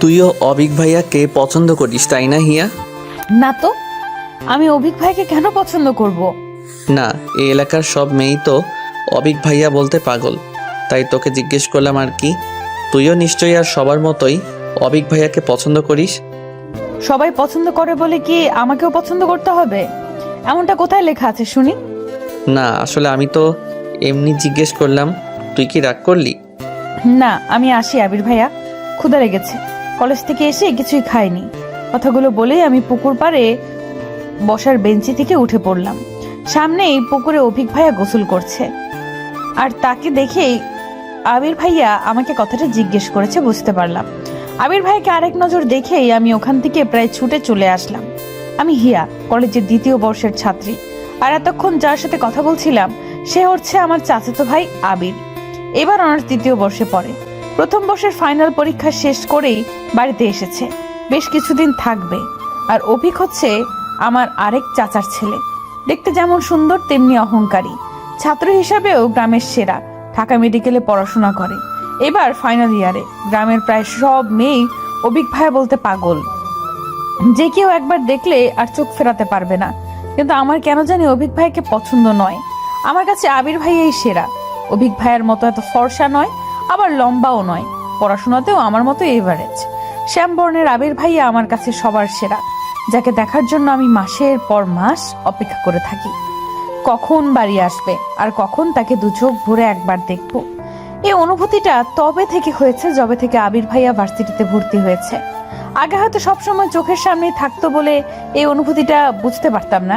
তুইও অবিক ভাইয়াকে পছন্দ করিস তাই না হিয়া? না তো, আমি অভিক ভাইকে কেন পছন্দ করব? না, এই এলাকার সব মেয়েই তো অবিক ভাইয়া বলতে পাগল, তাই তোকে জিজ্ঞেস করলাম আর কি। তুইও নিশ্চয়ই আর সবার মতোই অবিক ভাইয়াকে পছন্দ করিস। সবাই পছন্দ করে বলে কি আমাকেও পছন্দ করতে হবে? এমনটা কোথায় লেখা আছে শুনি? না, আসলে আমি তো এমনি জিজ্ঞেস করলাম। তুই কি রাগ করলি? না, আমি আসি আবির ভাইয়া, ক্ষুধা লেগেছে। কলেজ থেকে এসে কিছুই খাইনি। কথাগুলো বলেই আমি পুকুর পাড়ে বসার বেঞ্চি থেকে উঠে পড়লাম। সামনেই পুকুরে অভিক ভাইয়া গোসল করছে, আর তাকে দেখেই আবির ভাইয়া আমাকে কথাটা জিজ্ঞেস করেছে বুঝতে পারলাম। আবির ভাইকে আরেক নজর দেখেই আমি ওখান থেকে প্রায় ছুটে চলে আসলাম। আমি হিয়া, কলেজের 2য় বর্ষের ছাত্রী, আর এতক্ষণ যার সাথে কথা বলছিলাম সে হচ্ছে আমার চাচাতো ভাই আবির। এবার অনার্স 2য় বর্ষে পড়ে। প্রথম বর্ষের ফাইনাল পরীক্ষা শেষ করেই বাড়িতে এসেছে, বেশ কিছুদিন থাকবে। আর অভিক হচ্ছে আমার আরেক চাচার ছেলে, দেখতে যেমন সুন্দর তেমনি অহংকারী। ছাত্র হিসাবেও গ্রামের সেরা, ঢাকা মেডিকেলে পড়াশোনা করে, এবার ফাইনাল ইয়ারে। গ্রামের প্রায় সব মেয়েই অভিক ভাইয়া বলতে পাগল, যে কেউ একবার দেখলে আর চোখ ফেরাতে পারবে না। কিন্তু আমার কেন জানি অভিক ভাইকে পছন্দ নয়। আমার কাছে আবির ভাইয়াই সেরা। অভিক ভাইয়ের মতো এত ফর্সা নয়, আবার লম্বাও নয়, পড়াশোনাতেও আমার মতো এভারেজ। শ্যামবর্ণের আবির ভাইয়া আমার কাছে সবার সেরা, যাকে দেখার জন্য আমি মাসের পর মাস অপেক্ষা করে থাকি। কখন বাড়ি আসবে আর কখন তাকে দু চোখ ভরে একবার দেখব। এই অনুভূতিটা তবে থেকে হয়েছে যবে থেকে আবির ভাইয়া ভার্সিটিতে ভর্তি হয়েছে। আগে হয়তো সবসময় চোখের সামনেই থাকতো বলে এই অনুভূতিটা বুঝতে পারতাম না,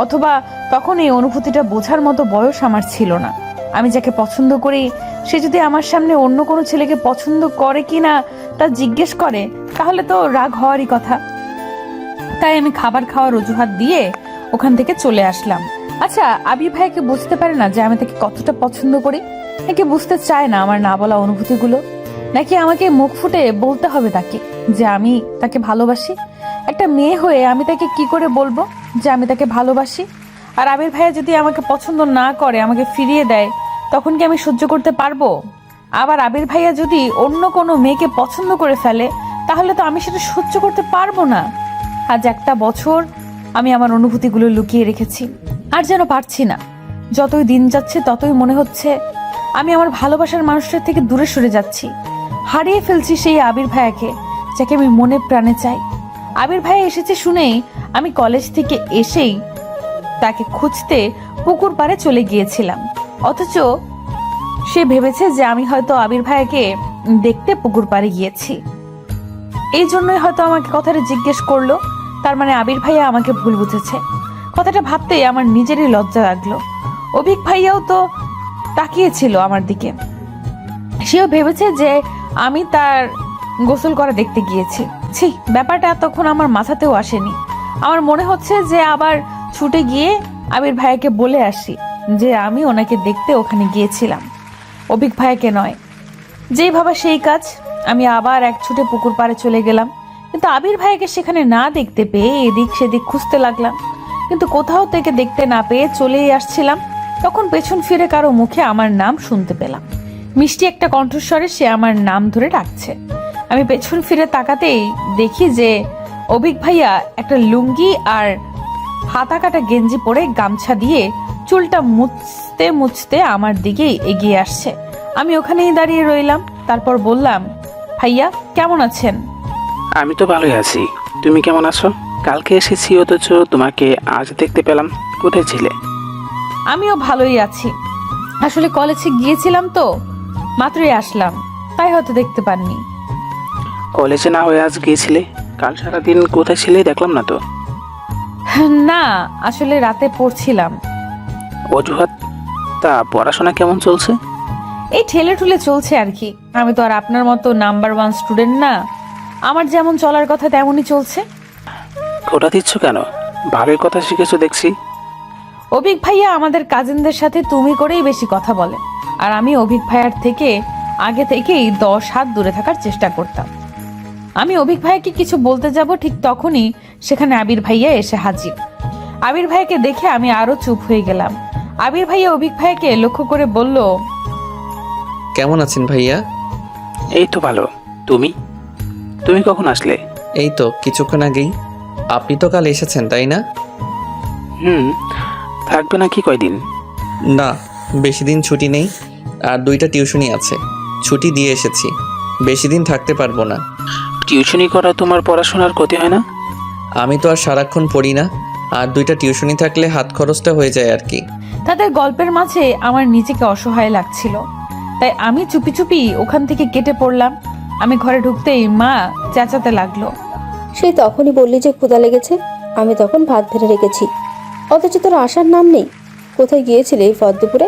অথবা তখন এই অনুভূতিটা বোঝার মতো বয়স আমার ছিল না। আমি যাকে পছন্দ করি সে যদি আমার সামনে অন্য কোনো ছেলেকে পছন্দ করে কিনা তা জিজ্ঞেস করে, তাহলে তো রাগ হওয়ারই কথা। তাই আমি খাবার খাওয়ার অজুহাত দিয়ে ওখান থেকে চলে আসলাম। আচ্ছা, আবির ভাইকে বুঝতে পারে না যে আমি তাকে কতটা পছন্দ করি? নাকি বুঝতে চায় না আমার না বলা অনুভূতিগুলো? নাকি আমাকে মুখ ফুটে বলতে হবে তাকে যে আমি তাকে ভালোবাসি? একটা মেয়ে হয়ে আমি তাকে কি করে বলবো যে আমি তাকে ভালোবাসি? আর আবির ভাইয়া যদি আমাকে পছন্দ না করে, আমাকে ফিরিয়ে দেয়, তখন কি আমি সহ্য করতে পারবো? আবার আবির ভাইয়া যদি অন্য কোনো মেয়েকে পছন্দ করে ফেলে, তাহলে তো আমি সেটা সহ্য করতে পারবো না। আজ একটা বছর আমি আমার অনুভূতিগুলো লুকিয়ে রেখেছি, আর যেন পারছি না। যতই দিন যাচ্ছে ততই মনে হচ্ছে আমি আমার ভালোবাসার মানুষটার থেকে দূরে সরে যাচ্ছি। হারিয়ে ফেলছি সেই আবির ভাইয়াকে, যাকে আমি মনে প্রাণে চাই। আবির ভাইয়া এসেছে শুনেই আমি কলেজ থেকে এসেই তাকে খুঁজতে পুকুর পাড়ে চলে গিয়েছিলাম, অথচ সে ভেবেছে যে আমি হয়তো আবির ভাইয়াকে দেখতে পুকুর পাড়ে গিয়েছি। এই জন্যই হয়তো আমাকে কথাটা জিজ্ঞেস করলো। তার মানে আবির ভাইয়া আমাকে ভুল বুঝেছে। কথাটা ভাবতেই আমার নিজেরই লজ্জা লাগলো। অভিক ভাইয়াও তো তাকিয়েছিল আমার দিকে, সেও ভেবেছে যে আমি তার গোসল করা দেখতে গিয়েছি। ছি, ব্যাপারটা এতক্ষণ আমার মাথাতেও আসেনি। আমার মনে হচ্ছে যে আবার ছুটে গিয়ে আবির ভাইয়াকে বলে আসি যে আমি ওনাকে দেখতে ওখানে গিয়েছিলাম, অভিক ভাইয়াকে নয়। যেই ভাবা সেই কাজ। আমি আবার এক ছুটে পুকুর পাড়ে চলে গেলাম, কিন্তু আবির ভাইয়াকে সেখানে না দেখতে পেয়ে এদিক সেদিক খুঁজতে লাগলাম, কিন্তু কোথাও থেকে দেখতে না পেয়ে চলেই আসছিলাম। তখন পেছন ফিরে কারো মুখে আমার নাম শুনতে পেলাম। মিষ্টি একটা কণ্ঠস্বরে সে আমার নাম ধরে ডাকছে। আমি পেছন ফিরে তাকাতেই দেখি যে অভিক ভাইয়া একটা লুঙ্গি আর হাতা কাটা গেঞ্জি পরে গামছা দিয়ে চুলটা মুছতে মুছতে আমার দিকেই এগিয়ে আসছে। আমি ওখানেই দাঁড়িয়ে রইলাম। তারপর বললাম, ভাইয়া কেমন আছেন? আমি তো ভালোই আছি, তুমি কেমন আছো? কালকে এসেছি অথচ তোমাকে আজ দেখতে পেলাম, কোথায় ছিলে? আমিও ভালোই আছি। আসলে কলেজে গিয়েছিলাম তো, মাত্রই আসলাম, তাই হয়তো দেখতে পাননি। কলেজে না হয়ে আজ গিয়েছিলে? কাল সারাদিন কোথায় ছিলে দেখলাম না তো। না, আসলে রাতে পড়ছিলাম। অজুহাত? তা পড়াশোনা কেমন চলছে? এই ঠেলে ঠুলে চলছে আর কি। আমি তো আর আপনার মতো নাম্বার 1 স্টুডেন্ট না। আমার যেমন চলার কথা তেমনই চলছে। খোটা দিচ্ছ কেন? ভালোই কথা শিখেছো দেখছি। অভিক ভাইয়া আমাদের কাজিনদের সাথে তুমি করেই বেশি কথা বলে, আর আমি অভিক ভাইয়ার থেকে আগে থেকেই 10 হাত দূরে থাকার চেষ্টা করতাম। আমি অভিক ভাইয়াকে কিছু বলতে যাব, ঠিক তখনই সেখানে আবির ভাইয়া এসে হাজির। আবির ভাইয়াকে দেখে আমি আরো চুপ হয়ে গেলাম। আবির ভাইয়া অভিক ভাইয়াকে লক্ষ্য করে বলল, কেমন আছেন ভাইয়া? এই তো ভালো, তুমি? তুমি কখন আসলে? এই তো কিছুক্ষণ আগেই। আপনি তো কাল এসেছেন তাই না? হুম, থাকবে না কি কয়দিন? না, বেশি দিন ছুটি নেই, আর 2টা টিউশনি আছে, ছুটি দিয়ে এসেছি। বেশি দিন থাকতে পারবো না। টিউশনি করা তোমার পড়াশোনার ক্ষতি হয় না? আমি তো আর সারাক্ষণ পড়ি না, আর 2টা টিউশনি থাকলে হাত খরচটা হয়ে যায় আর কি। তাদের গল্পের মাঝে আমার নিজেকে অসহায় লাগছিল, তাই আমি চুপি চুপি ওখান থেকে কেটে পড়লাম। আমি ঘরে ঢুকতেই মা চেঁচাতে লাগলো। সেই তখনই বললি যে ক্ষুধা লেগেছে, আমি তখন ভাত ভেড়ে রেখেছি, অথচ তোর আসার নাম নেই। কোথায় গিয়েছিলে এই ভর দুপুরে?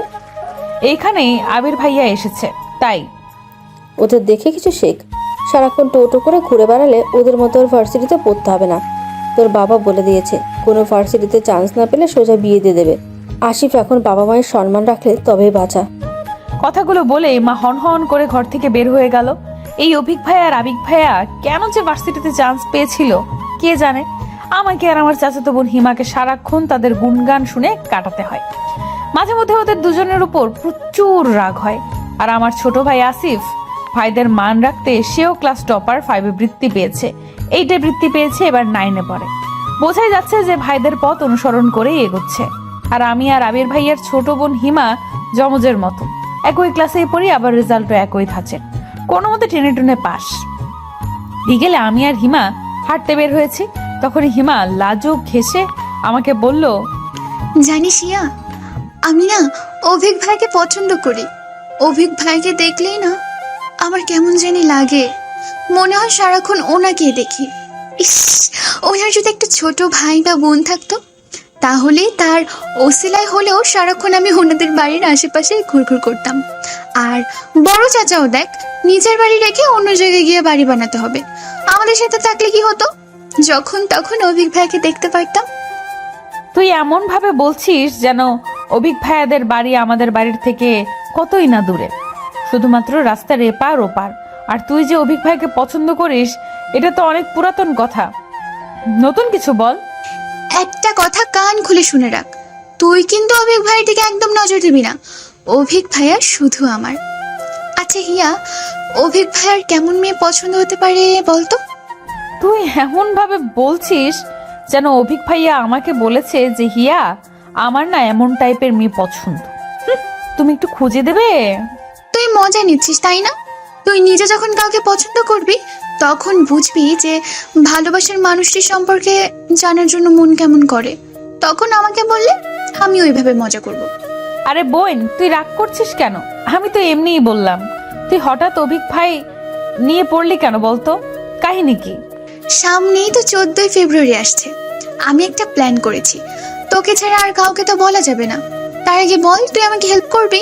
এইখানেই আবির ভাইয়া এসেছে তাই। ওদের দেখে কিছু শেখ। সারাক্ষণ টোটো করে ঘুরে বেড়ালে ওদের মতো ওর ভার্সিটিতে পড়তে হবে না। তোর বাবা বলে দিয়েছে কোনো ভার্সিটিতে চান্স না পেলে সোজা বিয়ে দিয়ে দেবে। আসিফ এখন বাবা মায়ের সম্মান রাখলে তবেই বাঁচা। কথাগুলো বলে মা হন হন করে ঘর থেকে বের হয়ে গেল। এই অভিক ভাইয়া আর আবিক ভাইয়া কেন যে ভার্সিটিতে চান্স পেয়েছিল কে জানে। আমাকে আর আমার চাচাতো বোন হিমাকে সারাক্ষণ তাদের গুণগান শুনে কাটাতে হয়। মাঝে মধ্যে ওদের দুজনের উপর প্রচুর রাগ হয়। আর আমার ছোট ভাই আসিফ ভাইদের মান রাখতে সেও ক্লাস টপার 5-এ বৃত্তি পেয়েছে, 8-এ বৃত্তি পেয়েছে, এবার 9-এ পড়ে। বোঝাই যাচ্ছে যে ভাইদের পথ অনুসরণ করেই এগোচ্ছে। আর আমি আর আবির ভাইয়ের ছোট বোন হিমা জমজের মতো একই ক্লাসেই পড়ি, আবার রেজাল্টও একই থাকে, কোনো মতে টেনে টুনে পাস। বিকেলে আমি আর হিমা হাঁটতে বের হয়েছি, তখন হিমা লাজুক ঘেসে আমাকে বলল, জানিস ইয়া, আমি না অভিক ভাইকে পছন্দ করি। অভিক ভাইকে দেখলেই না আমার কেমন জানি লাগে, মনে হয় সারাক্ষণ ওনাকেই দেখি। ইস, ওনার যদি একটা ছোট ভাই বা বোন থাকতো, তাহলে তার ওসিলায় হলেও সারাক্ষণ আমি ওনাদের বাড়ির আশেপাশে ঘুরঘুর করতাম। আর বড় চাচাও দেখ, নিজের বাড়ি রেখে অন্য জায়গায় গিয়ে বাড়ি বানাতে হবে। আমাদের সাথে থাকলে কি হতো, যখন তখন অভিক ভাইকে দেখতে পারতাম। তুই এমন ভাবে বলছিস যেন অভিক ভাইয়াদের বাড়ি আমাদের বাড়ির থেকে কতই না দূরে, শুধুমাত্র রাস্তার এপার ওপার। আর তুই যে অভিক ভাইকে পছন্দ করিস এটা তো অনেক পুরাতন কথা, নতুন কিছু বল। একটা কথা কান খুলে শুনে রাখ, তুই কিন্তু অভিক ভাইয়ের দিকে একদম নজর দিবি না। অভিক ভাইয়া শুধু আমার। আচ্ছা হিয়া, অভিক ভাইয়ার কেমন মেয়ে পছন্দ হতে পারে বলতো? তুই এমন ভাবে বলছিস যেন অভিক ভাইয়া আমাকে বলেছে যে হিয়া আমার না এমন টাইপের মেয়ে পছন্দ। তুমি একটু খুঁজে দেবে? তুই মজা নিচ্ছিস তাই না? তুই নিজে যখন কাউকে পছন্দ করবি তখন বুঝবি যে ভালোবাসার মানুষটি সম্পর্কে জানার জন্য মন কেমন করে। তখন আমাকে বললে আমি ওইভাবে মজা করব। আরে বোন, তুই রাগ করছিস কেন? আমি তো এমনিই বললাম। তুই হঠাৎ অভিক ভাই নিয়ে পড়লি কেন বলতো, কাহিনী কি? সামনেই তো 14ই ফেব্রুয়ারি আসছে। আমি একটা প্ল্যান করেছি, তোকে ছাড়া আর কাউকে তো বলা যাবে না। তার আগে বল, তুই আমাকে হেল্প করবি?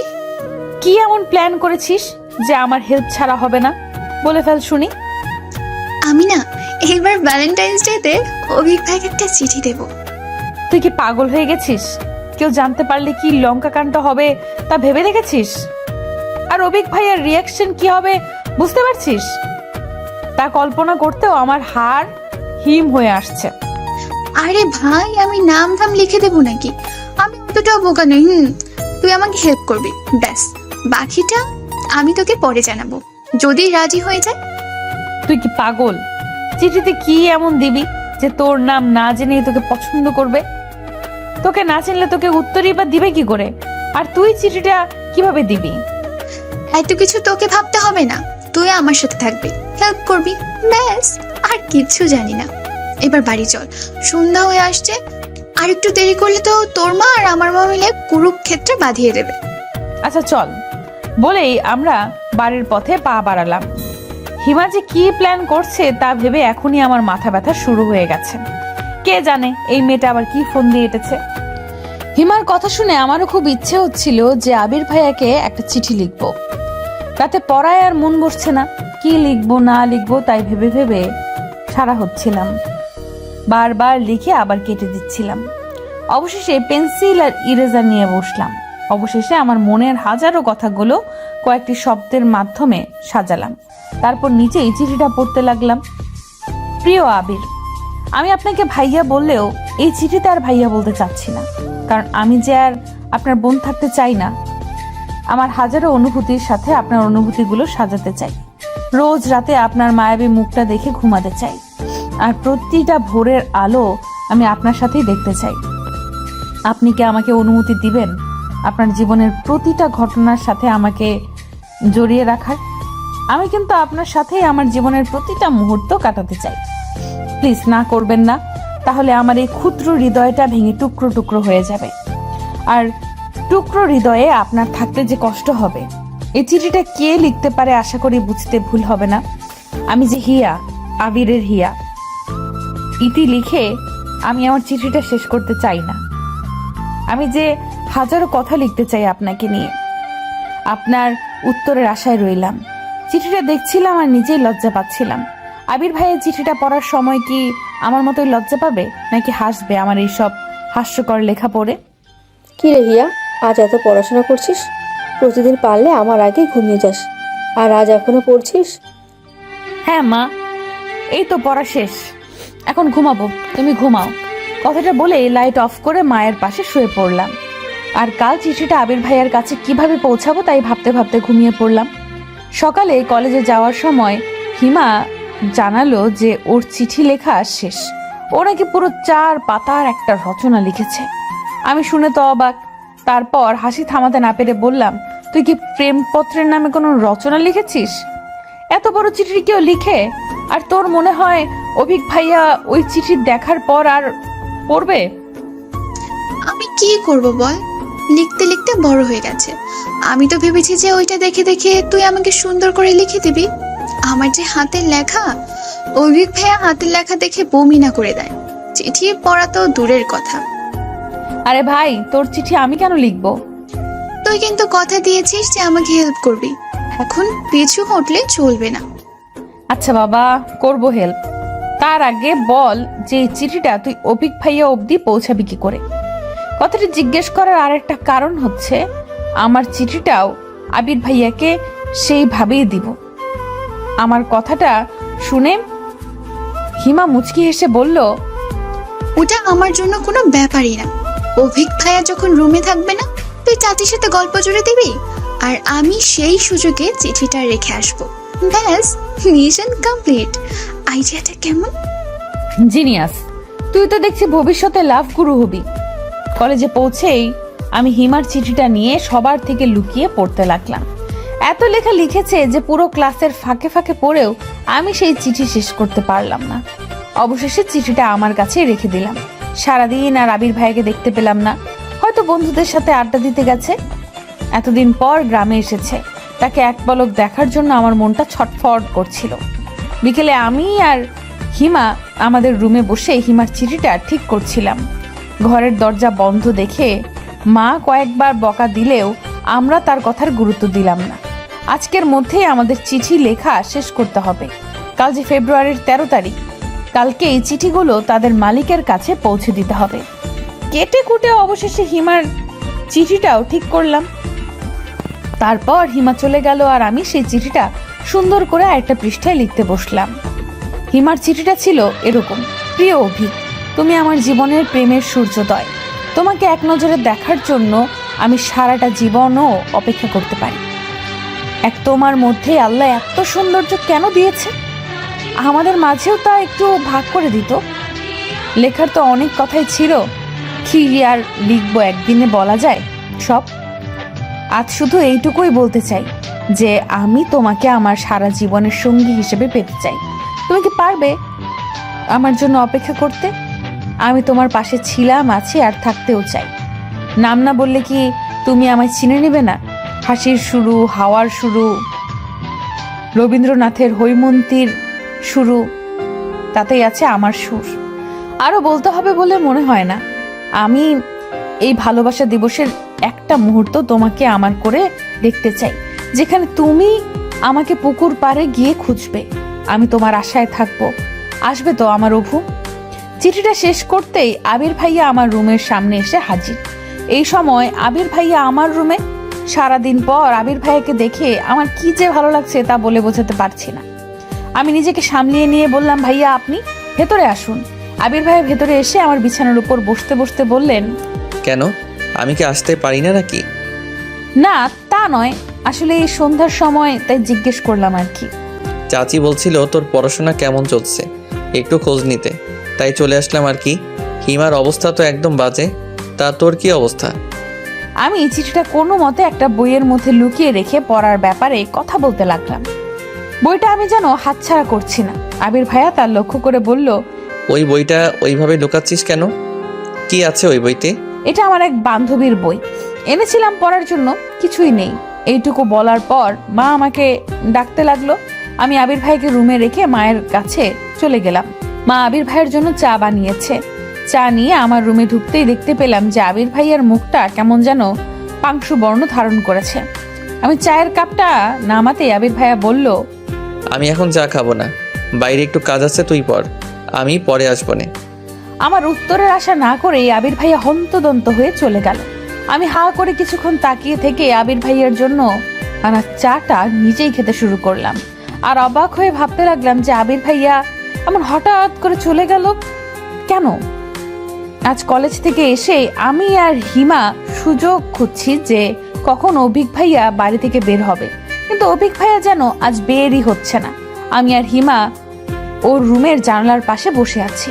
কি এমন প্ল্যান করেছিস যে আমার হেল্প ছাড়া হবে না? বলে ফেল শুনি। আমি না এবার ভ্যালেন্টাইন্স ডেতে অভিক ভাইকে একটা চিঠি দেব। তুই কি পাগল হয়ে গেছিস? কেউ জানতে পারলে কি লঙ্কা কাণ্ড হবে তা ভেবে দেখেছিস? আর অভিক ভাইয়ের রিয়াকশন কি হবে বুঝতে পারছিস? তা কল্পনা করতেও আমার হাড় হিম হয়ে আসছে। আরে ভাই, আমি নাম ধাম লিখে দেবো নাকি? আমি অতটাও বোকা নই। তুই আমাকে হেল্প করবি, ব্যাস। বাকিটা আমি তোকে পরে জানাবো, যদি রাজি হয়ে যায়। তুই কি পাগল? চিঠিতে কি এমন দিবি যে তোর নাম না জেনে তোকে পছন্দ করবে? তোকে না চিনলে তোকে উত্তরই বা দিবে কি করে? আর তুই চিঠিটা কিভাবে দিবি? এত কিছু তোকে ভাবতে হবে না, তুই আমার সাথে থাকবি, হেল্প করবি, ব্যাস। আর কিচ্ছু জানি না। এবার বাড়ি চল, সন্ধ্যা হয়ে আসছে। আর একটু দেরি করলে তো তোর মা আর আমার মা মিলে কুরুক্ষেত্রে বাঁধিয়ে দেবে। আচ্ছা চল, বলেই আমরা বাড়ির পথে পা বাড়ালাম। হিমা যে কি প্ল্যান করছে তা ভেবে এখনই আমার মাথা ব্যথা শুরু হয়ে গেছে। কে জানে এই মেয়েটা আবার কি ফোন দিয়ে এঁটেছে। হিমার কথা শুনে আমারও খুব ইচ্ছে হচ্ছিল যে আবির ভাইয়াকে একটা চিঠি লিখবো। তাতে পড়ায় আর মন বসছে না, কি লিখবো না লিখবো তাই ভেবে ভেবে সারা হচ্ছিলাম। বারবার লিখে আবার কেটে দিচ্ছিলাম। অবশেষে পেন্সিল আর ইরেজার নিয়ে বসলাম। অবশেষে আমার মনের হাজারো কথাগুলো কয়েকটি শব্দের মাধ্যমে সাজালাম। তারপর নিচেই চিঠিটা পড়তে লাগলাম। প্রিয় আবির, আমি আপনাকে ভাইয়া বললেও এই চিঠিতে আর ভাইয়া বলতে চাচ্ছি না, কারণ আমি যে আর আপনার বোন থাকতে চাই না। আমার হাজারো অনুভূতির সাথে আপনার অনুভূতিগুলো সাজাতে চাই। রোজ রাতে আপনার মায়াবী মুখটা দেখে ঘুমাতে চাই, আর প্রতিটা ভোরের আলো আমি আপনার সাথেই দেখতে চাই। আপনি কি আমাকে অনুমতি দিবেন আপনার জীবনের প্রতিটা ঘটনার সাথে আমাকে জড়িয়ে রাখার? আমি কিন্তু আপনার সাথেই আমার জীবনের প্রতিটা মুহূর্ত কাটাতে চাই। প্লিজ না করবেন না, তাহলে আমার এই ক্ষুদ্র হৃদয়টা ভেঙে টুকরো টুকরো হয়ে যাবে। আর টুকরো হৃদয়ে আপনার থাকতে যে কষ্ট হবে, এই চিঠিটা কে লিখতে পারে আশা করি বুঝতে ভুল হবে না। আমি যে হিয়া, আবিরের হিয়া। ইতি লিখে আমি আমার চিঠিটা শেষ করতে চাই না। আমি যে হাজারো কথা লিখতে চাই আপনাকে নিয়ে। আপনার উত্তরের আশায় রইলাম। চিঠিটা দেখছিলাম আর নিজেই লজ্জা পাচ্ছিলাম। আবির ভাইয়ের চিঠিটা পড়ার সময় কি আমার মতোই লজ্জা পাবে, নাকি হাসবে আমার এইসব হাস্যকর লেখা পড়ে? কি রে হিয়া, আজ এত পড়াশোনা করছিস? প্রতিদিন পারলে আমার আগে ঘুমিয়ে যাস, আর আজ এখনো পড়ছিস? হ্যাঁ মা, এই তো পড়া শেষ, এখন ঘুমাবো, তুমি ঘুমাও। কথাটা বলে লাইট অফ করে মায়ের পাশে শুয়ে পড়লাম। আর কাল চিঠিটা আবির ভাইয়ার কাছে কিভাবে পৌঁছাবো তাই ভাবতে ভাবতে ঘুমিয়ে পড়লাম। সকালে কলেজে যাওয়ার সময় হিমা জানালো যে ওর চিঠি লেখা শেষ। ও নাকি পুরো 4 পাতার একটা রচনা লিখেছে। আমি শুনে তো অবাক। তারপর হাসি থামাতে না পেরে বললাম, তুই কি প্রেমপত্রের নামে কোনো রচনা লিখেছিস? এত বড় চিঠি কেউ লিখে? আর তোর মনে হয় অভিক ভাইয়া ওই চিঠি দেখার পর আর পড়বে? আমি কি করব বল, লিখতে লিখতে বড় হয়ে গেছে। আমি তো ভেবেছি যে ওইটা দেখে দেখে তুই আমাকে সুন্দর করে লিখে দিবি। আমার যে হাতের লেখা, অভিক ভাইয়া হাতের লেখা দেখে বমি না করে দেয়। চিঠি পড়া তো দূরের কথা। আরে ভাই, তোর চিঠি আমি কেন লিখবো? তুই কিন্তু কথা দিয়েছিস যে আমাকে হেল্প করবি, এখন পিছু হটলে চলবে না। আচ্ছা বাবা, করব হেল্প। তার আগে বল যে এই চিঠিটা তুই অভিক ভাইয়া অবধি পৌঁছাবি কি করে? কথাটি জিজ্ঞেস করার আরেকটা কারণ হচ্ছে, আমার চিঠিটাও আবির ভাইয়াকে সেইভাবেই দিব। আমার কথাটা শুনে হিমা মুচকি হেসে বলল, ওটা আমার জন্য কোনো ব্যাপারই না। অভিক ভাইয়া যখন রুমে থাকবে না, তুই চাচির সাথে গল্প জুড়ে দিবি, আর আমি সেই সুযোগে চিঠিটা রেখে আসবো। ব্যাস, মিশন কমপ্লিট। আইডিয়াটা কেমন? জিনিয়াস। তুই তো দেখছি ভবিষ্যতে লাভ গুরু হবি। কলেজে পৌঁছেই আমি হিমার চিঠিটা নিয়ে সবার থেকে লুকিয়ে পড়তে লাগলাম। এত লেখা লিখেছে যে পুরো ক্লাসের ফাঁকে ফাঁকে পড়েও আমি সেই চিঠি শেষ করতে পারলাম না। অবশেষে চিঠিটা আমার কাছে রেখে দিলাম। সারাদিন আর আবির ভাইকে দেখতে পেলাম না, হয়তো বন্ধুদের সাথে আড্ডা দিতে গেছে। এতদিন পর গ্রামে এসেছে, তাকে এক পলক দেখার জন্য আমার মনটা ছটফট করছিল। বিকেলে আমি আর হিমা আমাদের রুমে বসে হিমার চিঠিটা ঠিক করছিলাম। ঘরের দরজা বন্ধ দেখে মা কয়েকবার বকা দিলেও আমরা তার কথার গুরুত্ব দিলাম না। আজকের মধ্যেই আমাদের চিঠি লেখা শেষ করতে হবে। কাল যে ফেব্রুয়ারির 13 তারিখ, কালকে এই চিঠিগুলো তাদের মালিকের কাছে পৌঁছে দিতে হবে। কেটে কুটে অবশেষে হিমার চিঠিটাও ঠিক করলাম। তারপর হিমা চলে গেল আর আমি সেই চিঠিটা সুন্দর করে আরেকটা পৃষ্ঠায় লিখতে বসলাম। হিমার চিঠিটা ছিল এরকম: প্রিয় অভি, তুমি আমার জীবনের প্রেমের সূর্যোদয়। তোমাকে এক নজরে দেখার জন্য আমি সারাটা জীবনও অপেক্ষা করতে পারি। এক তোমার মধ্যে আল্লাহ এত সৌন্দর্য কেন দিয়েছে? আমাদের মাঝেও তা একটু ভাগ করে দিত। লেখার তো অনেক কথাই ছিল, কি আর লিখবো, একদিনে বলা যায় সব। আজ শুধু এইটুকুই বলতে চাই যে আমি তোমাকে আমার সারা জীবনের সঙ্গী হিসেবে পেতে চাই। তুমি কি পারবে আমার জন্য অপেক্ষা করতে? আমি তোমার পাশে ছিলাম, আছি, আর থাকতেও চাই। নাম না বললে কি তুমি আমায় চিনে নেবে না? হাসির শুরু, হাওয়ার শুরু, রবীন্দ্রনাথের হৈমন্তীর শুরু, তাতেই আছে আমার সুর। আরও বলতে হবে বলে মনে হয় না। আমি এই ভালোবাসা দিবসের একটা মুহূর্ত তোমাকে আমার করে দেখতে চাই, যেখানে তুমি আমাকে পুকুর পাড়ে গিয়ে খুঁজবে। আমি তোমার আশায় থাকবো। আসবে তো আমার অভু? চিঠিটা শেষ করতেই আবির ভাইয়া আমার রুমের সামনে এসে হাজির। এই সময় আবির ভাইয়া আমার রুমে। সারাদিন পর আবির ভাইয়াকে দেখে আমার কি যে ভালো লাগছে তা বলে বোঝাতে পারছি না। আমি নিজেকে সামলিয়ে নিয়ে বললাম, ভাইয়া আপনি ভেতরে আসুন। আবির ভাইয়া ভেতরে এসে আমার বিছানার উপর বসতে বসতে বললেন, কেন, আমি কি আসতে পারি না নাকি? না তা নয়, আসলে এই সন্ধ্যার সময় তাই জিজ্ঞেস করলাম আর কি। চাচি বলছিল তোর পড়াশোনা কেমন চলছে একটু খোঁজ নিতে, তাই চলে আসলাম আর কি। হিমার অবস্থা তো একদম বাজে, তা তোর কি অবস্থা? আমি চিঠিটা কোনো মতে একটা বইয়ের মধ্যে লুকিয়ে রেখে পড়ার ব্যাপারে কথা বলতে লাগলাম। বইটা আমি যেন হাতছাড়া করছি না। আবির ভাইয়া তার লক্ষ্য করে বলল, ওই বইটা ওইভাবে লুকাচ্ছিস কেন? কি আছে ওই বইতে? এটা আমার এক বান্ধবীর বই, এনেছিলাম পড়ার জন্য, কিছুই নেই। এইটুকু বলার পর মা আমাকে ডাকতে লাগলো। আমি আবির ভাইকে রুমে রেখে মায়ের কাছে চলে গেলাম। মা আবির ভাইয়ের জন্য চা বানিয়েছে। চা নিয়ে আমার রুমে ঢুকতেই দেখতে পেলাম যে আবির ভাইয়ের মুখটা কেমন যেন পাংশু বর্ণ ধারণ করেছে। আমি চায়ের কাপটা নামাতেই আবির ভাইয়া বলল, আমি এখন চা খাবো না, বাইরে একটু কাজ আছে, তুই পড়, আমি পরে আসবো না। আমার উত্তরের আশা না করেই আবির ভাইয়া হন্তদন্ত হয়ে চলে গেল। আমি হা করে কিছুক্ষণ তাকিয়ে থেকে আবির ভাইয়ের জন্য আনা চাটা নিজেই খেতে শুরু করলাম। আর অবাক হয়ে ভাবতে লাগলাম যে আবির ভাইয়া এমন হঠাৎ করে চলে গেল কেন। আজ কলেজ থেকে এসে আমি আর হিমা সুযোগ খুঁজছি যে কখন অভিক ভাইয়া বাড়ি থেকে বের হবে, কিন্তু অভিক ভাইয়া যেন আজ বেরই হচ্ছে না। আমি আর হিমা ওর রুমের জানালার পাশে বসে আছি।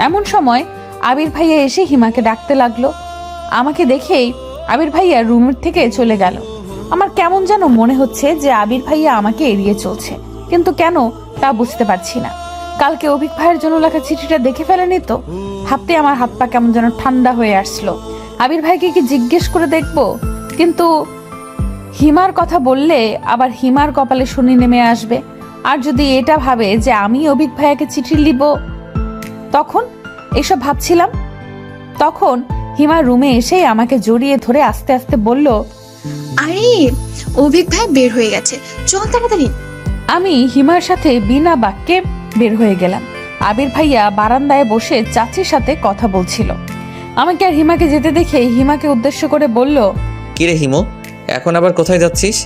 এমন সময় আবির ভাইয়া এসে হিমাকে ডাকতে লাগলো। আমাকে দেখেই আবির ভাইয়া রুমের থেকে চলে গেল। আমার কেমন যেন মনে হচ্ছে যে আবির ভাইয়া আমাকে এড়িয়ে চলছে, কিন্তু কেন তা বুঝতে পারছি না। কালকে অভিক ভাইয়ের জন্য লেখা চিঠিটা দেখে ফেলেনি তো? ভাবতে আমার হাত পা কেমন যেন ঠান্ডা হয়ে আসলো। আবির ভাইকে কি জিজ্ঞেস করে দেখবো, কিন্তু হিমার কথা বললে আবার হিমার কপালে শনি নেমে আসবে। আর যদি এটা ভাবে যে আমি অভিক ভাইয়াকে চিঠি লিখব, তখন এসব ভাবছিলাম। তখন হিমা রুমে এসেই আমাকে জড়িয়ে ধরে আস্তে আস্তে বলল, আরে অভিক ভাই বের হয়ে গেছে, চল তাড়াতাড়ি। আমি হিমার সাথে বিনা বাক্যে বের হয়ে গেলাম। আবির ভাইয়া বারান্দায় বসে চাচির সাথে কথা বলছিল। আমাকে আর হিমাকে যেতে দেখে হিমাকে উদ্দেশ্য করে বলল, কিরে হিমু, এখন আবার কোথায় যাচ্ছিস?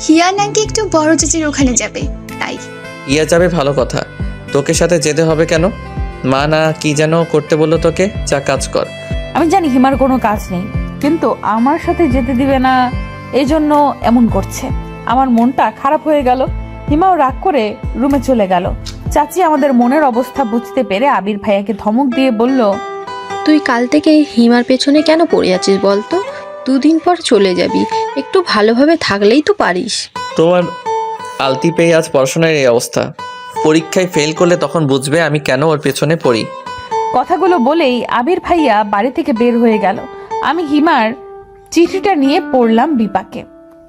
হিয়া নাকি একটু বড় চাচির ওখানে যাবে, তাই। ইয়া যাবে, ভালো কথা। তোকে সাথে যেতে হবে কেন? মা না কি যেন করতে বললো তোকে, যা কাজ কর। আমি জানি হিমার কোনো কাজ নেই, কিন্তু আমার সাথে যেতে দিবে না, এই জন্য এমন করছে। আমার মনটা খারাপ হয়ে গেল। হিমাও রাগ করে রুমে চলে গেল। চাচি আমাদের মনের অবস্থা বুঝতে পেরে আবির ভাইয়াকে ধমক দিয়ে বলল, তুই কাল থেকে হিমার পেছনে কেন পড়ে আছিস বলতো? দুদিন পর চলে যাবি, একটু ভালোভাবে থাকলেই তো পারিস। তোমার আলতি পেয়ে আজ পড়াশোনার এই অবস্থা। পরীক্ষায় ফেল করলে তখন বুঝবে আমি কেন ওর পেছনে পড়ি। কথাগুলো বলেই আবির ভাইয়া বাড়ি থেকে বের হয়ে গেল। আমি হিমার চিঠিটা নিয়ে পড়লাম বিপাকে।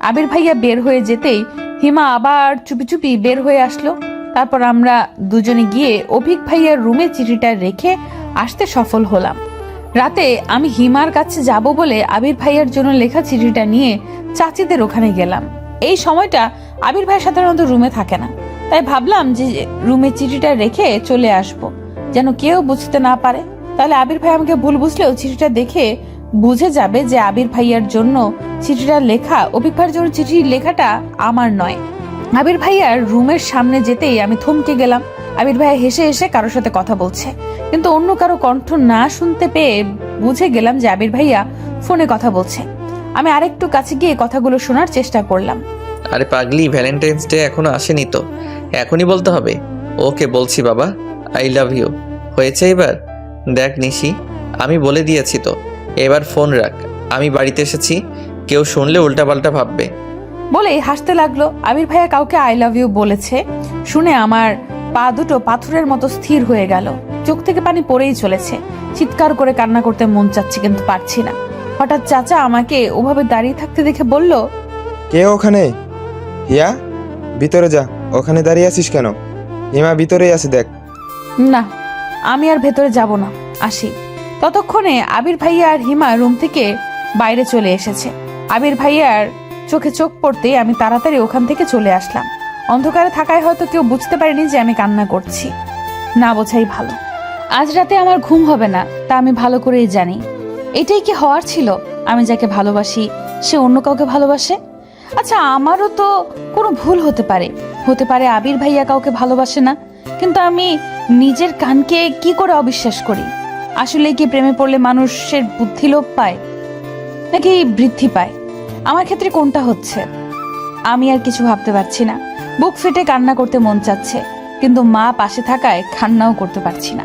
আবির ভাইয়া বের হয়ে যেতেই হিমা আবার চুপি চুপি বের হয়ে আসলো। তারপর আমরা দুজনে গিয়ে অভিক ভাইয়ার রুমে চিঠিটা রেখে আসতে সফল হলাম। রাতে আমি হিমার কাছে যাব বলে আবির ভাইয়ার জন্য লেখা চিঠিটা নিয়ে চাচিদের ওখানে গেলাম। এই সময়টা আবির ভাই সাধারণত রুমে থাকে না, তাই ভাবলাম যে রুমে চিঠিটা রেখে চলে আসব, যেন কেউ বুঝতে না পারে। তাহলে আবির ভাই আমাকে ভুল বুঝলেও চিঠিটা দেখে বুঝে যাবে যে আবির ভাইয়ার জন্য চিঠিটা লেখা, অভিক ভাইয়ের জন্য চিঠি লেখাটা আমার নয়। আবির ভাইয়ার রুমের সামনে যেতেই আমি থমকে গেলাম। আবির ভাইয়া হেসে হেসে কারোর সাথে কথা বলছে, কিন্তু অন্য কারো কণ্ঠ না শুনতে পেয়ে বুঝে গেলাম যে আবির ভাইয়া ফোনে কথা বলছে। আমি আরেকটু কাছে গিয়ে কথাগুলো শোনার চেষ্টা করলাম। আরে পাগলি, ভ্যালেন্টাইন্স ডে এখনো আসেনি তো, এখনই বলতে হবে? ওকে বলছি বাবা, আই লাভ ইউ। হয়েছে এবার? দেখ নিশি, আমি বলে দিয়েছি তো, এবার ফোন রাখ, আমি বাড়িতে এসেছি, কেউ শুনলে উল্টাপাল্টা ভাববে। বলেই হাসতে লাগলো। আবির ভাইয়া কাউকে আই লাভ ইউ বলেছে শুনে আমার পা দুটো পাথরের মতো স্থির হয়ে গেল। চোখ থেকে পানি পড়েই চলেছে। চিৎকার করে কান্না করতে মন চাচ্ছে, কিন্তু পারছি না। হঠাৎ চাচা আমাকে ওভাবে দাঁড়িয়ে থাকতে দেখে বলল, কে ওখানে? হিয়া, ভিতরে যা। ওখানে দাঁড়িয়ে আছিস কেন? হিমা ভিতরেই আছে, দেখ। না, আমি আর ভেতরে যাব না, আসি। ততক্ষণে আবির ভাইয়া আর হিমা রুম থেকে বাইরে চলে এসেছে। আবির ভাইয়ার চোখে চোখ পড়তেই আমি তাড়াতাড়ি ওখান থেকে চলে আসলাম। অন্ধকারে থাকায় হয়তো কেউ বুঝতে পারেনি যে আমি কান্না করছি। না বোঝাই ভালো। আজ রাতে আমার ঘুম হবে না, তা আমি ভালো করেই জানি। এটাই কি হওয়ার ছিল? আমি যাকে ভালোবাসি সে অন্য কাউকে ভালোবাসে। আচ্ছা, আমারও তো কোনো ভুল হতে পারে আবির ভাইয়া কাউকে ভালোবাসে না, কিন্তু আমি নিজের কানকে কি করে অবিশ্বাস করি? আসলে কি প্রেমে পড়লে মানুষের বুদ্ধি লোপ পায় নাকি বৃদ্ধি পায়? আমার ক্ষেত্রে কোনটা হচ্ছে? আমি আর কিছু ভাবতে পারছি না। বুক ফেটে কান্না করতে মন চাচ্ছে, কিন্তু মা পাশে থাকায় কান্নাও করতে পারছি না।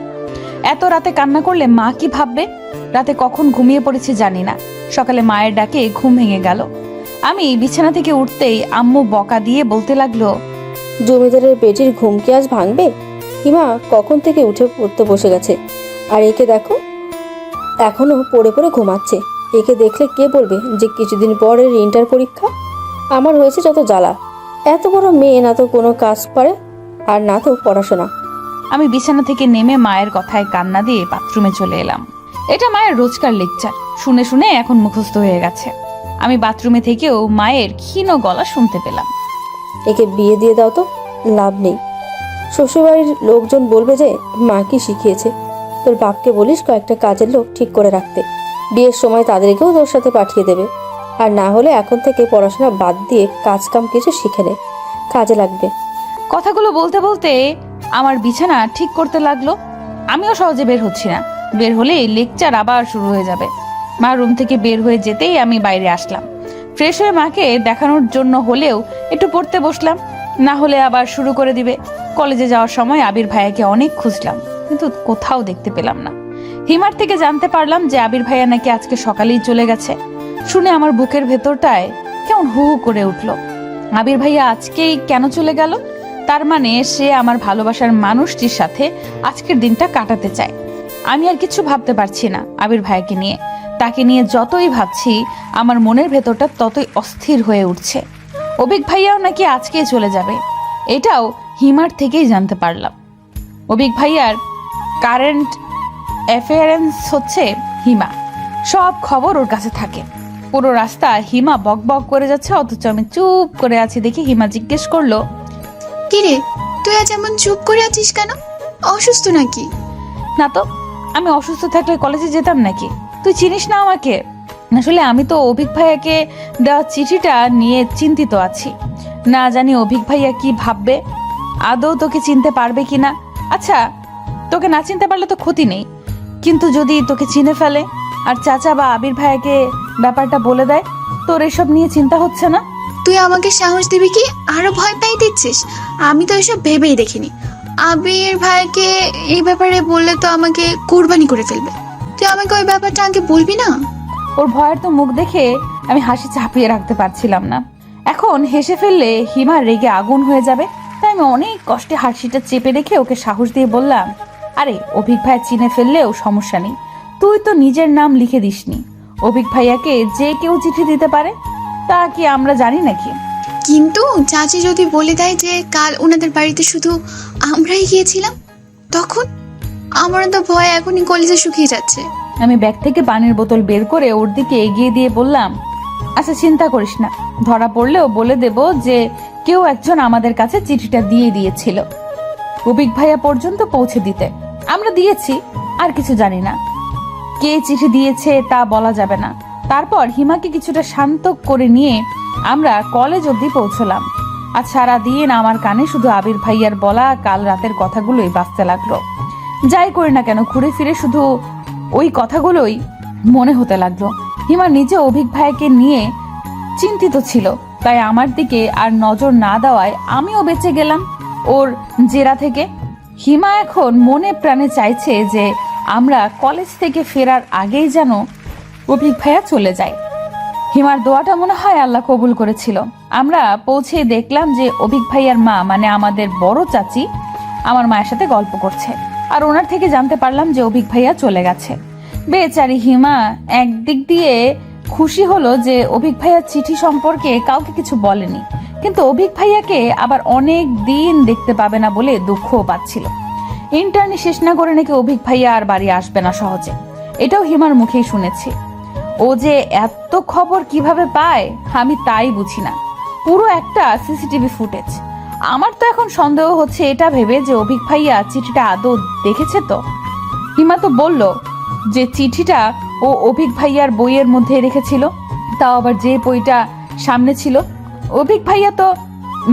এত রাতে কান্না করলে মা কি ভাববে? রাতে কখন ঘুমিয়ে পড়েছি জানি না। সকালে মায়ের ডাকে ঘুম ভেঙে গেল। আমি বিছানা থেকে উঠতেই আম্মু বকা দিয়ে বলতে লাগলো, জমিদারের বেটির ঘুম কি আজ ভাঙবে? হিমা কখন থেকে উঠে পড়তে বসে গেছে, আর একে দেখো এখনো পড়ে পড়ে ঘুমাচ্ছে। একে দেখলে কে বলবে যে কিছুদিন পরে ইন্টার পরীক্ষা? আমার হয়েছে যত জ্বালা। এত বড় মেয়ে, না তো কোনো কাজ করে আর না তো পড়াশোনা। আমি বিছানা থেকে নেমে মায়ের কথায় কান্না দিয়ে বাথরুমে চলে এলাম। এটা মায়ের রোজকার লেকচার, শুনে শুনে এখন মুখস্থ হয়ে গেছে। আমি বাথরুমে থেকেও মায়ের ক্ষীণ গলা শুনতে পেলাম। একে বিয়ে দিয়ে দাও তো, লাভ নেই। শ্বশুরবাড়ির লোকজন বলবে যে মা কি শিখিয়েছে। তোর বাপকে বলিস কয়েকটা কাজের লোক ঠিক করে রাখতে, বিয়ের সময় তাদেরকেও তোর সাথে পাঠিয়ে দেবে। আর না হলে এখন থেকে পড়াশোনা বাদ দিয়ে কাজ কাম কিছু শিখে নে, কাজে লাগবে। কথাগুলো বলতে বলতে আমার বিছানা ঠিক করতে লাগলো। আমিও সহজে বের হচ্ছি না। বের হলেই লেকচার আবার শুরু হয়ে যাবে। মা রুম থেকে বের হয়ে যেতেই আমি বাইরে আসলাম। ফ্রেশ হয়ে মাকে দেখানোর জন্য হলেও একটু পড়তে বসলাম, না হলে আবার শুরু করে দিবে। কলেজে যাওয়ার সময় আবির ভাইয়াকে অনেক খুঁজলাম, কিন্তু কোথাও দেখতে পেলাম না। হিমার থেকে জানতে পারলাম যে আবির ভাইয়া নাকি আজকে সকালেই চলে গেছে। শুনে আমার বুকের ভেতরটায় কেমন হু হু করে উঠলো। আবির ভাইয়া আজকেই কেন চলে গেল? তার মানে সে আমার ভালোবাসার মানুষটির সাথে আজকের দিনটা কাটাতে চায়। আমি আর কিছু ভাবতে পারছি না আবির ভাইয়াকে নিয়ে। তাকে নিয়ে যতই ভাবছি আমার মনের ভেতরটা ততই অস্থির হয়ে উঠছে। অভিক ভাইয়াও নাকি আজকেই চলে যাবে, এটাও হিমার থেকেই জানতে পারলাম। অভিক ভাইয়ার কারেন্ট অ্যাফেয়ারেন্স হচ্ছে হিমা, সব খবর ওর কাছে থাকে। পুরো রাস্তা হিমা বক বক করে যাচ্ছে, অথচ আমি চুপ করে আছি দেখে হিমা জিজ্ঞেস করলো, কিরে, তুই আজ এমন চুপ করে আছিস কেন? অসুস্থ নাকি? না তো, আমি অসুস্থ থাকলে কলেজে যেতাম নাকি? তুই চিনিস না আমাকে? আসলে আমি তো অভিক ভাইয়াকে দেওয়া চিঠিটা নিয়ে চিন্তিত আছি। না জানি অভিক ভাইয়া কি ভাববে, আদৌ তোকে চিনতে পারবে কিনা। আচ্ছা, তোকে না চিনতে পারলে তো ক্ষতি নেই, কিন্তু যদি তোকে চিনে ফেলে আর চাচা বা আবির ভাইয়াকে ব্যাপারটা বলে দেয়, তোর এসব নিয়ে চিন্তা হচ্ছে না? তুই আমাকে সাহস দিবি কি আরো ভয় পাই দিচ্ছিস? আমি তো এসব ভেবেই দেখিনি। আবির ভাইকে এই ব্যাপারে বললে তো আমাকে কুরবানি করে ফেলবে। তুই আমাকে ওই ব্যাপারটা আগে বলবি না? ওর ভয়ের তো মুখ দেখে আমি হাসি চাপিয়ে রাখতে পারছিলাম না। এখন হেসে ফেললে হিমা রেগে আগুন হয়ে যাবে, তাই আমি অনেক কষ্টে হাসিটা চেপে রেখে ওকে সাহস দিয়ে বললাম, আরে অভিক ভাই চিনে ফেললেও সমস্যা নেই, তুই তো নিজের নাম লিখে দিসনি। অভিক ভাইয়াকে যে কেউ চিঠি দিতে পারে, তা কি আমরা জানি নাকি? কিন্তু চাচি যদি বলে দেয় যে কাল ওনাদের বাড়িতে শুধু আমরাই গিয়েছিলাম, তখন আমার তো ভয় এখনই কলেজে শুকিয়ে যাচ্ছে। আমি ব্যাগ থেকে পানির বোতল বের করে ওর দিকে এগিয়ে দিয়ে বললাম, আচ্ছা চিন্তা করিস না, ধরা পড়লেও বলে দেব যে কেউ একজন আমাদের কাছে চিঠিটা দিয়ে দিয়েছিল অভিক ভাইয়া পর্যন্ত পৌঁছে দিতে। আমরা দিয়েছি, আর কিছু জানি না। কে চিঠি দিয়েছে তা বলা যাবে না। তারপর হিমাকে কিছুটা শান্ত করে নিয়ে আমরা কলেজ অবধি পৌঁছলাম। আজ সারাদিন আমার কানে শুধু আবির ভাইয়ার বলা কাল রাতের কথাগুলোই বাজতে লাগলো। যাই করি না কেন ঘুরে ফিরে শুধু ওই কথাগুলোই মনে হতে লাগলো। হিমা নিজে অভিক ভাইকে নিয়ে চিন্তিত ছিল, তাই আমার দিকে আর নজর না দেওয়ায় আমিও বেঁচে গেলাম ওর জেরা থেকে। হিমা এখন মনে প্রাণে চাইছে যে আমরা কলেজ থেকে ফেরার আগেই যেন অভিক ভাইয়া চলে যায়। হিমার দোয়াটা মনে হয় আল্লাহ কবুল করেছিল। আমরা পৌঁছে দেখলাম যে অভিক ভাইয়ার মা মানে আমাদের বড় চাচি আমার মায়ের সাথে গল্প করছে, আর ওনার থেকে জানতে পারলাম যে অভিক ভাইয়া চলে গেছে। বেচারি হিমা একদিক দিয়ে খুশি হলো যে অভিক ভাইয়ার চিঠি সম্পর্কে কাউকে কিছু বলেনি, কিন্তু অভিক ভাইয়াকে আবার অনেক দিন দেখতে পাবে না বলে দুঃখও পাচ্ছিল। ইন্টার্নি শেষ না করে নাকি অভিক ভাইয়া আর বাড়ি আসবে না সহজে, এটাও হিমার মুখেই শুনেছি। ও যে এত খবর কিভাবে পায় আমি তাই বুঝি না। পুরো একটা সিসিটিভি ফুটেজ। আমার তো এখন সন্দেহ হচ্ছে এটা ভেবে যে অভিক ভাইয়া চিঠিটা আদৌ দেখেছে। তো হিমা তো বলল যে চিঠিটা ও অভিক ভাইয়ার বইয়ের মধ্যে রেখেছিল, তাও আবার যে বইটা সামনে ছিল। অভিক ভাইয়া তো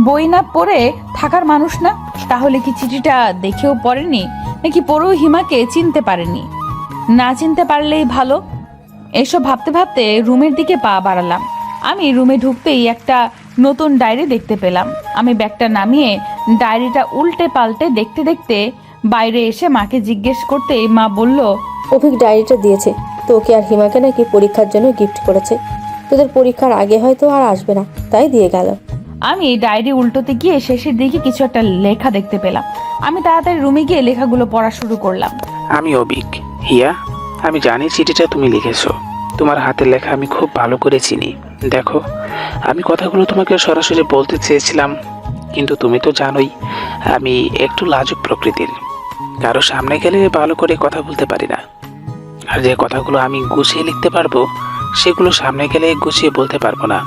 বই না পড়ে থাকার মানুষ না, তাহলে কি চিঠিটা দেখেও পড়েনি, নাকি পড়েও হিমাকে চিনতে পারেনি? না চিনতে পারলেই ভালো। এসব ভাবতে ভাবতে রুমের দিকে পা বাড়ালাম। আমি রুমে ঢুকতেই একটা নতুন ডায়েরি দেখতে পেলাম। আমি ব্যাগটা নামিয়ে ডায়েরিটা উল্টে পাল্টে দেখতে দেখতে বাইরে এসে মাকে জিজ্ঞেস করতেই মা বলল, অভিক ডায়েরিটা দিয়েছে, তোকে আর হিমাকে নাকি পরীক্ষার জন্য গিফট করেছে। তোদের পরীক্ষার আগে হয়তো আর আসবে না, তাই দিয়ে গেল। আমি ডায়েরি উল্টোতে গিয়ে শেষের দিকে কিছু একটা লেখা দেখতে পেলাম। আমি তাড়াতাড়ি রুমে গিয়ে লেখাগুলো পড়া শুরু করলাম। আমি অবিক। হিয়া, আমি জানি চিঠিটা তুমি লিখেছো। তোমার হাতের লেখা আমি খুব ভালো করে চিনি। দেখো, আমি কথাগুলো তোমাকে সরাসরি বলতে চেয়েছিলাম, কিন্তু তুমি তো জানোই আমি একটু লাজুক প্রকৃতির। কারো সামনে গেলে ভালো করে কথা বলতে পারি না। আর যে কথাগুলো আমি গুছিয়ে লিখতে পারবো, সেগুলো সামনে গেলে গুছিয়ে বলতে পারবো না।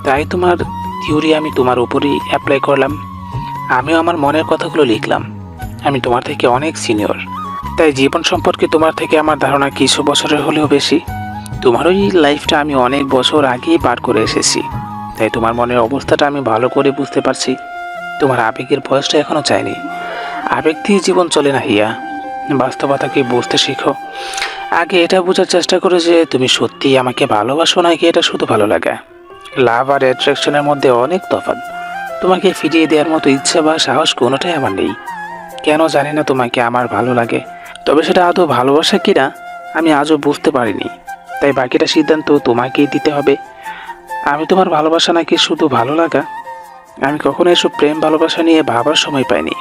তাই তোমার থিওরি আমি তোমার উপরই অ্যাপ্লাই করলাম। আমিও আমার মনের কথাগুলো লিখলাম। আমি তোমার থেকে অনেক সিনিয়র, তাই জীবন সম্পর্কে তোমার থেকে আমার ধারণা কিছু বছরের হলেও বেশি। তোমার ওই লাইফটা আমি অনেক বছর আগেই পার করে এসেছি, তাই তোমার মনের অবস্থাটা আমি ভালো করে বুঝতে পারছি। তোমার আবেগের বয়সটা এখনও চাইনি। আবেগ দিয়ে জীবন চলে না হিয়া, বাস্তবতাকে বুঝতে শিখো। আগে এটা বোঝার চেষ্টা করো যে তুমি সত্যিই আমাকে ভালোবাসো নাকি এটা শুধু ভালো লাগা। লাভ আর অ্যাট্রাকশনের মধ্যে অনেক তফাৎ। তোমাকে ফিরিয়ে দেওয়ার মতো ইচ্ছা বা সাহস কোনোটাই আমার নেই। কেন জানি না তোমাকে আমার ভালো লাগে, তবে সেটা আদৌ ভালোবাসা কিনা আমি আজও বুঝতে পারিনি। তাই বাকিটা সিদ্ধান্ত তোমাকেই দিতে হবে। আমি তোমার ভালোবাসা নাকি শুধু ভালো লাগা। আমি কখনো এসব প্রেম ভালোবাসা নিয়ে ভাবার সময় পাইনি।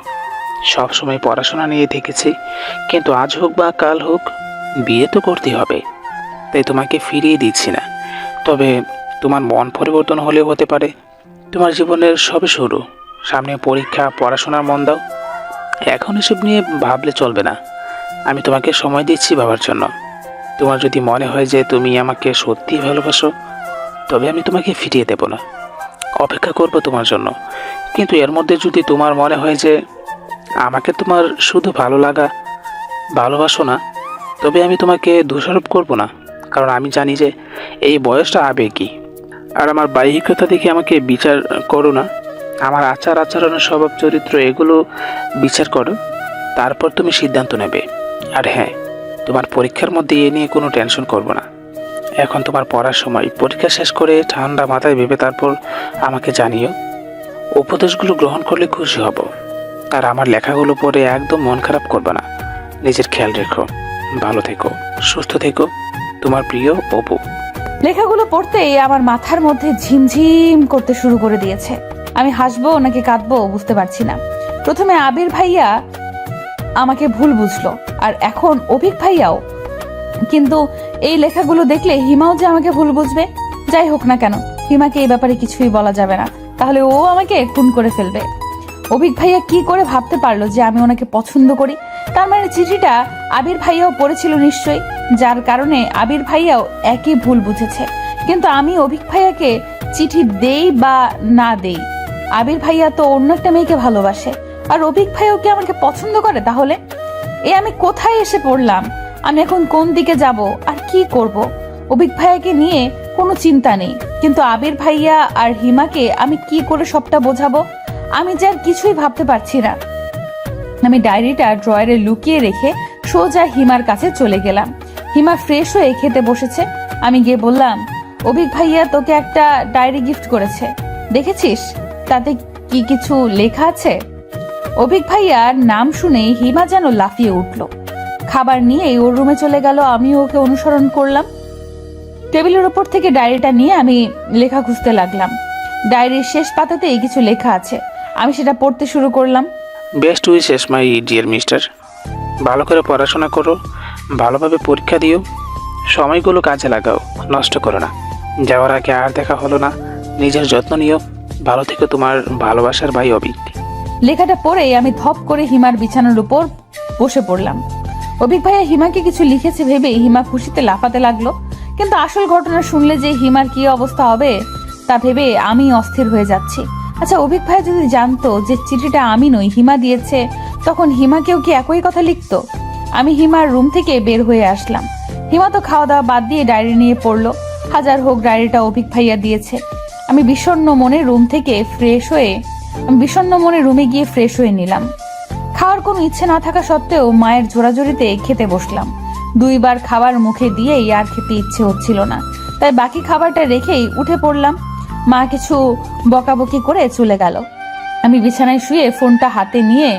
সব সময় পড়াশোনা নিয়ে দেখেছি, কিন্তু আজ হোক বা কাল হোক বিয়ে তো করতেই হবে। তাই তোমাকে ফিরিয়ে দিচ্ছি না, তবে তোমার মন পরিবর্তন হলেও হতে পারে। তোমার জীবনের সবে শুরু, সামনে পরীক্ষা, পড়াশোনার মন দাও। এখন এসব নিয়ে ভাবলে চলবে না। আমি তোমাকে সময় দিচ্ছি ভাবার জন্য। তোমার যদি মনে হয় যে তুমি আমাকে সত্যিই ভালোবাসো, তবে আমি তোমাকে ফিরিয়ে দেব না, অপেক্ষা করব তোমার জন্য। কিন্তু এর মধ্যে যদি তোমার মনে হয় যে আমাকে তোমার শুধু ভালো লাগা, ভালোবাসো না, তবে আমি তোমাকে দোষারোপ করব না, কারণ আমি জানি যে এই বয়সটা আবেগী। আর আমার বাহ্যিকতা দেখে আমাকে বিচার করো না। আমার আচার আচরণের স্বভাব চরিত্র এগুলো বিচার করো, তারপর তুমি সিদ্ধান্ত নেবে। আর হ্যাঁ, তোমার পরীক্ষার মধ্যে এ নিয়ে কোনো টেনশন করবো না। এখন তোমার পড়ার সময়। পরীক্ষা শেষ করে ঠান্ডা মাথায় ভেবে তারপর আমাকে জানিও। উপদেশগুলো গ্রহণ করলে খুশি হব। আর আমার লেখাগুলো পড়ে একদম মন খারাপ করবে না। নিজের খেয়াল রেখো, ভালো থেকো, সুস্থ থেকো। তোমার প্রিয় অপু। লেখাগুলো পড়তেই আমার মাথার মধ্যে ঝিমঝিম করতে শুরু করে দিয়েছে। আমি হাসবো নাকি কাঁদবো বুঝতে পারছি না। প্রথমে আবির ভাইয়া আমাকে ভুল বুঝলো, আর এখন অভিক ভাইয়াও। কিন্তু এই লেখাগুলো দেখলে হিমাও যে আমাকে ভুল বুঝবে। যাই হোক না কেন, হিমাকে এই ব্যাপারে কিছুই বলা যাবে না, তাহলে ও আমাকে খুন করে ফেলবে। অভিক ভাইয়া কি করে ভাবতে পারলো যে আমি ওনাকে পছন্দ করি? তার মানে চিঠিটা আবির ভাইয়াও পড়েছিল নিশ্চয়ই, যার কারণে আবির ভাইয়াও একই ভুল বুঝেছে। কিন্তু আমি অভিক ভাইয়াকে চিঠি দেই বা না দেই, আবির ভাইয়া তো অন্য একটা মেয়েকে ভালোবাসে, আর অভিক ভাইয়াও কি আমাকে পছন্দ করে? তাহলে আমি কোথায় এসে পড়লাম? আমি এখন কোন দিকে যাব আর কি করব? অভিক ভাইয়াকে নিয়ে কোনো চিন্তা নেই, কিন্তু আবির ভাইয়া আর হিমাকে আমি কি করে সবটা বোঝাবো? আমি যে আর কিছুই ভাবতে পারছি না। আমি ডায়েরিটা ড্রয়ারে লুকিয়ে রেখে সোজা হিমার কাছে চলে গেলাম। হিমা ফ্রেশ হয়ে খেতে বসেছে। আমি গিয়ে বললাম, অভিক ভাইয়া তোকে একটা ডায়েরি গিফট করেছে, দেখেছিস তাতে কি কিছু লেখা আছে? অভিক ভাইয়ার নাম শুনে হিমা যেন লাফিয়ে উঠল। খাবার নিয়ে ওর রুমে চলে গেল। আমিও ওকে অনুসরণ করলাম। টেবিলের ওপর থেকে ডায়েরিটা নিয়ে আমি লেখা খুঁজতে লাগলাম। ডায়েরির শেষ পাতাতেই কিছু লেখা আছে। আমি সেটা পড়তে শুরু করলাম। Best wishes my dear mister. ভালো করে পড়াশোনা করো, ভালোভাবে পরীক্ষা দিও, সময়গুলো কাজে লাগাও, নষ্ট করো না। যাওয়ার আগে আর দেখা হলো না, নিজের যত্ন নিও। ভালো থেকো, তোমার ভালোবাসার ভাই অভিক। লেখাটা পড়ে আমি ধপ করে হিমার বিছানার উপর বসে পড়লাম। অভিক ভাইয়া হিমাকে কিছু লিখেছে ভেবে হিমা খুশিতে লাফাতে লাগলো। কিন্তু আসল ঘটনা শুনলে যে হিমার কি অবস্থা হবে তা ভেবে আমি অস্থির হয়ে যাচ্ছি। আচ্ছা, অভিক ভাইয়া যদি জানতো যে চিঠিটা আমি নই হিমা দিয়েছে, তখন হিমাকেও কি একই কথা লিখতো? আমি হিমার রুম থেকে বের হয়ে আসলাম। হিমা তো খাওয়া দাওয়া বাদ দিয়ে ডায়েরি নিয়ে পড়লো। হাজার হোক, ডায়েরিটা অভিক ভাইয়া দিয়েছে। আমি বিষণ্ণ মনে রুমে গিয়ে ফ্রেশ হয়ে নিলাম। খাওয়ার কোনো ইচ্ছে না থাকা সত্ত্বেও মায়ের জোরাজোরিতে খেতে বসলাম। 2 বার খাবার মুখে দিয়েই আর খেতে ইচ্ছে হচ্ছিল না, তাই বাকি খাবারটা রেখেই উঠে পড়লাম। মা কিছু বকাবকি করে চলে গেল। আমি বিছানায় শুয়ে ফোনটা হাতে নিয়ে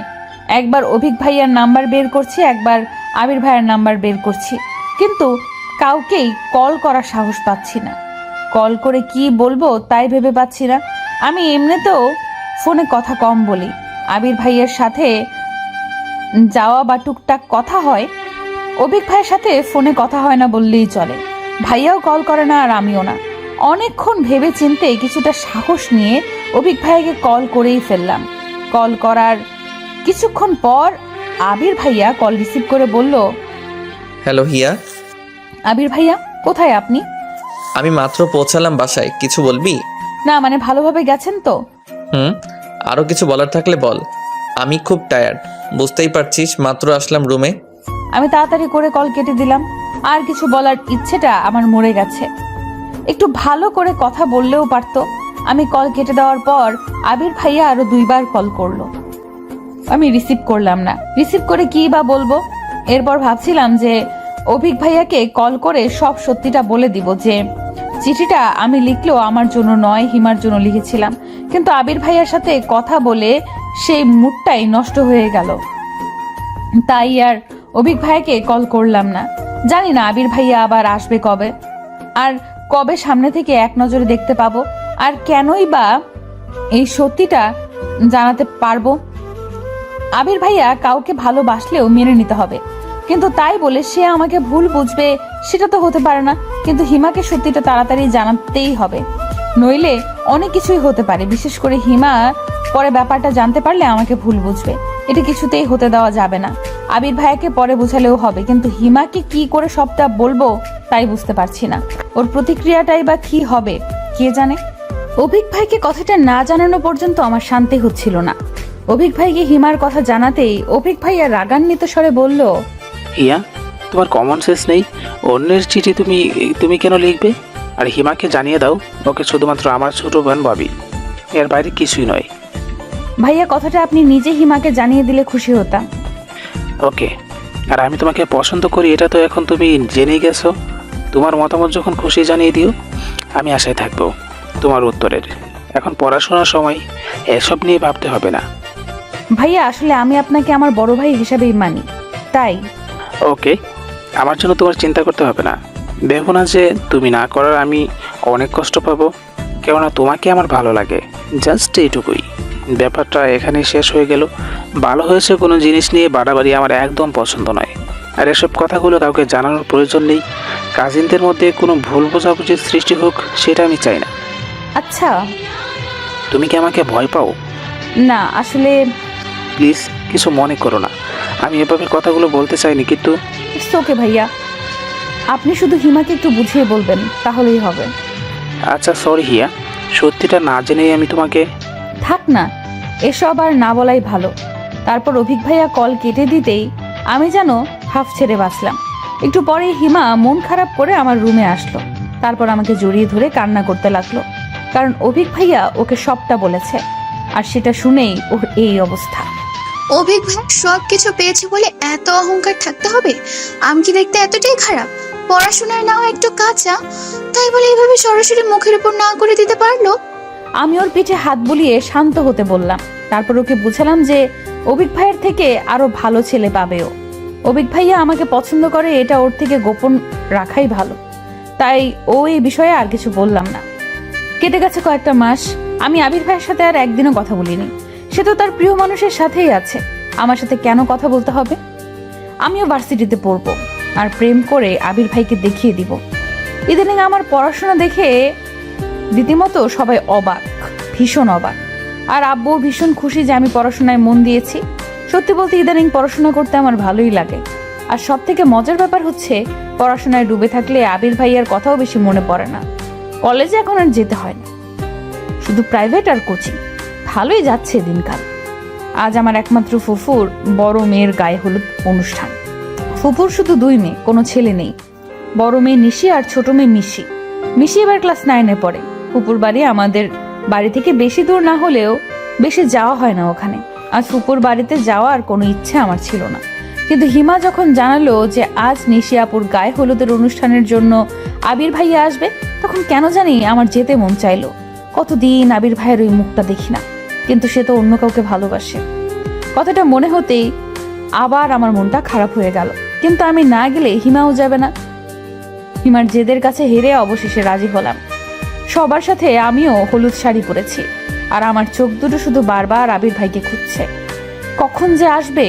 একবার অভিক ভাইয়ার নাম্বার বের করছি, একবার আবির ভাইয়ার নাম্বার বের করছি, কিন্তু কাউকেই কল করার সাহস পাচ্ছি না। কল করে কি বলবো তাই ভেবে পাচ্ছি না। আমি এমনিতেও ফোনে কথা কম বলি, আবির ভাইয়ের সাথে যাওয়া বা টুকটাক কথা হয়, অভিক ভাইয়ের সাথে ফোনে কথা হয় না বললেই চলে। ভাইয়াও কল করে না আর আমিও না। অনেকক্ষণ ভেবে চিন্তে কিছুটা সাহস নিয়ে অভিক ভাইয়াকে কল করেই ফেললাম। কল করার কিছুক্ষণ পর আবির ভাইয়া কল রিসিভ করে বলল, হ্যালো হিয়া, আবির ভাইয়া কোথায় আপনি? আমি মাত্র পৌঁছালাম বাসায়, কিছু বলবি? না মানে ভালোভাবে গেছেন তো? আরও কিছু বলার থাকলে বল। আমি খুব টায়ার্ড, বুঝতেই পারছিস, মাত্র আসলাম রুমে। আমি তাড়াতাড়ি করে কল কেটে দিলাম। আর কিছু বলার ইচ্ছেটা আমার মরে গেছে। একটু ভালো করে কথা বললেও পারতো। আমি কল কেটে দেওয়ার পর আবির ভাইয়া আরো 2 বার কল করলো। আমি রিসিভ করলাম না। রিসিভ করে কি বা বলবো? এরপর ভাবছিলাম যে অভিক ভাইয়াকে কল করে সব সত্যিটা বলে দিব, যে চিঠিটা আমি লিখলেও আমার জন্য নয়, হিমার জন্য লিখেছিলাম। কিন্তু আবির ভাইয়ার সাথে কথা বলে সেই মুডটাই নষ্ট হয়ে গেল। তাই আর অভিক ভাইয়াকে কল করলাম না। জানি না আবির ভাইয়া আবার আসবে কবে, আর কবে সামনে থেকে এক নজরে দেখতে পাবো, আর কেনই বা এই সত্যিটা জানাতে পারবো। আবির ভাইয়া কাউকে ভালোবাসলেও মেনে নিতে হবে, কিন্তু তাই বলে সে আমাকে ভুল বুঝবে সেটা তো হতে পারে না। কিন্তু হিমাকে সত্যিটা তাড়াতাড়ি জানাতেই হবে, নইলে অনেক কিছুই হতে পারে। বিশেষ করে হিমা পরে ব্যাপারটা জানতে পারলে আমাকে ভুল বুঝবে। এটা কিছুতেই হতে দেওয়া যাবে না। আবির ভাইয়াকে পরে বোঝালেও হবে, কিন্তু হিমাকে কি করে সবটা বলবো তাই বুঝতে পারছি না। ওর প্রতিক্রিয়াটাই বা কি হবে কে জানে। অভিক ভাইকে কথাটা না জানানো পর্যন্ত আমার শান্তি হচ্ছিল না। অভিক ভাইকে হিমার কথা জানাতেই অভিক ভাইয়া রাগান্বিত স্বরে বলল, হিয়া, তোমার কমন সেন্স নেই? অন্যের চিঠি তুমি তুমি কেন লিখবে? আর হিমাকে জানিয়ে দাও, ওকে শুধুমাত্র আমার ছোট বোন ভাবি, এর বাইরে কিছুই নয়। ভাইয়া কথাটা আপনি নিজে হিমাকে জানিয়ে দিলে খুশি হতাম। ওকে, আর আমি তোমাকে পছন্দ করি এটা তো এখন তুমি জেনে গেছো। তোমার মতামত যখন খুশি জানিয়ে দিও, আমি আশায় থাকবো তোমার উত্তরের। এখন পড়াশোনার সময়, এসব নিয়ে ভাবতে হবে না। ভাইয়া আসলে আমি আপনাকে আমার বড় ভাই হিসাবেই মানি, তাই। ওকে, আমার জন্য তোমার চিন্তা করতে হবে না। ভেবো না যে তুমি না করার আমি অনেক কষ্ট পাবো, কেননা তোমাকে আমার ভালো লাগে, জাস্ট এইটুকুই। ব্যাপারটা এখানেই শেষ হয়ে গেল। ভালো হয়েছে কোনো জিনিস নিয়ে বাড়াবাড়ি আমার একদম পছন্দ নয়। আর এসব কথাগুলো কাউকে জানানোর প্রয়োজন নেই। কাজিনদের মধ্যে কোনো ভুল বোঝাবুঝির সৃষ্টি হোক, সেটা আমি চাই না। আচ্ছা। তুমি কি আমাকে ভয় পাও? না আসলে। প্লিজ কিছু মনে করো না, আমি এভাবে কথাগুলো বলতে চাইনি, কিন্তু ইটস ওকে ভাইয়া, আপনি শুধু হিমাকে একটু বুঝিয়ে বলবেন তাহলেই হবে। আচ্ছা সরি হিয়া, সত্যিটা না জেনেই আমি তোমাকে। থাক না, এসব আর না বলাই ভালো। তারপর অভিক ভাইয়া কল কেটে দিতেই আমি যেন হাফ ছেড়ে বাঁচলাম। একটু পরে হিমা মন খারাপ করে আমার রুমে আসলো। তারপর আমাকে জড়িয়ে ধরে কান্না করতে লাগলো, কারণ অভিক ভাইয়া ওকে সবটা বলেছে, আর সেটা শুনেই ওর এই অবস্থা। অভিক ভাই সব কিছু পেয়েছে বলে এত অহংকার থাকতে হবে? আমি কি দেখতে এতটাই খারাপ? পড়াশোনায় নাও একটু কাঁচা, তাই বলে এইভাবে সরাসরি মুখের উপর না করে দিতে পারলো? আমি ওর পিঠে হাত বুলিয়ে শান্ত হতে বললাম। তারপর ওকে বুঝালাম যে অভিক ভাইয়ের থেকে আরো ভালো ছেলে পাবে ও। অভিক ভাইয়া আমাকে পছন্দ করে, এটা ওর থেকে গোপন রাখাই ভালো। তাই ও এই বিষয়ে আর কিছু বললাম না। কেটে গেছে কয়েকটা মাস। আমি আবির ভাইয়ের সাথে আর একদিনও কথা বলিনি। সে তো তার প্রিয় মানুষের সাথেই আছে, আমার সাথে কেন কথা বলতে হবে? আমিও ভার্সিটিতে পড়বো, আর প্রেম করে আবির ভাইকে দেখিয়ে দিব। ইদানিং আমার পড়াশোনা দেখে রীতিমতো সবাই অবাক, ভীষণ অবাক। আর আব্বু ভীষণ খুশি যে আমি পড়াশোনায় মন দিয়েছি। সত্যি বলতে ইদানিং পড়াশোনা করতে আমার ভালোই লাগে। আর সব থেকে মজার ব্যাপার হচ্ছে, পড়াশোনায় ডুবে থাকলে আবির ভাইয়ার কথাও বেশি মনে পড়ে না। কলেজে এখন আর যেতে হয় না, শুধু প্রাইভেট আর কোচিং। ভালোই যাচ্ছে দিনকাল। আজ আমার একমাত্র ফুফুর বড় মেয়ের গায়ে হলুদ অনুষ্ঠান। ফুফুর শুধু 2 মেয়ে, কোনো ছেলে নেই। বড় মেয়ে নিশি আর ছোট মেয়ে মিশি। মিশি এবার ক্লাস 9-এ পড়ে। ফুপুর বাড়ি আমাদের বাড়ি থেকে বেশি দূর না হলেও বেশি যাওয়া হয় না ওখানে। আজ ফুপুর বাড়িতে যাওয়ার কোনো ইচ্ছে আমার ছিল না, কিন্তু হিমা যখন জানালো যে আজ নিশি আপুর গায়ে হলুদের অনুষ্ঠানের জন্য আবির ভাইয়া আসবে, তখন কেন জানি আমার যেতে মন চাইলো। কতদিন আবির ভাইয়ের ওই মুখটা দেখি না, কিন্তু সে তো অন্য কাউকে ভালোবাসে। কথাটা মনে হতেই আবার আমার মনটা খারাপ হয়ে গেল। কিন্তু আমি না গেলে হিমাও যাবে না। হিমার জেদের কাছে হেরে অবশেষে রাজি হলাম। সবার সাথে আমিও হলুদ শাড়ি পরেছি, আর আমার চোখ দুটো শুধু বারবার আবির ভাইকে খুঁজছে। কখন যে আসবে?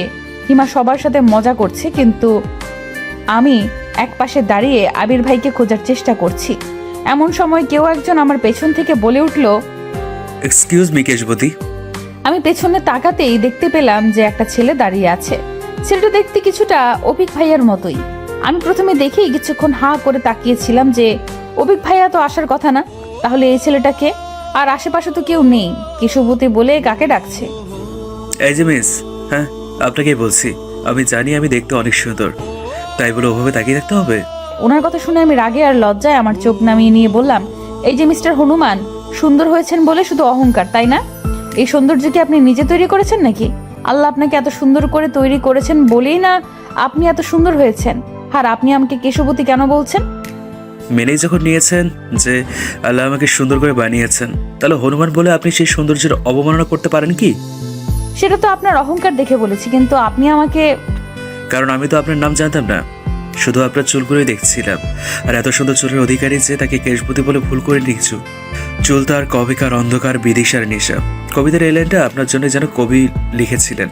হিমা সবার সাথে মজা করছে, কিন্তু আমি একপাশে দাঁড়িয়ে আবির ভাইকে খোঁজার চেষ্টা করছি। এমন সময় কেউ একজন আমার পেছন থেকে বলে উঠল, এক্সকিউজ মি কেশবতী। আমি পেছনে তাকাতেই দেখতে পেলাম যে একটা ছেলে দাঁড়িয়ে আছে। ছেলেটা দেখতে কিছুটা অভিক ভাইয়ার মতোই। আমি প্রথমে দেখেই কিছুক্ষণ হাঁ করে তাকিয়েছিলাম যে অভিক ভাইয়া তো আসার কথা না, তাহলে এই ছেলেটাকে? আর আশেপাশে তো কেউ নেই। কেশবতী বলে কাকে ডাকছে? এই যে মিস, হ্যাঁ আপনাকেই বলছি। আমি জানি আমি দেখতে অনেক সুন্দর, তাই বলে ওভাবে তাকিয়ে রাখতে হবে? ওনার কথা শুনে আমি রাগে আর লজ্জায় আমার চোখ নামিয়ে নিয়ে বললাম, এই যে মিস্টার হনুমান, সুন্দর হয়েছেন বলে শুধু অহংকার, তাই না? এই সৌন্দর্য কি আপনি নিজে তৈরি করেছেন নাকি? আল্লাহ আপনাকে এত সুন্দর করে তৈরি করেছেন বলেই না আপনি এত সুন্দর হয়েছেন। আর আপনি আমাকে কেশবতী কেন বলছেন? মেনেই যখন নিয়েছেন যে আল্লাহ আমাকে সুন্দর করে বানিয়েছেন, তাহলে হনুমান বলে আপনি সেই সৌন্দর্যের অবমাননা করতে পারেন কি? সেটা তো আপনার অহংকার দেখে বলেছি, কিন্তু আপনি আমাকে... কারণ আমি তো আপনার নাম জানতাম না, শুধু আপনার চুলগুলোই দেখছিলাম। আর এত সুন্দর চুলের অধিকারী যে তাকে কেশবতী বলে ভুল করে নিচ্ছু। চুল তার কবিকার অন্ধকার বিদিশার নেশা। কবিতার এই লাইনটা আপনার জন্য যেন কবি লিখেছিলেন।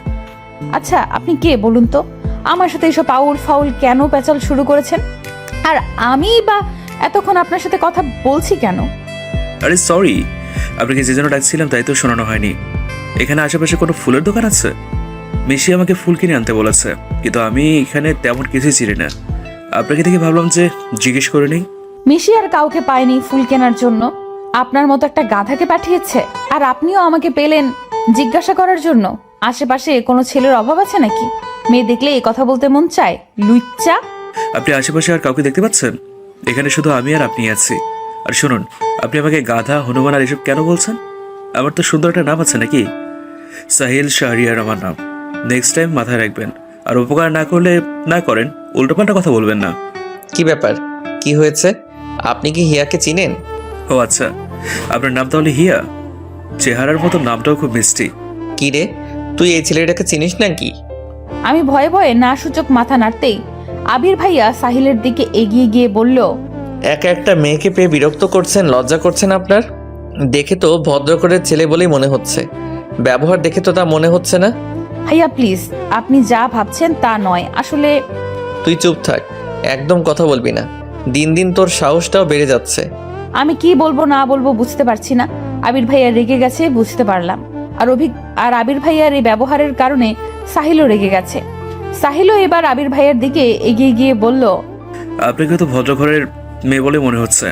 আচ্ছা, আপনি কে বলুন তো? আমার সাথে এসব আউল ফাউল কেন পেঁচাল শুরু করেছেন? আর আমি বা এতক্ষণ আপনার সাথে কথা বলছি কেন? আরে সরি, আপনাকে যে জন্য ডাকছিলাম তাই তো শোনানো হয়নি। এখানে আশেপাশে কোনো ফুলের দোকান আছে? মিশি আমাকে ফুল কিনে আনতে বলেছে, কিন্তু আমি এখানে তেমন কিছুই চিনি না। আপনাকে দেখে ভাবলাম যে জিজ্ঞেস করে নেই। মিশি আর কাউকে পায়নি ফুল কেনার জন্য। আপনার মতো একটা গাধাকে পাঠিয়েছে। আর আপনিও আমাকে পেলেন জিজ্ঞাসা করার জন্য। আশেপাশে কোনো ছেলের অভাব আছে নাকি? মেয়ে দেখলে এই কথা বলতে মন চায়? লুচ্চা! আপনি আশেপাশে আর কাউকে দেখতে পাচ্ছেন? এখানে শুধু আমি আর আপনি আছি। আর শুনুন, আপনি আমাকে গাধা, হনুমান আর এসব কেন বলছেন? আমার তো সুন্দর একটা নাম আছে নাকি? সাহিল শাহরিয়ার আমার নাম। নেক্সট টাইম মাথায় রাখবেন। আর উপকার না করলে না করেন, উল্টোপাল্টা কথা বলবেন না। কি ব্যাপার? কি হয়েছে? আপনি কি হিয়াকে চিনেন? ও আচ্ছা, আপনার নাম তাহলে হিয়া। চেহারার মতো নামটাও খুব মিষ্টি। কি রে, তুই এই ছেলেটাকে চিনিস নাকি? আমি ভয়ে ভয়ে না সূচক মাথা নাড়তেই আবির ভাইয়া সাহিলের দিকে এগিয়ে গিয়ে বলল, একা একটা মেয়েকে পেয়ে বিরক্ত করছেন, লজ্জা করছেন আপনার? দেখে তো ভদ্র করে ছেলে বলেই মনে হচ্ছে, ব্যবহার দেখে তো তা মনে হচ্ছে না। ভাইয়া প্লিজ, আপনি যা ভাবছেন তা নয় আসলে। তুই চুপ থাক, একদম কথা বলবি না। দিন দিন তোর সাহসটাও বেড়ে যাচ্ছে। আমি কি বলবো না বলবো বুঝতে পারছি না। আবির ভাইয়া রেগে গেছে বুঝতে পারলাম। আর আবির ভাইয়ার এই ব্যবহারের কারণে সাহিলও রেগে গেছে। সাহিলও এবার আবির ভাইয়ার দিকে এগিয়ে গিয়ে বলল, আপনাকে তো ভদ্র ঘরের মেয়ে বলে মনে হচ্ছে।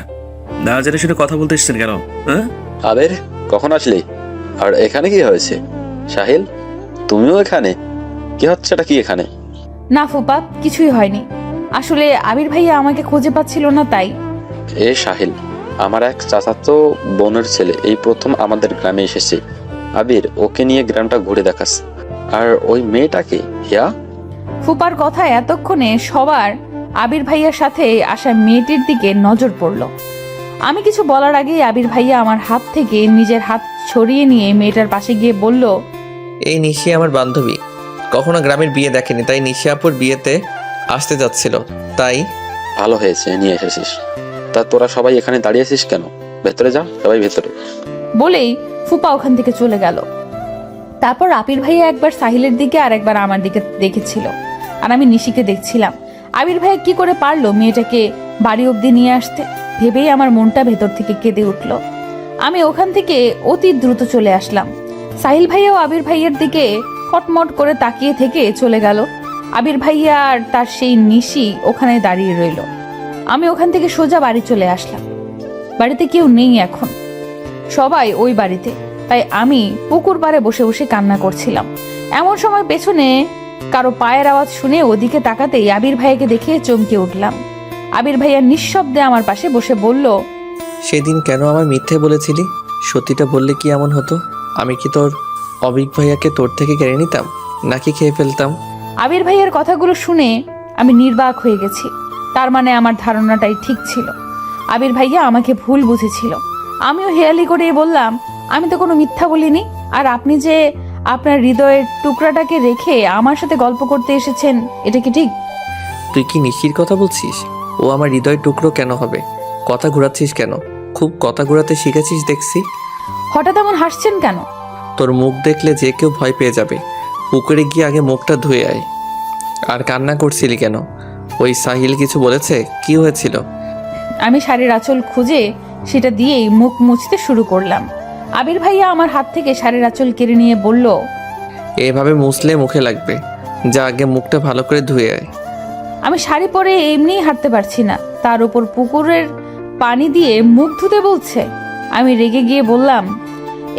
না জেনে শুনে কথা বলতে এসছেন কেন? হ্যাঁ, আবির, কখন আসলি? আর এখানে কি হয়েছে? সাহিল, তুমিও এখানে? কি হচ্ছে এটা? কি এখানে? না ফুপা, কিছুই হয়নি। আসলে আবির ভাইয়া আমাকে খুঁজে পাচ্ছিল না, তাই। এ সাহিল, আমার এক চাচাতো বোনের ছেলে এই প্রথম আমাদের গ্রামে এসেছে। আবির, ওকে নিয়ে গ্রামটা ঘুরে দেখাস। আর ওই মেয়েটাকে হিয়া। ফুপার কথায় এতক্ষণে সবার আবির ভাইয়ার সাথে আসা মেয়েটির দিকে নজর পড়ল। আমি কিছু বলার আগেই আবির ভাইয়া আমার হাত থেকে নিজের হাত ছড়িয়ে নিয়ে মেয়েটার পাশে গিয়ে বলল, এই নিশি আমার বান্ধবী, কখনো গ্রামের বিয়ে দেখেনি, তাই নিশি আপুর বিয়েতে আসতে যাচ্ছিল, তাই। ভালো হয়েছে নিয়ে এসেছিস। তা তোরা সবাই এখানে দাঁড়িয়েছিস কেন? ভেতরে যা, সবাই ভেতরে। বলেই ফুপা ওখান থেকে চলে গেল। তারপর আবির ভাইয়া একবার সাহিলের দিকে আর একবার আমার দিকে দেখেছিল, আর আমি নিশিকে দেখছিলাম। আবির ভাইয়া কি করে পারলো মেয়েটাকে বাড়ি অবধি নিয়ে আসতে, ভেবেই আমার মনটা ভেতর থেকে কেঁদে উঠল। আমি ওখান থেকে অতি দ্রুত চলে আসলাম। সাহিল ভাইয়াও আবির ভাইয়ের দিকে কটমট করে তাকিয়ে থেকে চলে গেল। আবির ভাইয়া আর তার সেই নিশি ওখানে দাঁড়িয়ে রইল। আমি ওখান থেকে সোজা বাড়ি চলে আসলাম। বাড়িতে কেউ নেই এখন, সবাই ওই বাড়িতে। তাই আমি পুকুর পাড়ে বসে বসে কান্না করছিলাম। এমন সময় পেছনে কারো পায়ের আওয়াজ শুনে ওদিকে তাকাতেই আবির ভাইয়াকে দেখে চমকে উঠলাম। আবির ভাইয়া নিঃশব্দে আমার পাশে বসে বলল, সেদিন কেন আমায় মিথ্যে বলেছিলি? সত্যিটা বললে কি এমন হতো? আমি কি তোর অবিক ভাইয়াকে তোর থেকে কেড়ে নিতাম, নাকি খেয়ে ফেলতাম? আবির ভাইয়ার কথাগুলো শুনে আমি নির্বাক হয়ে গেছি। তার মানে আমার ধারণাটাই ঠিক ছিল। আবির ভাইয়া আমাকে ভুল বুঝেছিল। আমিও হেয়ালি করে বললাম, আমি তো কোনো মিথ্যা বলিনি। আর আপনি যে আপনার হৃদয়ের টুকরাটাকে রেখে আমার সাথে গল্প করতে এসেছেন, এটা কি ঠিক? তুই কি নিশির কথা বলছিস? ও আমার হৃদয় টুকরো কেন হবে? কথা ঘোরাচ্ছিস কেন? খুব কথা ঘোরাতে শিখেছিস দেখছি। হঠাৎ এমন হাসছেন কেন? তোর মুখ দেখলে যে কেউ ভয় পেয়ে যাবে। পুকুরে গিয়ে আগে মুখটা ধুয়ে আয়। আর কান্না করছিলি কেন? ওই সাহিল কিছু বলেছে? কি হয়েছিল? আমি শাড়ির আঁচল খুঁজে সেটা দিয়েই মুখ মুছতে শুরু করলাম। আবির ভাইয়া আমার হাত থেকে শাড়ির আঁচল কেড়ে নিয়ে বলল, এভাবে মুছলে মুখে লাগবে। যা আগে মুখটা ভালো করে ধুয়ে আয়। আমি শাড়ি পরে এমনিই হাঁটতে পারছি না, তার উপর পুকুরের পানি দিয়ে মুখ ধুতে বলছে। আমি রেগে গিয়ে বললাম,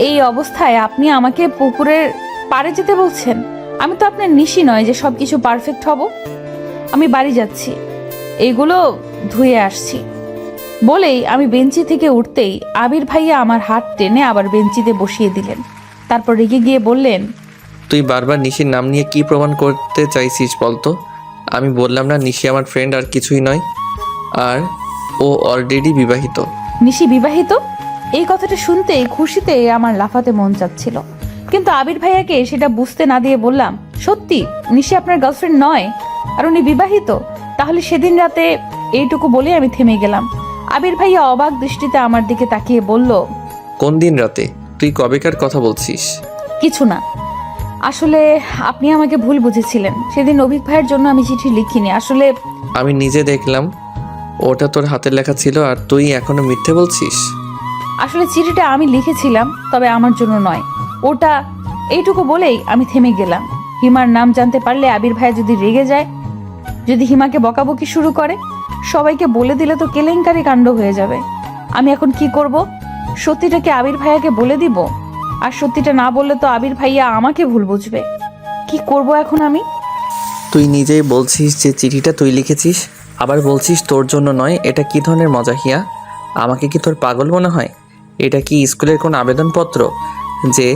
এই অবস্থায় আপনি আমাকে পুকুরের পাড়ে যেতে বলছেন? আমি তো আপনার নিশি নয় যে সব কিছু পারফেক্ট হব। আমি বাড়ি যাচ্ছি, এইগুলো ধুয়ে আসছি। বলেই আমি বেঞ্চি থেকে উঠতেই আবির ভাইয়া আমার হাত টেনে আবার বেঞ্চিতে বসিয়ে দিলেন। তারপর রেগে গিয়ে বললেন, তুই বারবার নিশির নাম নিয়ে কি প্রমাণ করতে চাইছিস বলতো? আমি বললাম না নিশি আমার ফ্রেন্ড আর কিছুই নয়। আর ও অলরেডি বিবাহিত। নিশি বিবাহিত? এই কথাটা শুনতে খুশিতে আমার লাফাতে মন চাচ্ছিল, কিন্তু আবির ভাইয়াকে সেটা বুঝতে না দিয়ে বললাম, সত্যি নিশি আপনার গার্লফ্রেন্ড নয় আর উনি বিবাহিত? তাহলে সেদিন রাতে এইটুকু বলে আমি থেমে গেলাম। আবির ভাইয়া অবাক দৃষ্টিতে আমার দিকে তাকিয়ে বলল, কোন দিন রাতে? তুই কবেকার কথা বলছিস? কিছু না, আসলে আপনি আমাকে ভুল বুঝেছিলেন। সেদিন অভিক ভাইয়ের জন্য আমি চিঠি লিখিনি। আসলে আমি নিজে দেখলাম ওটা তোর হাতের লেখা ছিল আর তুই এখনো মিথ্যে বলছিস। আসলে চিঠিটা আমি লিখেছিলাম, তবে আমার জন্য নয়। ওটা এইটুকু বলেই আমি থেমে গেলাম। হিমার নাম জানতে পারলে আবির ভাই যদি রেগে যায়, যদি হিমাকে বকাবকি শুরু করে, সবাইকে বলে দিলে তো কেলেঙ্কারি কাণ্ড হয়ে যাবে। আমি এখন কি করব? সত্যিটাকে আবির ভাইয়াকে বলে দিব? আর সত্যিটা না বললে তো আবির ভাইয়া আমাকে ভুল বুঝবে। কি করব এখন আমি? তুই নিজেই বলছিস যে চিঠিটা তুই লিখেছিস, আবার বলছিস তোর জন্য নয়। এটা কি ধরনের মজা হিয়া? আমাকে কি তোর পাগল মনে হয়? এটা কি স্কুলের কোন আবেদনপত্র যে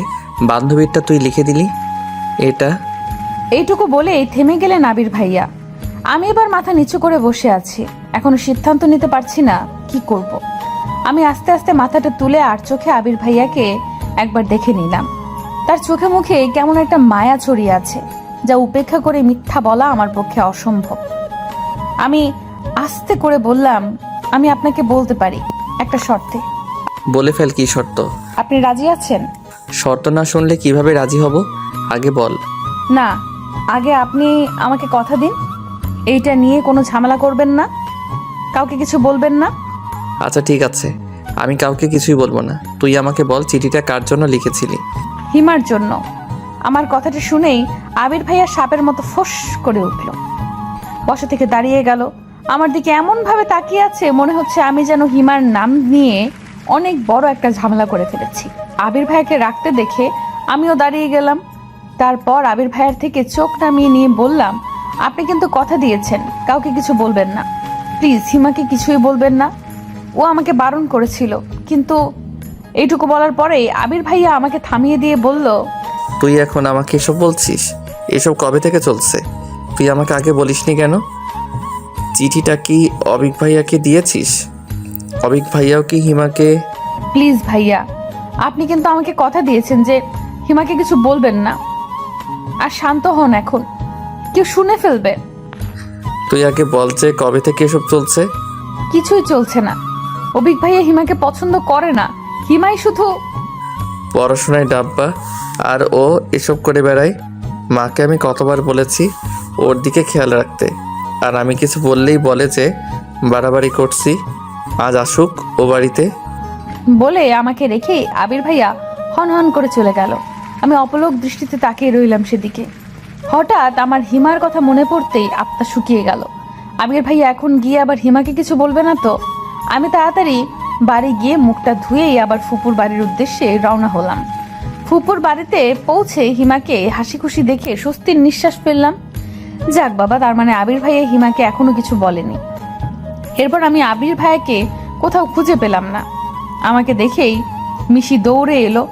বান্ধবীরটা তুই লিখে দিলি? এটা এইটুকু বলেই থেমে গেলেন আবির ভাইয়া। আমি এবার মাথা নিচু করে বসে আছি, এখনো সিদ্ধান্ত নিতে পারছি না কি করব। আমি আস্তে আস্তে মাথাটা তুলে আর চোখে আবির ভাইয়াকে একবার দেখে নিলাম। তার চোখে মুখে কেমন একটা মায়া ছড়িয়ে আছে, যা উপেক্ষা করে মিথ্যা বলা আমার পক্ষে অসম্ভব। আমি আস্তে করে বললাম, আমি আপনাকে বলতে পারি, একটা শর্তে। বলে ফেল, কি শর্ত? আপনি রাজি আছেন? শর্ত না শুনলে কিভাবে রাজি হব? আগে বল। না, আগে আপনি আমাকে কথা দিন, এইটা নিয়ে কোনো ঝামেলা করবেন না, কাউকে কিছু বলবেন না। আচ্ছা ঠিক আছে, আমি কাউকে কিছুই বলবো না। তুই আমাকে বল চিঠিটা কার জন্য লিখেছিলি? হিমার জন্য। আমার কথাটা শুনেই আবির ভাইয়া সাপের মতো ফোঁস করে উঠল, বসা থেকে দাঁড়িয়ে গেল, আমার দিকে এমন ভাবে তাকিয়ে আছে মনে হচ্ছে আমি যেন হিমার নাম নিয়ে অনেক বড় একটা ঝামেলা করে ফেলেছি। আবির ভাইয়াকে রাখতে দেখে আমিও দাঁড়িয়ে গেলাম। তারপর আবির ভাইয়ার থেকে চোখ নামিয়ে নিয়ে বললাম, আপনি কিন্তু কথা দিয়েছেন কাউকে কিছু বলবেন না। প্লিজ হিমাকে কিছুই বলবেন না, ও আমাকে বারণ করেছিল। কিন্তু এইটুকু বলার পরেই আবির ভাইয়া আমাকে থামিয়ে দিয়ে বলল, তুই এখন আমাকে এসব বলছিস? এসব কবে থেকে চলছে? তুই আমাকে আগে বলিসনি কেন? চিঠিটা কি অবিক ভাইয়াকে দিয়েছিস? অবিক ভাইয়াও কি হিমাকে? প্লিজ ভাইয়া, আপনি কিন্তু আমাকে কথা দিয়েছেন যে হিমাকে কিছু বলবেন না। আর শান্ত হন, এখন কেউ শুনে ফেলবে। তুই আগে বল যে কবে থেকে এসব চলছে? কিছুই চলছে না। অবিক ভাইয়া হিমাকে পছন্দ করে না, হিমাই শুধু পড়াশোনায় ডাব্বা আর ও এসব করে বেড়ায়। মাকে আমি কতবার বলেছি ওর দিকে খেয়াল রাখতে, আর আমি কিছু বললেই বলে যে বাড়াবাড়ি করছি। আজ আসুক ও বাড়িতে। বলে আমাকে রেখে আবির ভাইয়া হন হন করে চলে গেল। আমি অপলক দৃষ্টিতে তাকিয়ে রইলাম সেদিকে। হঠাৎ আমার হিমার কথা মনে পড়তেই আত্মা শুকিয়ে গেল। আবির ভাইয়া এখন গিয়ে আবার হিমাকে কিছু বলবে না তো? আমি তাড়াতাড়ি বাড়ি গিয়ে মুখটা ধুয়েই আবার ফুপুর বাড়ির উদ্দেশ্যে রওনা হলাম। ফুপুর বাড়িতে পৌঁছে হিমাকে হাসি খুশি দেখে স্বস্তির নিঃশ্বাস ফেললাম। যাক বাবা, তার মানে আবির ভাইয়া হিমাকে এখনো কিছু বলেনি। এরপর আমি আবির ভাইয়াকে কোথাও খুঁজে পেলাম না। আমাকে দেখেই মিশি দৌড়ে এলো।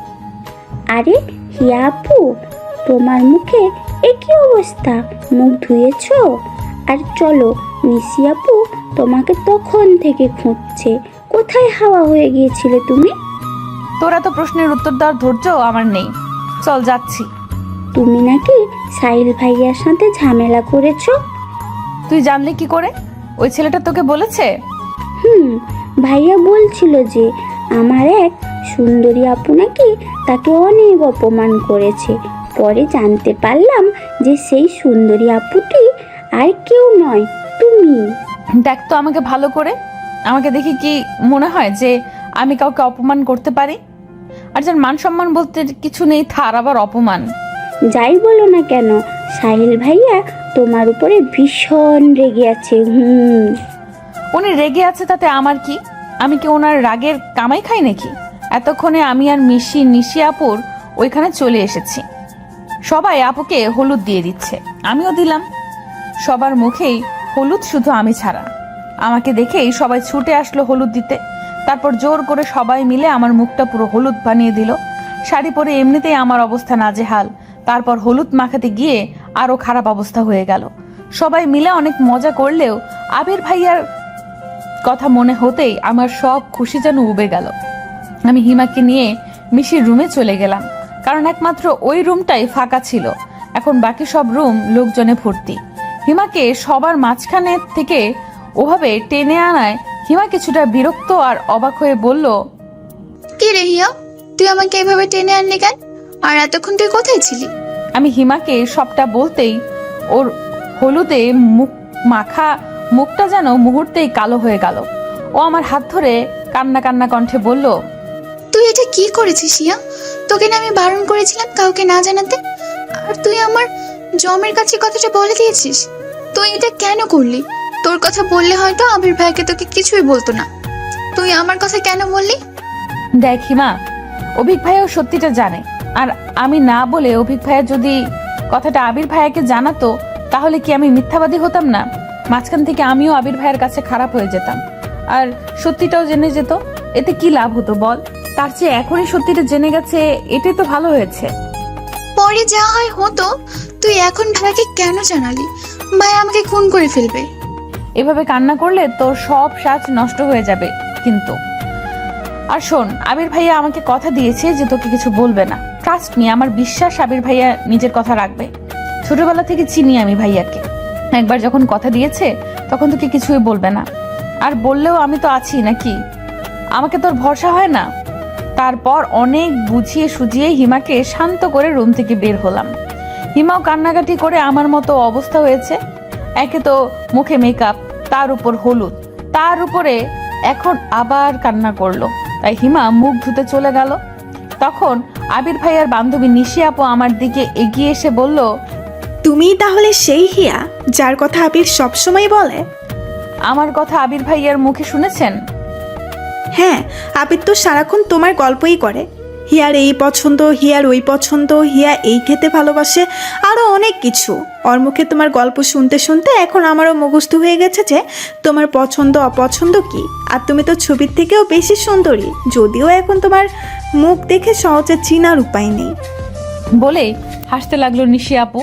আরে হিয়া আপু, তোমার মুখে একই অবস্থা, মুখ ধুয়েছো? আর চলো, মিশি আপু তোমাকে তখন থেকে খুঁজছে, কোথায় হাওয়া হয়ে গিয়েছিলে তুমি? তোরা তো প্রশ্নের উত্তর দেওয়ার ধৈর্য আমার নেই। চল যাচ্ছি। তুমি নাকি সাহিল ভাইয়ার সাথে ঝামেলা করেছো? তুই জানলি কি করে? ওই ছেলেটা তোকে বলেছে? ভাইয়া বলছিল যে আমার এক সুন্দরী আপু নাকি তাকে অনেক অপমান করেছে। পরে জানতে পারলাম যে সেই সুন্দরী আপুটি আর কেউ নয়, তুমি। দেখ তো আমাকে ভালো করে। আমাকে দেখি কি মনে হয় যে আমি কাউকে অপমান করতে পারি? আর যার মান সম্মান বলতে কিছু নেই, তার আবার অপমান। যাই বলো না কেন, সাহিল ভাইয়া তোমার উপরে ভীষণ রেগে আছে। উনি রেগে আছে তাতে আমার কি? আমি কি ওনার রাগের কামাই খাই নাকি? এতক্ষণে আমি আর নিশি আপুর ওইখানে চলে এসেছি। সবাই আপুকে হলুদ দিয়ে দিচ্ছে, আমিও দিলাম। সবার মুখেই হলুদ, শুধু আমি ছাড়া। আমাকে দেখেই সবাই ছুটে আসলো হলুদ দিতে। তারপর জোর করে সবাই মিলে আমার মুখটা পুরো হলুদ বানিয়ে দিল। শাড়ি পরে এমনিতেই আমার অবস্থা নাজেহাল, তারপর হলুদ মাখাতে গিয়ে আরো খারাপ অবস্থা হয়ে গেল। সবাই মিলে অনেক মজা করলেও আবির ভাইয়ার কথা মনে হতেই আমার সব খুশি যেন উবে গেল। আমি হিমাকে নিয়ে মিশির রুমে চলে গেলাম, কারণ একমাত্র ওই রুমটাই ফাঁকা ছিল। এখন বাকি সব রুম লোকজনে ভর্তি। হিমাকে সবার মাঝখানে থেকে ওভাবে টেনে আনায় হিমা কিছুটা বিরক্ত আর অবাক হয়ে বলল, কি রে হিয়া, তুই আমাকে এভাবে টেনে আনলি কেন? আর এতক্ষণ তুই কোথায় ছিলি? আমি হিমাকে সবটা বলতেই ওর হলুদে মুখ মাখা মুখটা যেন মুহূর্তেই কালো হয়ে গেল। ও আমার হাত ধরে কান্না কান্না কণ্ঠে বলল, তুই এটা কি করেছিস হিয়া? তোকে না আমি বারণ করেছিলাম কাউকে না জানাতে, আর তুই আমার জমের কাছে কথাটা বলে দিয়েছিস। তুই এটা কেন করলি? তোর কথা বললে হয়তো আবির ভাইকে তোকে কিছুই বলতো না, তুই আমার কথা কেন বললি? দেখ হিমা, অভিক ভাইয়াও সত্যিটা জানে। আর আমি না বলে অভিক ভাইয়া যদি কথাটা আবির ভাইয়াকে জানাতো, তাহলে কি আমি মিথ্যাবাদী হতাম না? মাঝখান থেকে আমিও আবির ভাইয়ের কাছে খারাপ হয়ে যেতাম, আর সত্যিটাও জেনে যেত। এতে কি লাভ হতো বল? তার চেয়ে এখনই সত্যিটা জেনে গেছে, এটাই তো ভালো হয়েছে। পরে যা হয় হতো, তুই এখন ভাইয়াকে কেন জানালি? ভাই আমাকে খুন করে ফেলবে। এভাবে কান্না করলে তোর সব সাজ নষ্ট হয়ে যাবে কিন্তু। আর শোন, আবির ভাইয়া আমাকে কথা দিয়েছে যে তোকে কিছু বলবে না। ট্রাস্ট মি, আমার বিশ্বাস আবির ভাইয়া নিজের কথা রাখবে। ছোটবেলা থেকে চিনি আমি ভাইয়াকে। একবার যখন কথা দিয়েছে তখন তোকে কিছুই বলবে না। আর বললেও আমি তো আছি নাকি? আমাকে তোর ভরসা হয় না? তারপর অনেক বুঝিয়ে সুঝিয়ে হিমাকে শান্ত করে রুম থেকে বের হলাম। হিমাও কান্নাকাটি করে আমার মতো অবস্থা হয়েছে। একে তো মুখে মেকআপ, তার উপর হলুদ, তার উপরে এখন আবার কান্না করলো। তাই হিমা মুখ ধুতে চলে গেল। তখন আবির ভাইয়ার বান্ধবী নিশি আপু আমার দিকে এগিয়ে এসে বলল, তুমি তাহলে সেই হিয়া যার কথা আবির সবসময় বলে? আমার কথা আবির ভাইয়ার মুখে শুনেছেন? হ্যাঁ, আবির তো সারাক্ষণ তোমার গল্পই করে। হিয়ার এই পছন্দ, হিয়ার ওই পছন্দ, হিয়া এই খেতে ভালোবাসে, আরও অনেক কিছু। ওর মুখে তোমার গল্প শুনতে শুনতে এখন আমারও মুখস্থ হয়ে গেছে যে তোমার পছন্দ অপছন্দ কি। আর তুমি তো ছবির থেকেও বেশি সুন্দরী, যদিও এখন তোমার মুখ দেখে সহজে চিনার উপায় নেই। বলে হাসতে লাগলো নিশি আপু।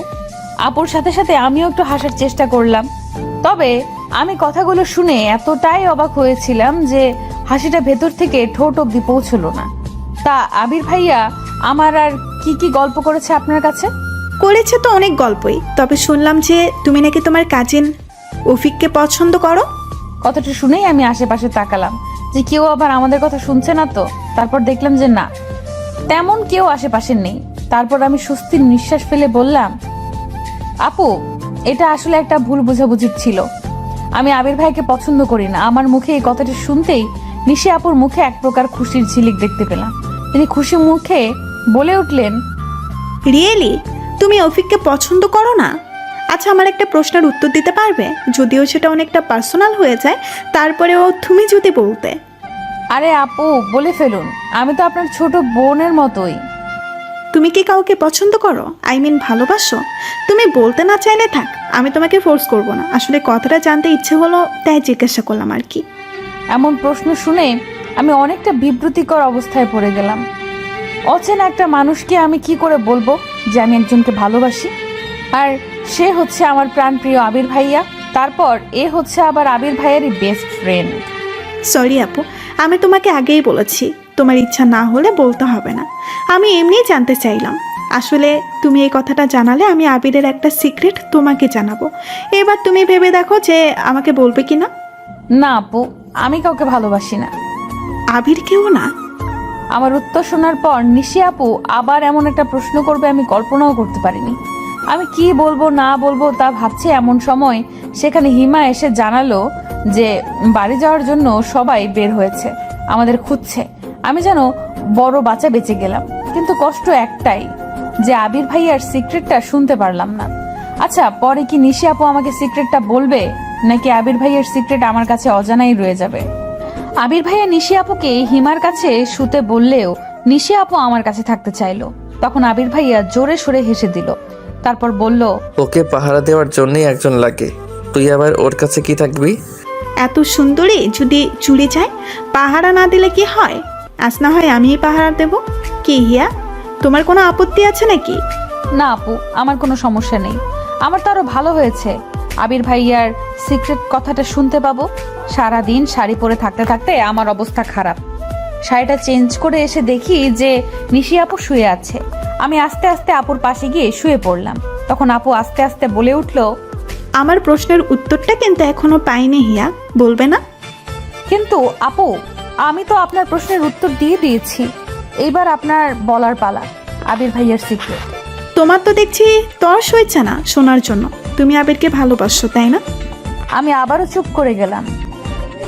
আপুর সাথে সাথে আমিও একটু হাসার চেষ্টা করলাম। তবে আমি কথাগুলো শুনে এতটাই অবাক হয়েছিলাম যে হাসিটা ভেতর থেকে ঠোঁট অব্দি পৌঁছলো না। তা আবির ভাইয়া আমার আর কি কি গল্প করেছে আপনার কাছে? করেছে তো অনেক গল্পই, তবে শুনলাম যে তুমি নাকি তোমার কাজিন অফিককে পছন্দ করো। কথাটা শুনেই আমি আশেপাশে তাকালাম যে কেউ আবার আমাদের কথা শুনছে না তো। তারপর দেখলাম যে না, তেমন কেউ আশেপাশে নেই। তারপর আমি স্বস্তির নিঃশ্বাস ফেলে বললাম, আপু, এটা আসলে একটা ভুল বোঝাবুঝি ছিল। আমি আবির ভাইকে পছন্দ করি না। আমার মুখে এই কথাটা শুনতেই নিশি আপুর মুখে এক প্রকার খুশির ঝিলিক দেখতে পেলাম। তিনি খুশি মুখে বলে উঠলেন, রিয়েলি তুমি অফিককে পছন্দ করো না? আচ্ছা, আমার একটা প্রশ্নের উত্তর দিতে পারবে? যদিও সেটা অনেকটা পার্সোনাল হয়ে যায়, তারপরেও তুমি যদি বলতে। আরে আপু, বলে ফেলুন, আমি তো আপনার ছোট বোনের মতোই। তুমি কি কাউকে পছন্দ করো? আই মিন ভালোবাসো? তুমি বলতে না চাইলে থাক, আমি তোমাকে ফোর্স করব না। আসলে কথাটা জানতে ইচ্ছে হলো, তাই জিজ্ঞাসা করলাম আর কি। এমন প্রশ্ন শুনে আমি অনেকটা বিব্রতিকর অবস্থায় পড়ে গেলাম। অচেনা একটা মানুষকে আমি কি করে বলবো যে আমি একজনকে ভালোবাসি? আর সে হচ্ছে আমার প্রাণপ্রিয় আবির ভাইয়া। তারপর এ হচ্ছে আবার আবির ভাইয়ারই বেস্ট ফ্রেন্ড। সরি আপু, আমি তোমাকে আগেই বলেছি, তোমার ইচ্ছা না হলে বলতে হবে না। আমি এমনিই জানতে চাইলাম। আসলে তুমি এই কথাটা জানালে আমি আবিরের একটা সিক্রেট তোমাকে জানাবো। এবার তুমি ভেবে দেখো যে আমাকে বলবে কি না। না আপু, আমি কাউকে ভালোবাসি না। আবির কেউ না? আমার উত্তর শোনার পর নিশি আপু আবার এমন একটা প্রশ্ন করবে আমি কল্পনাও করতে পারিনি। আমি কি বলবো না বলবো তা ভাবছি এমন সময় সেখানে হিমা এসে জানালো যে বাড়ি যাওয়ার জন্য সবাই বের হয়েছে, আমাদের খুঁজছে। আমি যেন বড় বাচ্চা বেঁচে গেলাম, কিন্তু কষ্ট একটাই যে আবির ভাইয়ার সিক্রেটটা শুনতে পারলাম না। আচ্ছা, পরে কি নিশি আপু আমাকে সিক্রেটটা বলবে, নাকি আবির ভাইয়ের সিক্রেট আমার কাছে অজানাই রয়ে যাবে? আবির ভাইয়া নিশি আপুকে হিমার কাছে শুতে বললেও নিশি আপু আমার কাছে থাকতে চাইলো। তখন আবির ভাইয়া জোরে সরে হেসে দিল, তারপর বলল, ওকে পাহারা দেওয়ার জন্যই একজন লাগে, তুই আবার ওর কাছে কি থাকবি? এত সুন্দরী যদি চুরি যায়, পাহারা না দিলে কি হয়? আজ না হয় আমিই পাহারা দেব। কি হিয়া, তোমার কোনো আপত্তি আছে নাকি? না আপু, আমার কোনো সমস্যা নেই। আমার তো আরো ভালো হয়েছে আবির ভাইয়ার সিক্রেট কথাটা শুনতে পাবো। সারাদিন শাড়ি পরে থাকতে থাকতে আমার অবস্থা খারাপ। শাড়িটা চেঞ্জ করে এসে দেখি যে নিশি আপু শুয়ে আছে। আমি আস্তে আস্তে আপুর পাশে গিয়ে শুয়ে পড়লাম। তখন আপু আস্তে আস্তে বলে উঠলো, আমার প্রশ্নের উত্তরটা কিন্তু এখনো পাইনি হিয়া, বলবে না? কিন্তু আপু, আমি তো আপনার প্রশ্নের উত্তর দিয়ে দিয়েছি, এইবার আপনার বলার পালা। আবির ভাইয়ার সিক্রেট। তোমার তো দেখছি তর্স হয়েছে না শোনার জন্য। তুমি আবিরকে ভালোবাসো, তাই না? আমি আবারও চুপ করে গেলাম।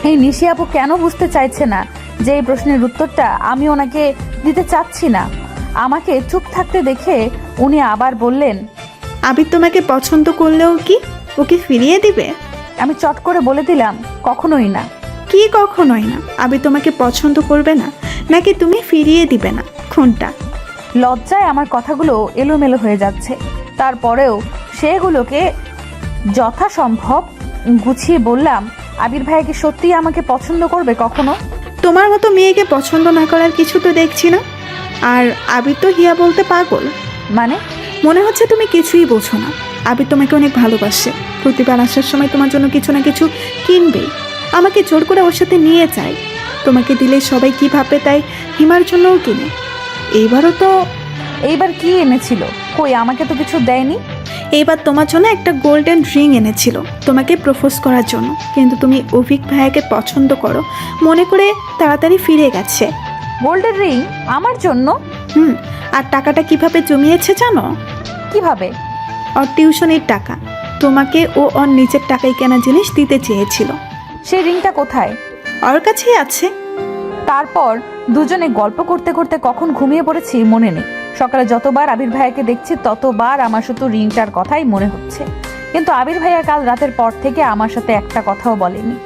এই নিশি আপু কেন বুঝতে চাইছে না যে এই প্রশ্নের উত্তরটা আমি ওনাকে দিতে চাচ্ছি না? আমাকে চুপ থাকতে দেখে উনি আবার বললেন, আবির তোমাকে পছন্দ করলেও কি ওকে ফিরিয়ে দিবে? আমি চট করে বলে দিলাম, কখনোই না। কি কখনোই না? আবির তোমাকে পছন্দ করবে না, নাকি তুমি ফিরিয়ে দিবে না? কোনটা? লজ্জায় আমার কথাগুলো এলোমেলো হয়ে যাচ্ছে। তারপরেও সেগুলোকে যথাসম্ভব গুছিয়ে বললাম, আবির ভাইয়া কি সত্যিই আমাকে পছন্দ করবে কখনো? তোমার মতো মেয়েকে পছন্দ না করার কিছু তো দেখছি না। আর আবির তো হিয়া বলতে পাগল। মানে? মনে হচ্ছে তুমি কিছুই বোঝো না। আবির তোমাকে অনেক ভালোবাসে, প্রতিবার আসার সময় তোমার জন্য কিছু না কিছু কিনবেই। আমাকে জোর করে ওর সাথে নিয়ে যায়। তোমাকে দিলে সবাই কি ভাববে তাই হিমার জন্যও কিনে। এইবার কি এনেছিল? কই, আমাকে তো কিছু দেয়নি। এইবার তোমার জন্য একটা গোল্ডেন রিং এনেছিল, তোমাকে প্রপোজ করার জন্য। কিন্তু তুমি অভিক ভাইয়াকে পছন্দ করো মনে করে তাড়াতাড়ি ফিরে গেছে। গোল্ডেন রিং আমার জন্য? আর টাকাটা কিভাবে জমিয়েছে জানো? কিভাবে? ওর টিউশনের টাকা। তোমাকে ও ওর নিজের টাকায় কেনা জিনিস দিতে চেয়েছিল। সেই রিংটা কোথায়? ওর কাছেই আছে। তারপর দুজনে গল্প করতে করতে কখন ঘুমিয়ে পড়েছি মনে নেই। সকালে যতবার আবির ভাইয়াকে দেখছি ততবার আমার শুধু রিংটার কথাই মনে হচ্ছে। কিন্তু আবির ভাইয়া কাল রাতের পর থেকে আমার সাথে একটা কথাও বলেনি।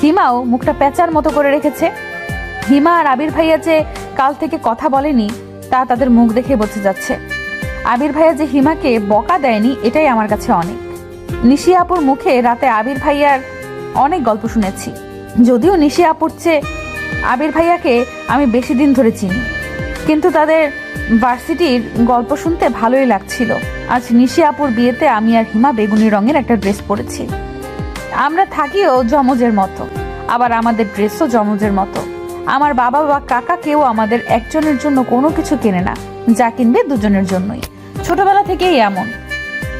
হিমাও মুখটা পেঁচার মতো করে রেখেছে। হিমা আর আবির ভাইয়া যে কাল থেকে কথা বলেনি তা তাদের মুখ দেখে বোঝা যাচ্ছে। আবির ভাইয়া যে হিমাকে বকা দেয়নি এটাই আমার কাছে অনেক। নিশি আপুর মুখে রাতে আবির ভাইয়ার অনেক গল্প শুনেছি, যদিও নিশি আপুর চেয়ে আবির ভাইয়াকে আমি বেশি দিন ধরে চিনি, কিন্তু তাদের ভার্সিটির গল্প শুনতে ভালোই লাগছিল। আজ নিশি আপুর বিয়েতে আমি আর হিমা বেগুনি রঙের একটা ড্রেস পরেছি। আমরা থাকিও জমজের মতো, আবার আমাদের ড্রেসও জমজের মতো। আমার বাবা বা কাকা কেউ আমাদের একজনের জন্য কোনো কিছু কেনে না, যা কিনবে দুজনের জন্যই। ছোটবেলা থেকেই এমন,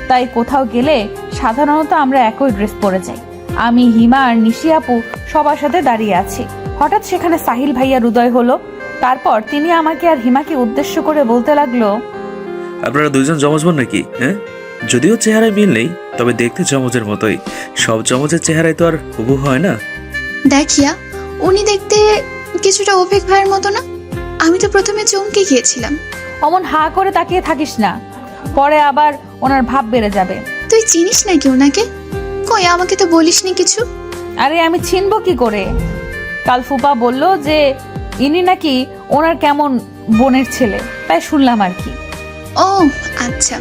তাই কোথাও গেলে সাধারণত আমরা একই ড্রেস পরে যাই। আমি, হিমা আর নিশি আপু সবার সাথে দাঁড়িয়ে আছি। হঠাৎ সেখানে সাহিল ভাইয়ার উদয় হলো। তারপর তিনি আমাকে আর হিমাকে উদ্দেশ্য করে বলতে লাগলো, আপনারা দুইজন জমজ বোন নাকি? হ্যাঁ, যদিও চেহারায় মিল নেই, তবে দেখতে জমজের মতোই। সব জমজের চেহারায় তো আর হুবহু হয় না। দেখিয়া, উনি দেখতে কিছুটা অভিক ভাইয়ের মতো না? আমি তো প্রথমে চমকে গিয়েছিলাম। অমন হা করে তাকিয়ে থাকিস না, পরে আবার ওনার ভাব বেড়ে যাবে। তুই চিনিস নাকি ওনাকে? কই, আমাকে তো বলিসনি কিছু। আরে আমি চিনবো কি করে? কাল ফুপা বলল যে ইনি নাকি ওনার কেমন বোনের ছেলে, তাই শুনলাম আর কি। ও আচ্ছা,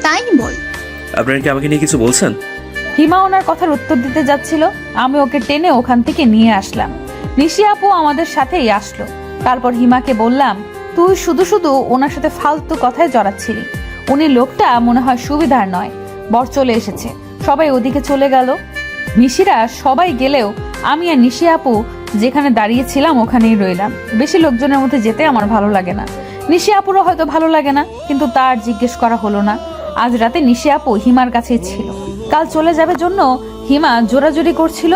তাই বল। আপনারা কি আমাকে নিয়ে কিছু বলছেন? হিমা ওনার কথার উত্তর দিতে যাচ্ছিল, আমি ওকে টেনে ওখান থেকে নিয়ে আসলাম। নিশি আপু আমাদের সাথেই আসলো। তারপর হিমাকে বললাম, তুই শুধু শুধু ওনার সাথে ফালতু কথায় জড়াচ্ছিলি। উনি লোকটা মনে হয় সুবিধার নয়। বর চলে এসেছে, সবাই ওদিকে চলে গেল। নিশিরা সবাই গেলেও আমি আর নিশি আপু যেখানে দাঁড়িয়েছিলাম ওখানেই রইলাম। বেশি লোকজনের মধ্যে যেতে আমার ভালো লাগে না। নিশি আপুরও হয়তো ভালো লাগে না, কিন্তু তার জিজ্ঞেস করা হলো না। আজ রাতে নিশি আপু হিমার কাছেই ছিল। কাল চলে যাবে জন্য হিমা জোরাজুরি করছিল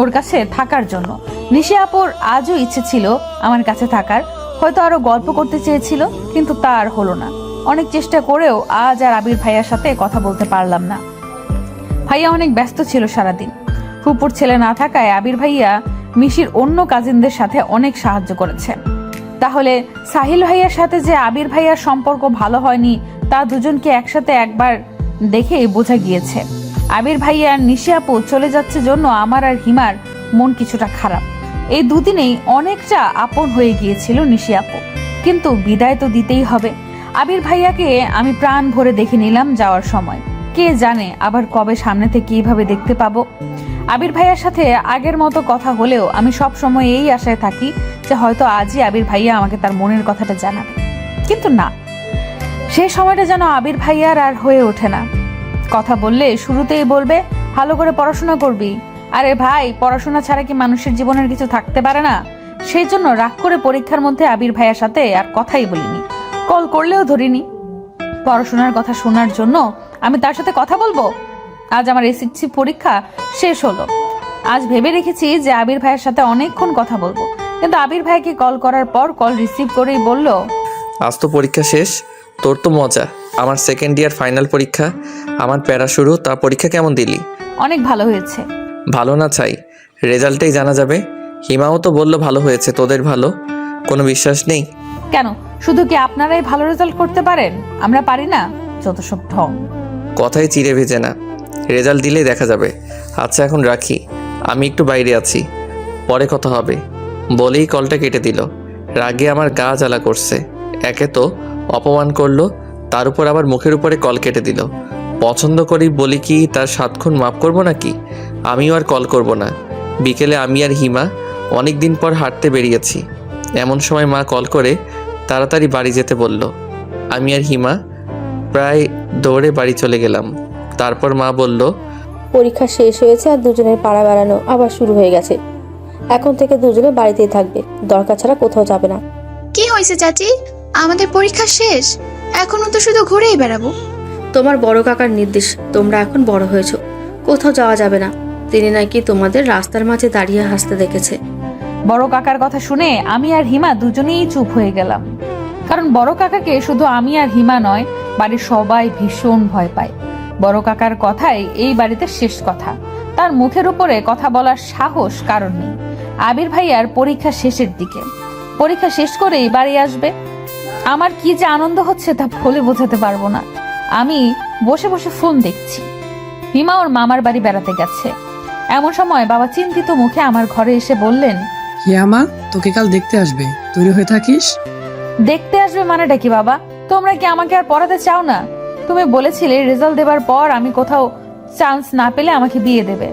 ওর কাছে থাকার জন্য। নিশি আপুর আজও ইচ্ছে ছিল আমার কাছে থাকার, হয়তো আরো গল্প করতে চেয়েছিল, কিন্তু তা আর হলো না। অনেক চেষ্টা করেও আজ আর আবির ভাইয়ার সাথে কথা বলতে পারলাম না। ভাইয়া অনেক ব্যস্ত ছিল সারাদিন। ফুপুর ছেলে না থাকায় আবির ভাইয়া মিশির অন্য কাজিনদের সাথে অনেক সাহায্য করেছে। তাহলে সাহিল ভাইয়ার সাথে যে আবির ভাইয়ার সম্পর্ক ভালো হয়নি তা দুজনকে একসাথে একবার দেখেই বোঝা গিয়েছে। আবির ভাইয়া আর নিশি আপু চলে যাচ্ছে জন্য আমার আর হিমার মন কিছুটা খারাপ। এই দুদিনেই অনেকটা আপন হয়ে গিয়েছিল নিশি আপু, কিন্তু বিদায় তো দিতেই হবে। আবির ভাইয়াকে আমি প্রাণ ভরে দেখে নিলাম যাওয়ার সময়। কে জানে আবার কবে সামনে থেকে এইভাবে দেখতে পাবো। আবির ভাইয়ার সাথে আগের মতো কথা হলেও আমি সব সময় এই আশায় থাকি যে হয়তো আজই আবির ভাইয়া আমাকে তার মনের কথাটা জানাবে, কিন্তু না, সেই সময়টা যেন আবির ভাইয়ার আর হয়ে ওঠে না। কথা বললে শুরুতেই বলবে ভালো করে পড়াশোনা করবি। আরে ভাই, পড়াশোনা ছাড়া কি মানুষের জীবনের কিছু থাকতে পারে না? সেই জন্য রাগ করে পরীক্ষার মধ্যে আবির ভাইয়ার সাথে আর কথাই বলিনি, কল করলেও ধরিনি। পড়াশোনার কথা শোনার জন্য আমি তার সাথে কথা বলবো? আজ আমার এসএসসি পরীক্ষা শেষ হলো। আজ ভেবে রেখেছি যে আবির ভাইয়ের সাথে অনেকক্ষণ কথা বলবো, কিন্তু আবির ভাইকে কল করার পর কল রিসিভ করেই বলল, আজ তো পরীক্ষা শেষ, তোর তো মজা। আমার সেকেন্ড ইয়ার ফাইনাল পরীক্ষা, আমার প্যারা শুরু। তা পরীক্ষা কেমন দিলি? অনেক ভালো হয়েছে। ভালো না চাই, রেজাল্টেই জানা যাবে। হিমাও তো বললো ভালো হয়েছে, তোদের ভালো কোনো বিশ্বাস নেই? কেন, শুধু কি আপনারাই ভালো রেজাল্ট করতে পারেন, আমরা পারি না? যত সব ঢং। কথাই চিড়ে ভেজে না, রেজাল্ট দিলেই দেখা যাবে। আচ্ছা এখন রাখি, আমি একটু বাইরে আছি, পরে কথা হবে বলেই কলটা কেটে দিল। রাগে আমার গা জ্বালা করছে। একে তো অপমান করলো, তার উপর আবার মুখের উপরে কল কেটে দিল। পছন্দ করি বলি কি তার 7 খুন মাফ করবো নাকি? আমিও আর কল করব না। বিকেলে আমি আর হিমা অনেক দিন পর হাঁটতে বেরিয়েছি। এমন সময় মা কল করে তাড়াতাড়ি বাড়ি যেতে বলল। আমি আর হিমা প্রায় দৌড়ে বাড়ি চলে গেলাম। তারপর মা বলল, পরীক্ষা শেষ হয়েছে আর দুজনের পাড়া বেড়ানো আবার শুরু হয়ে গেছে। এখন থেকে দুজনে বাড়িতেই থাকবে, দরকার ছাড়া কোথাও যাবে না। কি হয়েছে চাচি? আমাদের পরীক্ষা শেষ, এখনো তো শুধু ঘুরেই বেড়াবো। তোমার বড় কাকার নির্দেশ, তোমরা এখন বড় হয়েছো, কোথাও যাওয়া যাবে না। তিনি নাকি তোমাদের রাস্তার মাঝে দাঁড়িয়ে হাসতে দেখেছে। বড় কাকার কথা শুনে আমি আর হিমা দুজনেই চুপ হয়ে গেলাম। কারণ বড় কাকাকে শুধু আমি আর হিমা নয়, বাড়ির সবাই ভীষণ ভয় পায়। বড় কাকার কথাই এই বাড়িতে শেষ কথা। তার মুখের উপরে কথা বলার সাহস কারণ নেই। আবির ভাইয়ার পরীক্ষা শেষের দিকে, পরীক্ষা শেষ করেই বাড়ি আসবে। আমার কি যে আনন্দ হচ্ছে তা বলে বোঝাতে পারবো না। আমি বসে বসে ফোন দেখছি। হিমা ওর মামার বাড়ি বেড়াতে গেছে। এমন সময় বাবা চিন্তিত মুখে আমার ঘরে এসে বললেন, হিয়ামা, তোকে কাল দেখতে আসবে, তৈরি হয়ে থাকিস। দেখতে আসবে মানেটা কি বাবা? তোমরা কি আমাকে আর পড়াতে চাও না? তুমি বলেছিলে রেজাল্ট দেবার পর আমি কোথাও চান্স না পেলে আমাকে বিয়ে দেবে।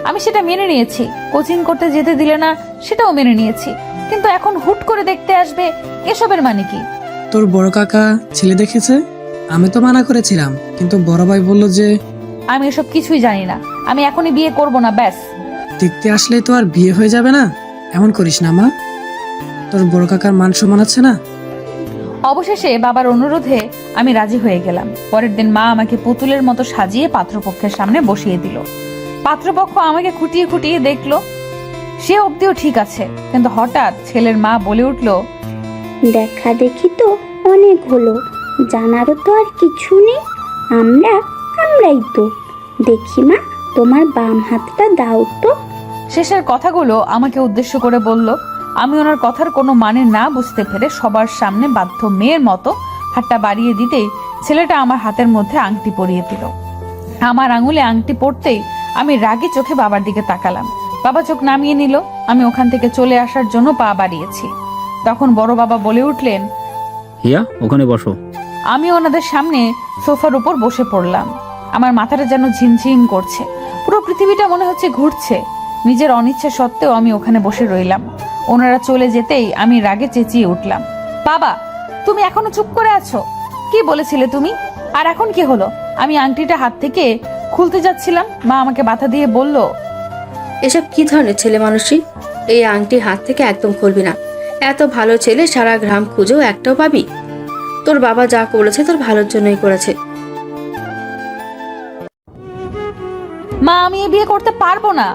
আমি সেটা মেনে নিয়েছি। কোচিং করতে যেতে দিলে না, সেটাও মেনে নিয়েছি। কিন্তু এখন হুট করে দেখতে আসবে, এসবের মানে কি? তোর বড় কাকা ছেলে দেখেছে, আমি তো মানা করেছিলাম, কিন্তু বড় ভাই বললো যে আমি এসব কিছুই জানি না, আমি এখনই বিয়ে করব না, ব্যাস। দেখতে আসলে তো আর বিয়ে হয়ে যাবে না, এমন করিস না মা, তোর বড় কাকার মান সম্মান আছে না। অবশেষে বাবার অনুরোধে আমি রাজি হয়ে গেলাম। পরের দিন মা আমাকে পুতুলের মতো সাজিয়ে পাত্রপক্ষের সামনে বসিয়ে দিল। পাত্রপক্ষ আমাকে খুঁটিয়ে খুঁটিয়ে দেখলো। সে অবধিও ঠিক আছে, কিন্তু হঠাৎ ছেলের মা বলে উঠল, দেখা দেখি তো অনেক হলো, জানারও তো আর কিছু নেই। আমরাই তো। দেখি মা, তোমার বাম হাতটা দাও তো। শেষের কথাগুলো আমাকে উদ্দেশ্য করে বলল। আমি ওনার কথার কোনো মানে না বুঝতে পেরে সবার সামনে বাধ্য মেয়ের মতো হাতটা বাড়িয়ে দিতেই ছেলেটা আমার হাতের মধ্যে আংটি পরিয়ে দিল। আমার আঙুলে আংটি পড়তেই আমি রাগী চোখে বাবার দিকে তাকালাম। বাবা চোখ নামিয়ে নিল। আমি ওখান থেকে চলে আসার জন্য পা বাড়িয়েছি। তখন বড় বাবা বলে উঠলেন, হিয়া, ওখানে বসো। আমি ওনাদের সামনে সোফার উপর বসে পড়লাম। আমার মাথাটা যেন ঝিমঝিম করছে, পুরো পৃথিবীটা মনে হচ্ছে ঘুরছে। নিজের অনিচ্ছা সত্ত্বেও আমি ওখানে বসে রইলাম। ওনারা চলে যেতেই আমি রাগে চেঁচিয়ে উঠলাম, বাবা, তুমি এখনো চুপ করে আছো? কি বলেছিলে তুমি? আর এখন কি হলো? আমি আংটিটা হাত থেকে খুলতে যাচ্ছিলাম, মা আমাকে বাধা দিয়ে বলল, এসব কি ধরনের ছেলে মানুষই? এই আংটি হাত থেকে একদম খুলবি না। এত ভালো ছেলে সারা গ্রাম খুঁজেও একটাও পাবি? তোর বাবা যা করেছে তোর ভালোর জন্যই করেছে। মা, আমি এ বিয়ে করতে পারবো না।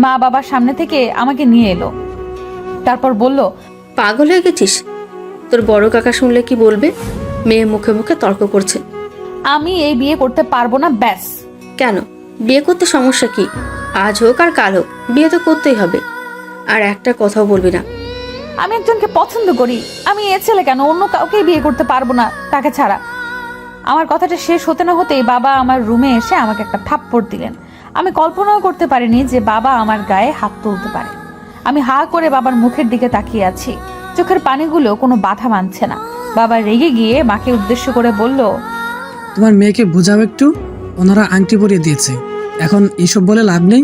মা বাবার সামনে থেকে আমাকে নিয়ে এলো, তারপর বলল, পাগল হয়ে গেছিস? তোর বড় কাকা শুনলে কি বলবে? মেয়ে মুখে মুখে তর্ক করছে। আমি এই বিয়ে করতে পারবো না, ব্যাস। কেন? বিয়ে করতে সমস্যা কি? আজ হোক আর কাল হোক বিয়ে তো করতেই হবে। আর একটা কথাও বলবি না। আমি একজনকে পছন্দ করি, আমি এ ছেলে কেন অন্য কাউকেই বিয়ে করতে পারবো না তাকে ছাড়া। আমার কথাটা শেষ হতে না হতেই বাবা আমার রুমে এসে আমাকে একটা থাপ্পড় দিলেন। আমি কল্পনাও করতে পারিনি যে বাবা আমার গায়ে হাত তুলতে পারে। আমি হা করে বাবার মুখের দিকে তাকিয়ে আছি, চোখের পানিগুলো কোনো বাধা মানছে না। বাবা রেগে গিয়ে মাকে উদ্দেশ্য করে বলল, তোমার মেয়েকে বোঝাও একটু, ওনারা আংটি পরিয়ে দিয়েছে, এখন এইসব বলে লাভ নেই।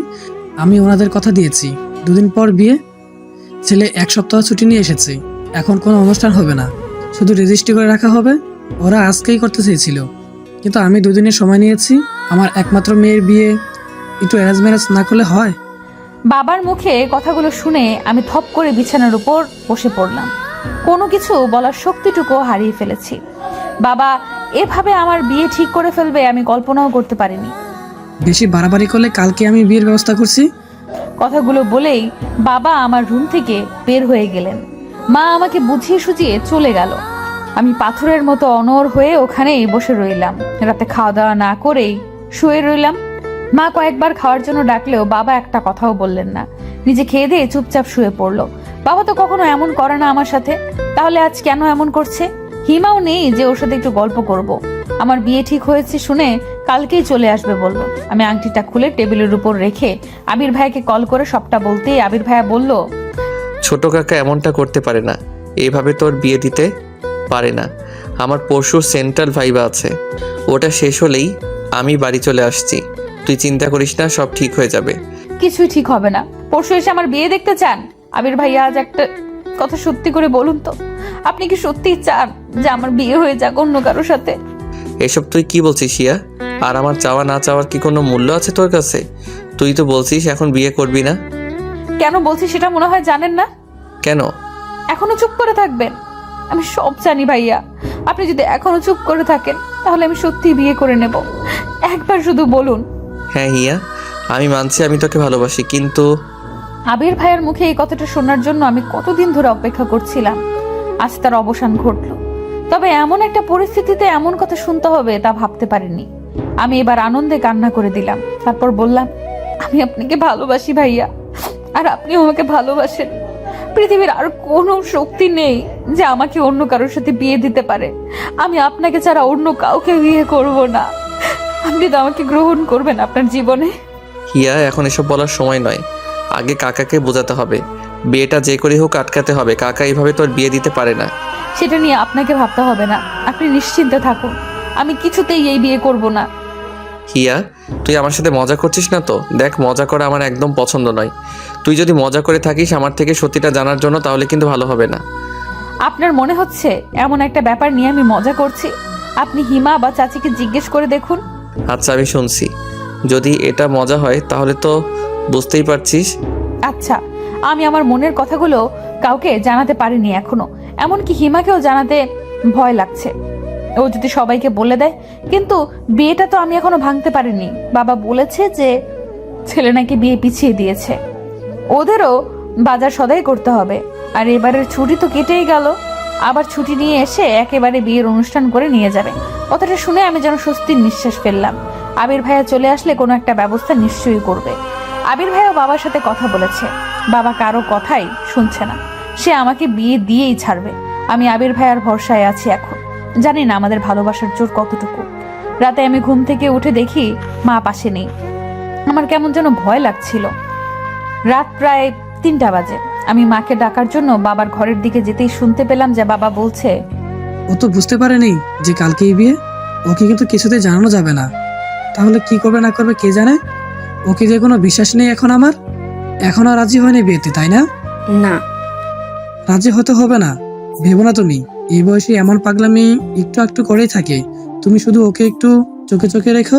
আমি ওনাদের কথা দিয়েছি 2 দিন পর বিয়ে। ছেলে 1 সপ্তাহ ছুটি নিয়ে এসেছে, এখন কোনো অনুষ্ঠান হবে না, শুধু রেজিস্ট্রি করে রাখা হবে। ওরা আজকেই করতে চেয়েছিল, কিন্তু আমি 2 দিনের সময় নিয়েছি। আমার একমাত্র মেয়ের বিয়ে একটু অ্যারেঞ্জ ম্যারেজ না করলে হয়? বাবার মুখে কথাগুলো শুনে আমি থপ করে বিছানার উপর বসে পড়লাম। কোনো কিছু বলার শক্তিটুকু হারিয়ে ফেলেছি। বাবা এভাবে আমার বিয়ে ঠিক করে ফেলবে আমি কল্পনাও করতে পারিনি। বেশি বাড়াবাড়ি করলে কালকে আমি বিয়ের ব্যবস্থা করছি। কথাগুলো বলেই বাবা আমার রুম থেকে বের হয়ে গেলেন। মা আমাকে বুঝিয়ে সুঝিয়ে চলে গেল। আমি পাথরের মতো অনড় হয়ে ওখানেই বসে রইলাম। রাতে খাওয়া দাওয়া না করেই শুয়ে রইলাম। মা কয়েকবার খাওয়ার জন্য ডাকলেও বাবা একটা কথাও বললেন না, নিজে খেয়ে দিয়ে চুপচাপ শুয়ে পড়লো। বাবা তো কখনো এমন করে না আমার সাথে, তাহলে আজ কেন এমন করছে? হিমাও নেই যে ওর সাথে একটু গল্প করব। আমার বিয়ে ঠিক হয়েছে শুনে কালকেই চলে আসবে বললো। আমি আংটিটা খুলে টেবিলের উপর রেখে আবির ভাইকে কল করে সবটা বলতেই আবির ভাইয়া বলল, ছোট কাকা এমনটা করতে পারে না, এভাবে তোর বিয়ে দিতে পারে না। আমার পরশু সেন্ট্রাল ভাইবা আছে, ওটা শেষ হলেই আমি বাড়ি চলে আসছি। তুই চিন্তা করিস না, সব ঠিক হয়ে যাবে। কিছুই ঠিক হবে না। পরশু এসে আমার বিয়ে দেখতে চান? আবির ভাইয়া আজ একটা কথা সত্যি করে বলুন তো, আপনি কি সত্যিই চান যে আমার বিয়ে হয়ে যাক অন্য কারোর সাথে? এসব তুই কি বলছিস শিয়া? আর আমার চাওয়া না চাওয়ার কি কোনো মূল্য আছে তোর কাছে? তুই তো বলছিস এখন বিয়ে করবি না। কেন বলছি সেটা মনে হয় জানেন না। কেন? এখনো চুপ করে থাকবেন? আমি সব জানি ভাইয়া, আপনি যদি এখনো চুপ করে থাকেন তাহলে আমি সত্যি বিয়ে করে নেব। একবার শুধু বলুন। হ্যাঁ হিয়া, আমি মানছি আমি তোকে ভালোবাসি, কিন্তু আবির ভাইয়ের মুখে এই কথাটা শোনার জন্য আমি কতদিন ধরে অপেক্ষা করছিলাম। আজ তার অবসান ঘটলো, তবে এমন একটা পরিস্থিতিতে এমন কথা শুনতে হবে তা ভাবতে পারিনি। আমি এবার আনন্দে কান্না করে দিলাম, তারপর বললাম, আমি আপনাকে ভালোবাসি ভাইয়া, আর আপনিও আমাকে ভালোবাসেন। পৃথিবীর আর কোনো শক্তি নেই যে আমাকে অন্য কারোর সাথে বিয়ে দিতে পারে। আমি আপনাকে ছাড়া অন্য কাউকে বিয়ে করব না। আপনি তো আমাকে গ্রহণ করবেন আপনার জীবনে। হিয়া, এখন এসব বলার সময় নয়, আগে কাকাকে বোঝাতে হবে। বিয়েটা যে করে হোক আটকাতে হবে। কাকা এইভাবে তোর বিয়ে দিতে পারে না। সেটা নিয়ে আপনাকে ভাবতে হবে না, আপনি নিশ্চিন্তে থাকুন। আমি কিছুতেই এই বিয়ে করব না। হিয়া, তুই আমার সাথে মজা করছিস না তো? দেখ, মজা করা আমার একদম পছন্দ নয়। তুই যদি মজা করে থাকিস আমার থেকে সত্যিটা জানার জন্য, তাহলে কিন্তু ভালো হবে না। আপনার মনে হচ্ছে এমন একটা ব্যাপার নিয়ে আমি মজা করছি? আপনি হিমা বা চাচিকে জিজ্ঞেস করে দেখুন। আচ্ছা, আমি শুনছি। যদি এটা মজা হয় তাহলে তো বুঝতেই পারছিস। আচ্ছা, আমি আমার মনের কথাগুলো কাউকে জানাতে পারিনি এখনো, এমনকি হিমাকেও জানাতে ভয় লাগছে। ও যদি সবাইকে বলে দেয়, কিন্তু বিয়েটা তো আমি এখনো ভাঙতে পারিনি। বাবা বলেছে যে ছেলে নাকি বিয়ে পিছিয়ে দিয়েছে, ওদেরও বাজার সদাই করতে হবে। আর এবারের ছুটি তো কেটেই গেল, আবার ছুটি নিয়ে এসে একেবারে বিয়ের অনুষ্ঠান করে নিয়ে যাবে। কথাটা শুনে আমি যেন স্বস্তির নিঃশ্বাস ফেললাম। আবির ভাইয়া চলে আসলে কোনো একটা ব্যবস্থা নিশ্চয়ই করবে। আবির ভাইয়া বাবার সাথে কথা বলেছে, বাবা কারো কথাই শুনছে না, সে আমাকে বিয়ে দিয়েই ছাড়বে। আমি আবির ভাইয়ার ভরসায় আছি এখন। জানি না আমাদের ভালোবাসার জোর কতটুকু। রাতে আমি ঘুম থেকে উঠে দেখি মা পাশে নেই। আমার কেমন যেন ভয় লাগছিল। রাত প্রায় 3টা বাজে। আমি মাকে ডাকার জন্য বাবার ঘরের দিকে যেতেই শুনতে পেলাম যে বাবা বলছে, ও তো বুঝতে পারেনি যে কালকেই বিয়ে, ওকে কিন্তু কিছুতে জানানো যাবে না। তাহলে কি করবে না করবে কে জানে। ওকে যে কোনো বিশ্বাস নেই এখন আমার। এখনো রাজি হয়নি বিয়েতে, তাই না? না, রাজি হতে হবে না, ভেবো না তুমি। এই বয়সে এমন পাগলামি একটু একটু করেই থাকে। তুমি শুধু ওকে একটু চোখে চোখে রেখো,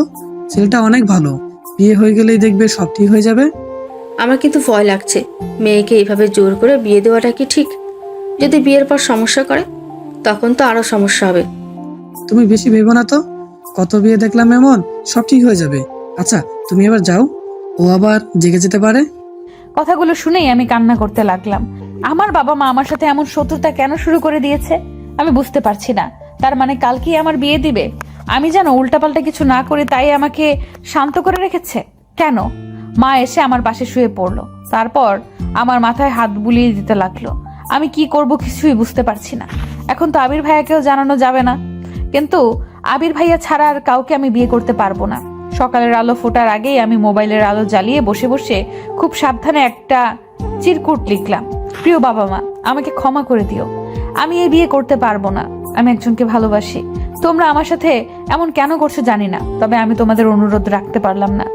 ছেলেটা অনেক ভালো। বিয়ে হয়ে গেলেই দেখবে সব ঠিক হয়ে যাবে। আমার কিন্তু ভয় লাগছে। মেয়েকে এইভাবে জোর করে বিয়ে দেওয়াটা কি ঠিক? যদি বিয়ের পর সমস্যা করে তখন তো আরো সমস্যা হবে। তুমি বেশি ভেবো না তো, কত বিয়ে দেখলাম এমন, সব ঠিক হয়ে যাবে। আচ্ছা তুমি এবার যাও, ও আবার জেগে যেতে পারে। কথাগুলো শুনেই আমি কান্না করতে লাগলাম। আমার বাবা মা আমার সাথে এমন শত্রুতা কেন শুরু করে দিয়েছে আমি বুঝতে পারছি না। তার মানে কালকেই আমার বিয়ে দিবে? আমি যেন উল্টাপাল্টা কিছু না করি তাই আমাকে শান্ত করে রেখেছে কেন? মা এসে আমার পাশে শুয়ে পড়লো, তারপর আমার মাথায় হাত বুলিয়ে দিতে লাগলো। আমি কি করব কিছুই বুঝতে পারছি না। এখন তো আবির ভাইয়াকেও জানানো যাবে না, কিন্তু আবির ভাইয়া ছাড়া আর কাউকে আমি বিয়ে করতে পারবো না। সকালের আলো ফোটার আগেই আমি মোবাইলের আলো জ্বালিয়ে বসে বসে খুব সাবধানে একটা চিরকুট লিখলাম। প্রিয় বাবা মা, আমাকে ক্ষমা করে দিও, আমি এই বিয়ে করতে পারবো না। আমি একজনকে ভালোবাসি। তোমরা আমার সাথে এমন কেন করছো জানি না, তবে আমি তোমাদের অনুরোধ রাখতে পারলাম না।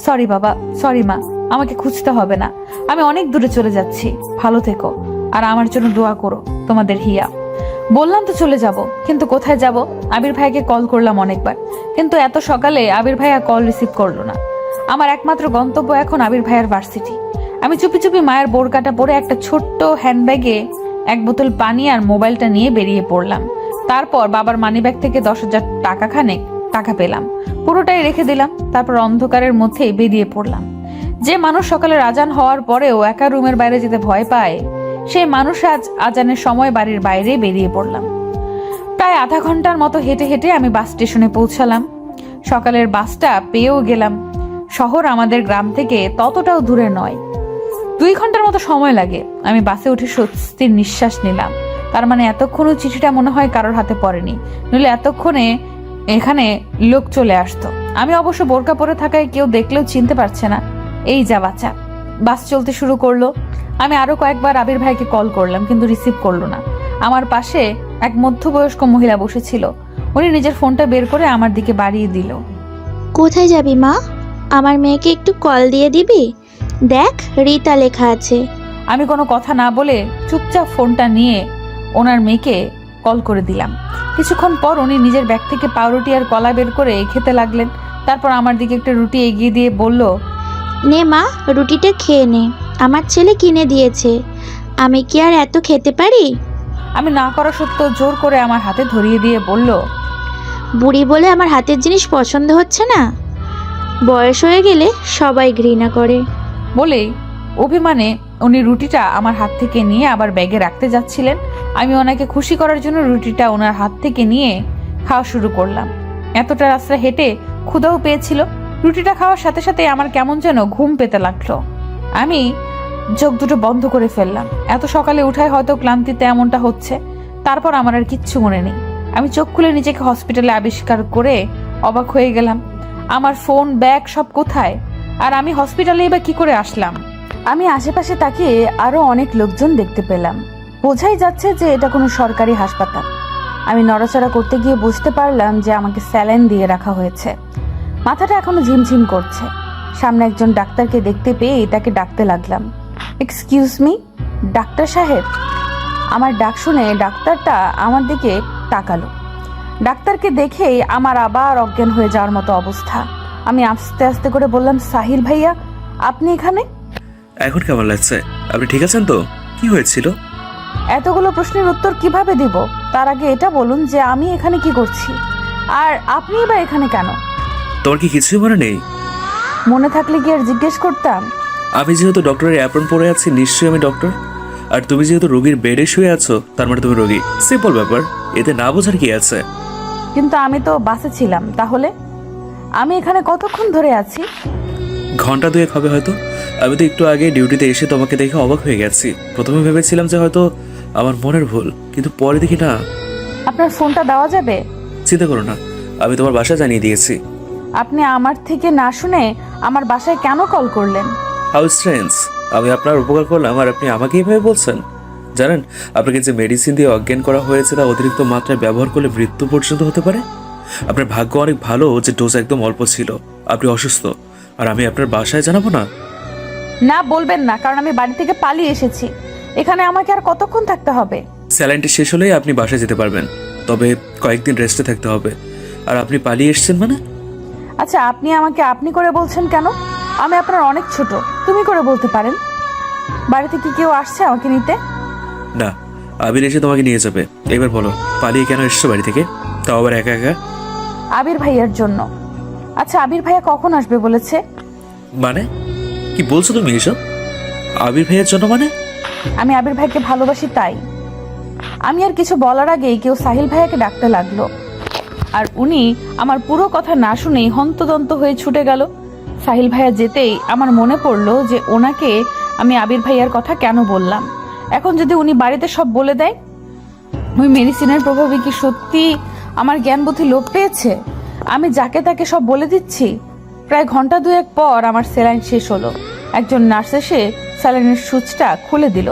সরি বাবা, সরি মা, আমাকে খুঁজতে হবে না। আমি অনেক দূরে চলে যাচ্ছি, ভালো থেকো আর আমার জন্য দোয়া করো। তোমাদের হিয়া। বললাম তো চলে যাব, কিন্তু কোথায় যাব? আবির ভাইকে কল করলাম অনেকবার, কিন্তু এত সকালে আবির ভাইয়া কল রিসিভ করলো না। আমার একমাত্র গন্তব্য এখন আবির ভাইয়ার ভার্সিটি। আমি চুপি চুপি মায়ের বোরকাটা পরে একটা ছোট্ট হ্যান্ডব্যাগে এক বোতল পানি আর মোবাইলটা নিয়ে বেরিয়ে পড়লাম। তারপর বাবার মানিব্যাগ থেকে 10,000 টাকা খানেক টাকা পেলাম, পুরোটাই রেখে দিলাম। তারপর অন্ধকারের মধ্যেই বেরিয়ে পড়লাম। যে মানুষ সকালের আজান হওয়ার পরেও একা রুমের বাইরে যেতে ভয় পায়, সেই মানুষ আজ আজানের সময় বাড়ির বাইরে বেরিয়ে পড়লাম। প্রায় আধা ঘন্টার মতো হেঁটে হেঁটে আমি বাস স্টেশনে পৌঁছালাম। সকালের বাসটা পেয়েও গেলাম। শহর আমাদের গ্রাম থেকে ততটাও দূরে নয়, 2 ঘন্টার মতো সময় লাগে। আমি বাসে উঠে স্বস্তির নিঃশ্বাস নিলাম। তার মানে এতক্ষণও চিঠিটা মনে হয় কারোর হাতে পড়েনি, নইলে এতক্ষণে এখানে লোক চলে আসতো। আমি অবশ্য বোরকা পরে থাকায় কেউ দেখলেও চিনতে পারছে না। এই যা বাচ্চা। বাস চলতে শুরু করলো। আমি আরো কয়েকবার আবির ভাইকে কল করলাম, কিন্তু রিসিভ করলো না। আমার পাশে এক মধ্যবয়স্ক মহিলা বসেছিল। উনি নিজের ফোনটা বের করে আমার দিকে বাড়িয়ে দিল। কোথায় যাবি মা? আমার মেয়েকে একটু কল দিয়ে দিবি? দেখ রিতা লেখা আছে। আমি কোনো কথা না বলে চুপচাপ ফোনটা নিয়ে ওনার মেয়েকে কল করে দিলাম। কিছুক্ষণ পর উনি নিজের ব্যাগ থেকে পাউরুটি আর কলা বের করে খেতে লাগলেন। তারপর আমার দিকে একটা রুটি এগিয়ে দিয়ে বলল, নে মা, রুটিটা খেয়ে নে, আমার ছেলে কিনে দিয়েছে। আমি কি আর এত খেতে পারি? আমি না করা সত্ত্বেও জোর করে আমার হাতে ধরিয়ে দিয়ে বলল, বুড়ি বলে আমার হাতের জিনিস পছন্দ হচ্ছে না? বয়স হয়ে গেলে সবাই ঘৃণা করে। বলেই অভিমানে উনি রুটিটা আমার হাত থেকে নিয়ে আবার ব্যাগে রাখতে যাচ্ছিলেন। আমি ওনাকে খুশি করার জন্য রুটিটা ওনার হাত থেকে নিয়ে খাওয়া শুরু করলাম। এতটা রাস্তা হেঁটে ক্ষুধাও পেয়েছিল। রুটিটা খাওয়ার সাথে সাথে আমার কেমন যেন ঘুম পেতে লাগলো। আমি চোখ দুটো বন্ধ করে ফেললাম। এত সকালে উঠায় হয়তো ক্লান্তিতে এমনটা হচ্ছে। তারপর আমার আর কিচ্ছু মনে নেই। আমি চোখ খুলে নিজেকে হসপিটালে আবিষ্কার করে অবাক হয়ে গেলাম। আমার ফোন, ব্যাগ সব কোথায়? আর আমি হসপিটালে এবার কি করে আসলাম? আমি আশেপাশে তাকিয়ে আরো অনেক লোকজন দেখতে পেলাম। বোঝাই যাচ্ছে যে এটা কোনো সরকারি হাসপাতাল। আমি নড়াচড়া করতে গিয়ে বুঝতে পারলাম যে আমাকে স্যালাইন দিয়ে রাখা হয়েছে। মাথাটা এখনো ঝিমঝিম করছে। সামনে একজন ডাক্তারকে দেখতে পেয়ে তাকে ডাকতে লাগলাম, এক্সকিউজ মি ডাক্তার সাহেব। আমার ডাক শুনে ডাক্তারটা আমার দিকে তাকালো। ডাক্তারকে দেখেই আমার আবার অজ্ঞান হয়ে যাওয়ার মতো অবস্থা। আমি আস্তে আস্তে করে বললাম, সাহিল ভাইয়া আপনি এখানে? এখন কেমন লাগছে? আপনি ঠিক আছেন তো? কি হয়েছিল? এতগুলো প্রশ্নের উত্তর কিভাবে দিব? তার আগে এটা বলুন যে আমি এখানে কি করছি, আর আপনি এবার এখানে কেন? তোমার কি কিছুই মনে নেই? মনে থাকলে কি আর জিজ্ঞেস করতাম? আমি যেহেতু ডক্টরের অ্যাপ্রন পরে আছি, নিশ্চয়ই আমি ডক্টর। আর তুমি যেহেতু রোগীর বেডে শুয়ে আছো, তার মানে তুমি রোগী। সিম্পল ব্যাপার, এতে না বোঝার কি আছে? কিন্তু আমি তো বাসে ছিলাম। তাহলে আমি এখানে কতক্ষণ ধরে আছি? ঘন্টা 2 হবে হয়তো। আমি তো একটু আগে ডিউটিতে এসে তোমাকে দেখে অবাক হয়ে গেছি। প্রথমে ভেবেছিলাম যে হয়তো আমার মনের ভুল, কিন্তু পরে দেখি না। আপনার ফোনটা দেওয়া যাবে? চিন্তা করো না, আমি তোমার বাসা জানিয়ে দিয়েছি। আপনি আমার থেকে না শুনে আমার বাসায় কেন কল করলেন? হাউ স্ট্রেঞ্জ, আমি আপনার উপকার করলাম আর আপনি আমাকে এইভাবে বলছেন? জানেন আপনাকে যে মেডিসিন দিয়ে অজ্ঞান করা হয়েছে তা অতিরিক্ত মাত্রায় ব্যবহার করলে মৃত্যু পর্যন্ত হতে পারে। আপনার ভাগ্য অনেক ভালো যে ডোজ একদম অল্প ছিল। আপনি অসুস্থ আর আমি আপনার বাসায় জানাবো না? না বলবেন না, কারণ আমি বাড়ি থেকে পালিয়ে এসেছি। এখানে আমাকে আর কতক্ষণ থাকতে হবে? স্যালাইনটি শেষ হলেই আপনি বাসায় যেতে পারবেন, তবে কয়েকদিন রেস্টে থাকতে হবে। আর আপনি পালিয়ে এসেছেন মানে? আচ্ছা, আপনি আমাকে আপনি করে বলছেন কেন? আমি আপনার অনেক ছোট, তুমি করে বলতে পারেন। বাড়িতে কি কেউ আসছে আমাকে নিতে? না, আবির এসে তোমাকে নিয়ে যাবে। এবার বলো, পালিয়ে কেন এসছো বাড়ি থেকে, তাও আবার একা একা? আবির ভাইয়ার জন্য। আচ্ছা, আবির ভাইয়া কখন আসবে বলেছে? মানে কি বলছো তুমি এসব? আবির ভাইয়ের জন্য মানে? আমি আবির ভাইকে ভালোবাসি তাই। আমি আর কিছু বলার আগেই কেউ সাহিল ভাইয়াকে ডাকতে লাগলো, আর উনি আমার পুরো কথা না শুনেই হন্তদন্ত হয়ে ছুটে গেল। সাহিল ভাইয়া যেতেই আমার মনে পড়লো যে ওনাকে আমি আবির ভাইয়ার কথা কেন বললাম। এখন যদি উনি বাড়িতে সব বলে দেয়, ওই মেডিসিনের প্রভাবে কি সত্যি আমার জ্ঞান বুদ্ধি লোপ পেয়েছে? আমি যাকে তাকে সব বলে দিচ্ছি। প্রায় ঘন্টা দুয়েক পর আমার স্যালাইন শেষ হলো। একজন নার্স এসে স্যালাইনের সুচটা খুলে দিল।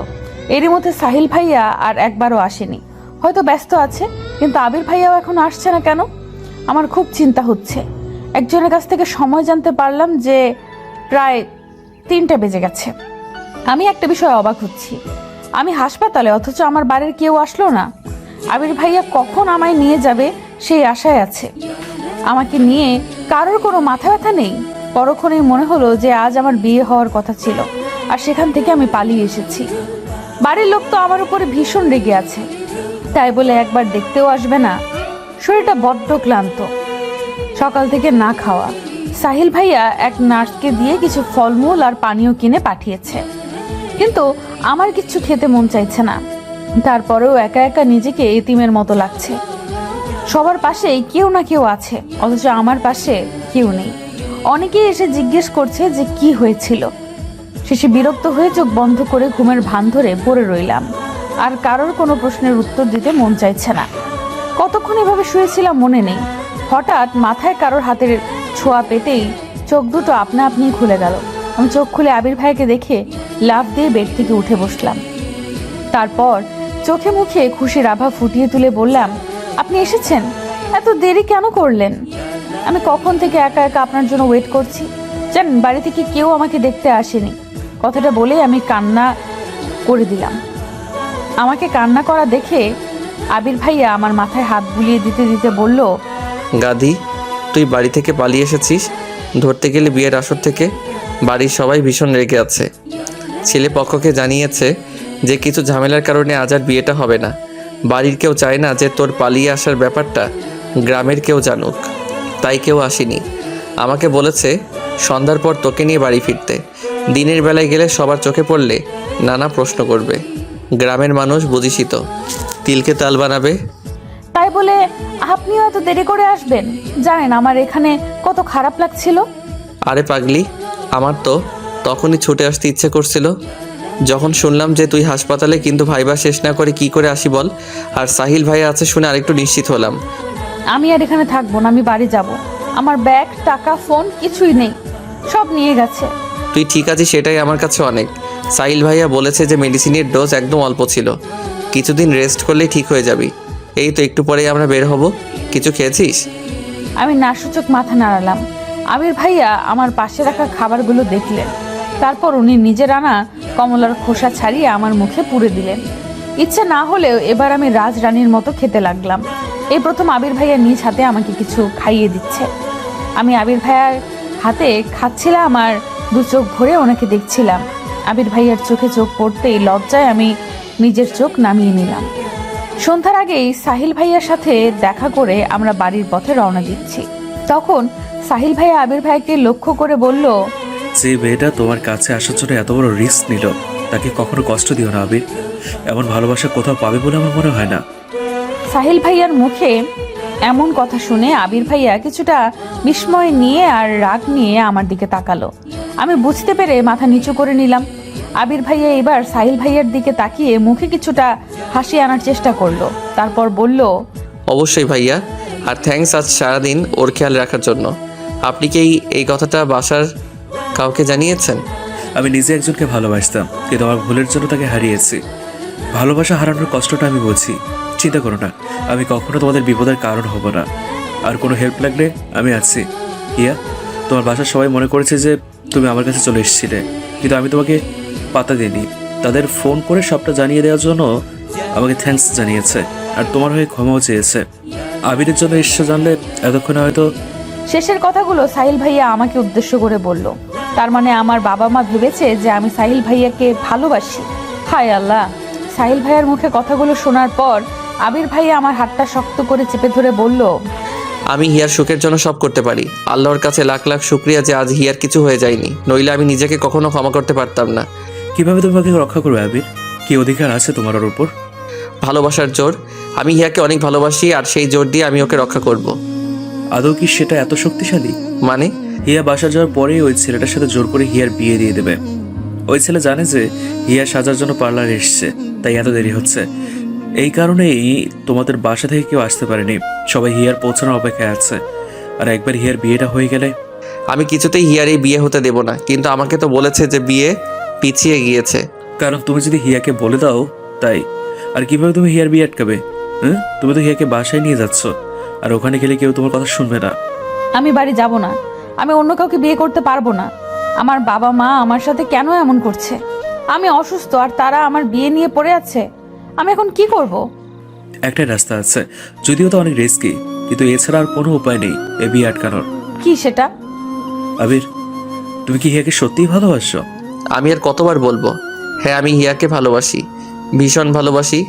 এরই মধ্যে সাহিল ভাইয়া আর একবারও আসেনি, হয়তো ব্যস্ত আছে। কিন্তু আবির ভাইয়াও এখন আসছে না কেন? আমার খুব চিন্তা হচ্ছে। একজনের কাছ থেকে সময় জানতে পারলাম যে প্রায় 3টা বেজে গেছে। আমি একটা বিষয়ে অবাক হচ্ছি, আমি হাসপাতালে অথচ আমার বাড়ির কেউ আসলো না। আবির ভাইয়া কখন আমায় নিয়ে যাবে সেই আশায় আছে। আমাকে নিয়ে কারোর কোনো মাথা ব্যথা নেই। পরক্ষণেই মনে হলো যে আজ আমার বিয়ে হওয়ার কথা ছিল, আর সেখান থেকে আমি পালিয়ে এসেছি। বাড়ির লোক তো আমার উপরে ভীষণ রেগে আছে, তাই বলে একবার দেখতেও আসবে না। শরীরটা বড্ড ক্লান্ত, সকাল থেকে না খাওয়া। সাহিল ভাইয়া এক নার্সকে দিয়ে কিছু ফলমূল আর পানীয় কিনে পাঠিয়েছে, কিন্তু আমার কিচ্ছু খেতে মন চাইছে না। তারপরেও একা একা নিজেকে এতিমের মতো লাগছে। সবার পাশেই কেউ না কেউ আছে, অথচ আমার পাশে কেউ নেই। অনেকেই এসে জিজ্ঞেস করছে যে কি হয়েছিল। শেষে বিরক্ত হয়ে চোখ বন্ধ করে ঘুমের ভান ধরে পড়ে রইলাম। আর কারোর কোনো প্রশ্নের উত্তর দিতে মন চাইছে না। কতক্ষণ এভাবে শুয়েছিলাম মনে নেই। হঠাৎ মাথায় কারোর হাতের ছোঁয়া পেতেই চোখ দুটো আপনা আপনি খুলে গেল। আমি চোখ খুলে আবির ভাইকে দেখে লাফ দিয়ে বেড থেকে উঠে বসলাম। তারপর চোখে মুখে খুশির আভা ফুটিয়ে তুলে বললাম, আপনি এসেছেন? এত দেরি কেন করলেন? আমি কখন থেকে একা একা আপনার জন্য ওয়েট করছি। জানেন, বাড়ি থেকে কেউ আমাকে দেখতে আসেনি। কথাটা বলে আমি কান্না করে দিলাম। আমাকে কান্না করা দেখে আবির ভাইয়া আমার মাথায় হাত বুলিয়ে দিতে দিতে বলল, গাধি, তুই বাড়ি থেকে পালিয়ে এসেছিস, ধরতে গেলে বিয়ের আসর থেকে। বাড়ির সবাই ভীষণ রেগে আছে। ছেলে পক্ষকে জানিয়েছে যে কিছু ঝামেলার কারণে আজ আর বিয়েটা হবে না। বাড়ির কেউ চায় না যে তোর পালিয়ে আসার ব্যাপারটা গ্রামের কেউ জানুক, তাই কেউ আসেনি। আমাকে বলেছে সন্ধ্যার পর তোকে নিয়ে বাড়ি ফিরতে। দিনের বেলায় গেলে সবার চোখে পড়লে নানা প্রশ্ন করবে। গ্রামের মানুষ বুঝিসই তো, তিলকে তাল বানাবে। তাই বলে আপনিও এত দেরি করে আসবেন? জানেন আমার এখানে কত খারাপ লাগছিল। আরে পাগলি, আমার তো তখনই ছুটে আসতে ইচ্ছে করছিল যখন শুনলাম যে তুই হাসপাতালে, কিন্তু ভাইবা শেষ না করে কি করে আসি বল। আর সাহিল ভাই আছে শুনে আরেকটু নিশ্চিত হলাম। আমি আর এখানে থাকবো না, আমি বাড়ি যাব। আমার ব্যাগ, টাকা, ফোন কিছুই নেই, সব নিয়ে গেছে। তুই ঠিক আছিস সেটাই আমার কাছে অনেক। সাহিল ভাইয়া বলেছে যে মেডিসিনের ডোজ একদম অল্প ছিল, কিছুদিন রেস্ট করলেই ঠিক হয়ে যাবি। এই তো একটু পরেই আমরা বের হব। কিছু খেয়েছিস? আমি নাসূচক মাথা নাড়ালাম। আবির ভাইয়া আমার পাশে রাখা খাবারগুলো দেখলেন, তারপর উনি নিজের আনা কমলার খোসা ছাড়িয়ে আমার মুখে পুরে দিলেন। ইচ্ছে না হলেও এবার আমি রাজরানীর মতো খেতে লাগলাম। এই প্রথম আবির ভাইয়া নিজ হাতে আমাকে কিছু খাইয়ে দিচ্ছে। আমি আবির ভাইয়ার হাতে খাচ্ছিলাম আর দু চোখ ভরে ওনাকে দেখছিলাম। আবির ভাইয়ার চোখে চোখ পড়তেই লজ্জায় আমি নিজের চোখ নামিয়ে নিলাম। সন্ধ্যার আগেই সাহিল ভাইয়ার সাথে দেখা করে আমরা বাড়ির পথে রওনা দিচ্ছি। তখন সাহিল ভাইয়া আবির ভাইকে লক্ষ্য করে বলল, যে মেয়েটা তোমার কাছে আসার জন্য এত বড় রিস্ক নিল, তাকে কখনো কষ্ট দিও না আবির। এমন ভালোবাসা কোথাও পাবে বলে আমার মনে হয় না। সাহিল ভাইয়ার মুখে এমন কথা শুনে আবির ভাইয়া কিছুটা বিস্ময় নিয়ে আর রাগ নিয়ে আমার দিকে তাকালো। আমি বুঝতে পেরে মাথা নিচু করে নিলাম। আবির ভাইয়া এবার সাহিল ভাইয়ার দিকে তাকিয়ে মুখে কিছুটা হাসি আনার চেষ্টা করলো। তারপর বলল, অবশ্যই ভাইয়া, আর থ্যাঙ্কস আজ সারাদিন ওর খেয়াল রাখার জন্য। আপনি কি এই কথাটা বাসার কাউকে জানিয়েছেন? আমি নিজে একজনকে ভালোবাসতাম, কিন্তু আমার ভুলের জন্য তাকে হারিয়েছি। ভালোবাসা হারানোর কষ্টটা আমি বুঝি। চিন্তা করো না, আমি কখনো তোমাদের বিপদের কারণ হব না। আর কোনো হেল্প লাগলে আমি আছি। ইয়া, তোমার বাসার সবাই মনে করেছে যে তুমি আমার কাছে চলে এসেছিলে, কিন্তু আমি তোমাকে পাত্তা দিইনি। তাদের ফোন করে সবটা জানিয়ে দেওয়ার জন্য আমাকে থ্যাঙ্কস জানিয়েছে, আর তোমার হয়ে ক্ষমাও চেয়েছে। আবিরের জন্য এসে জানলে এতক্ষণে হয়তো। শেষের কথাগুলো সাহিল ভাইয়া আমাকে উদ্দেশ্য করে বলল। তার মানে আমার বাবা মা ভেবেছে যে আমি সাহিল ভাইয়াকে ভালোবাসি। হায় আল্লাহ! সাহিল ভাইয়ার মুখে কথাগুলো শোনার পর আবির ভাইয়া আমার হাতটা শক্ত করে চেপে ধরে বলল, আমি হিয়ার সুখের জন্য সব করতে পারি। আল্লাহর কাছে লাখ লাখ শুক্রিয়া যে আজ হিয়ার কিছু হয়ে যায়নি, নইলে আমি নিজেকে কখনো ক্ষমা করতে পারতাম না। কিভাবে তোমাকে রক্ষা করবে আবির? কি অধিকার আছে তোমার ওর উপর? ভালোবাসার জোর। আমি হিয়াকে অনেক ভালোবাসি, আর সেই জোর দিয়ে আমি ওকে রক্ষা করব। আদৌ কি সেটা এত শক্তিশালী? মানে? হিয়া বাসা যাওয়ার পরেই ওই ছেলেটার সাথে জোর করে হিয়ার বিয়ে দিয়ে দেবে। ওই ছেলে জানে যে হিয়া সাজার জন্য পার্লারে এসছে, তাই এত দেরি হচ্ছে। এই কারণেই তোমাদের বাসা থেকে কেউ আসতে পারেনি, সবাই হিয়ার পৌঁছানোর অপেক্ষায় আছে। আর একবার হিয়ার বিয়েটা হয়ে গেলে আমি কিছুতেই হিয়ার এই বিয়ে হতে দেব না, কিন্তু আমাকে তো বলেছে যে বিয়ে পিছিয়ে গিয়েছে। কারণ তুমি যদি হিয়াকে বলে দাও তাই। আর কিভাবে তুমি হিয়ার বিয়ে আটকাবে? হ্যাঁ, তুমি তো হিয়াকে বাসায় নিয়ে যাচ্ছ, আর ওখানে গেলে কেউ তোমার কথা শুনবে না। আমি বাড়ি যাব না, আমি অন্য কাউকে বিয়ে করতে পারবো না। আমার বাবা মা আমার সাথে কেন এমন করছে? আমি অসুস্থ আর তারা আমার বিয়ে নিয়ে পড়ে আছে। আমি এখন কি করব? একটাই রাস্তা আছে, যদিও তো অনেক রিস্কি, কিন্তু এছাড়া আর কোনো উপায় নেই এ বিয়ে আটকানোর। কি সেটা? আবির, তুমি কি হিয়াকে সত্যিই ভালোবাসো? আমি আর কতবার বলবো? হ্যাঁ, আমি হিয়াকে ভালোবাসি, ভীষণ ভালোবাসি।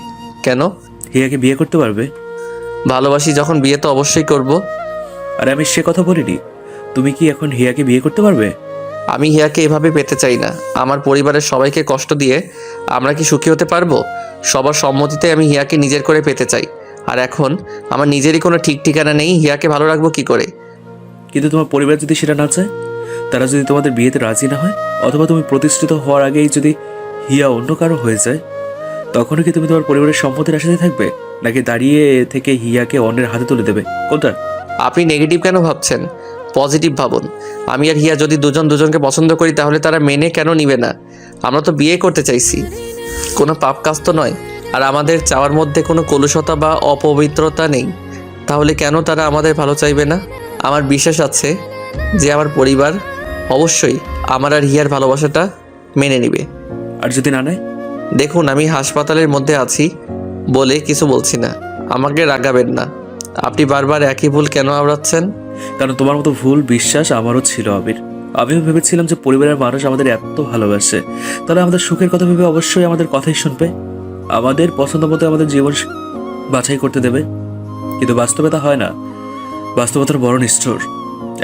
কেন? হিয়াকে বিয়ে করতে পারবে? ভালোবাসি যখন, বিয়ে তো অবশ্যই করব। আর আমি সে কথা বলিনি। তুমি কি এখন হিয়াকে বিয়ে করতে পারবে? আমি হিয়াকে এভাবে পেতে চাই না। আমার পরিবারের সবাইকে কষ্ট দিয়ে আমরা কি সুখী হতে পারবো? সবার সম্মতিতে আমি হিয়াকে নিজের করে পেতে চাই। আর এখন আমার নিজেরই কোনো ঠিক ঠিকানা নেই, হিয়াকে ভালো রাখবো কি করে? কিন্তু তোমার পরিবার যদি সেটা না চায়, তারা যদি তোমাদের বিয়েতে রাজি না হয়, অথবা তুমি প্রতিষ্ঠিত হওয়ার আগেই যদি হিয়া অন্য কারো হয়ে যায়, তখনও কি তুমি তোমার পরিবারের সম্মতির আশাতে থাকবে, নাকি দাঁড়িয়ে থেকে হিয়াকে অন্যের হাতে তুলে দেবে? কোনটা? আপনি নেগেটিভ কেন ভাবছেন? পজিটিভ ভাবুন। আমি আর হিয়া যদি দুজন দুজনকে পছন্দ করি, তাহলে তারা মেনে কেন নিবে না? আমরা তো বিয়ে করতে চাইছি, কোনো পাপ কাজ তো নয়। আর আমাদের চাওয়ার মধ্যে কোনো কলুষতা বা অপবিত্রতা নেই, তাহলে কেন তারা আমাদের ভালো চাইবে না? আমার বিশ্বাস আছে যে আমার পরিবার অবশ্যই আমার আর হিয়ার ভালোবাসাটা মেনে নেবে। আর যদি না নেয়? দেখুন, আমি হাসপাতালের মধ্যে আছি বলে কিছু বলছি না, আমাকে রাগাবেন না। আপনি বারবার একই ভুল কেন আওড়াচ্ছেন? কারণ তোমার মতো ভুল বিশ্বাস আমারও ছিল আবির। আমিও ভেবেছিলাম যে পরিবারের মানুষ আমাদের এত ভালোবাসে, তাহলে আমাদের সুখের কথা ভেবে অবশ্যই আমাদের কথাই শুনবে, আমাদের পছন্দ মতো আমাদের জীবন বাছাই করতে দেবে। কিন্তু বাস্তবে তা হয় না, বাস্তবতার বড় নিষ্ঠুর।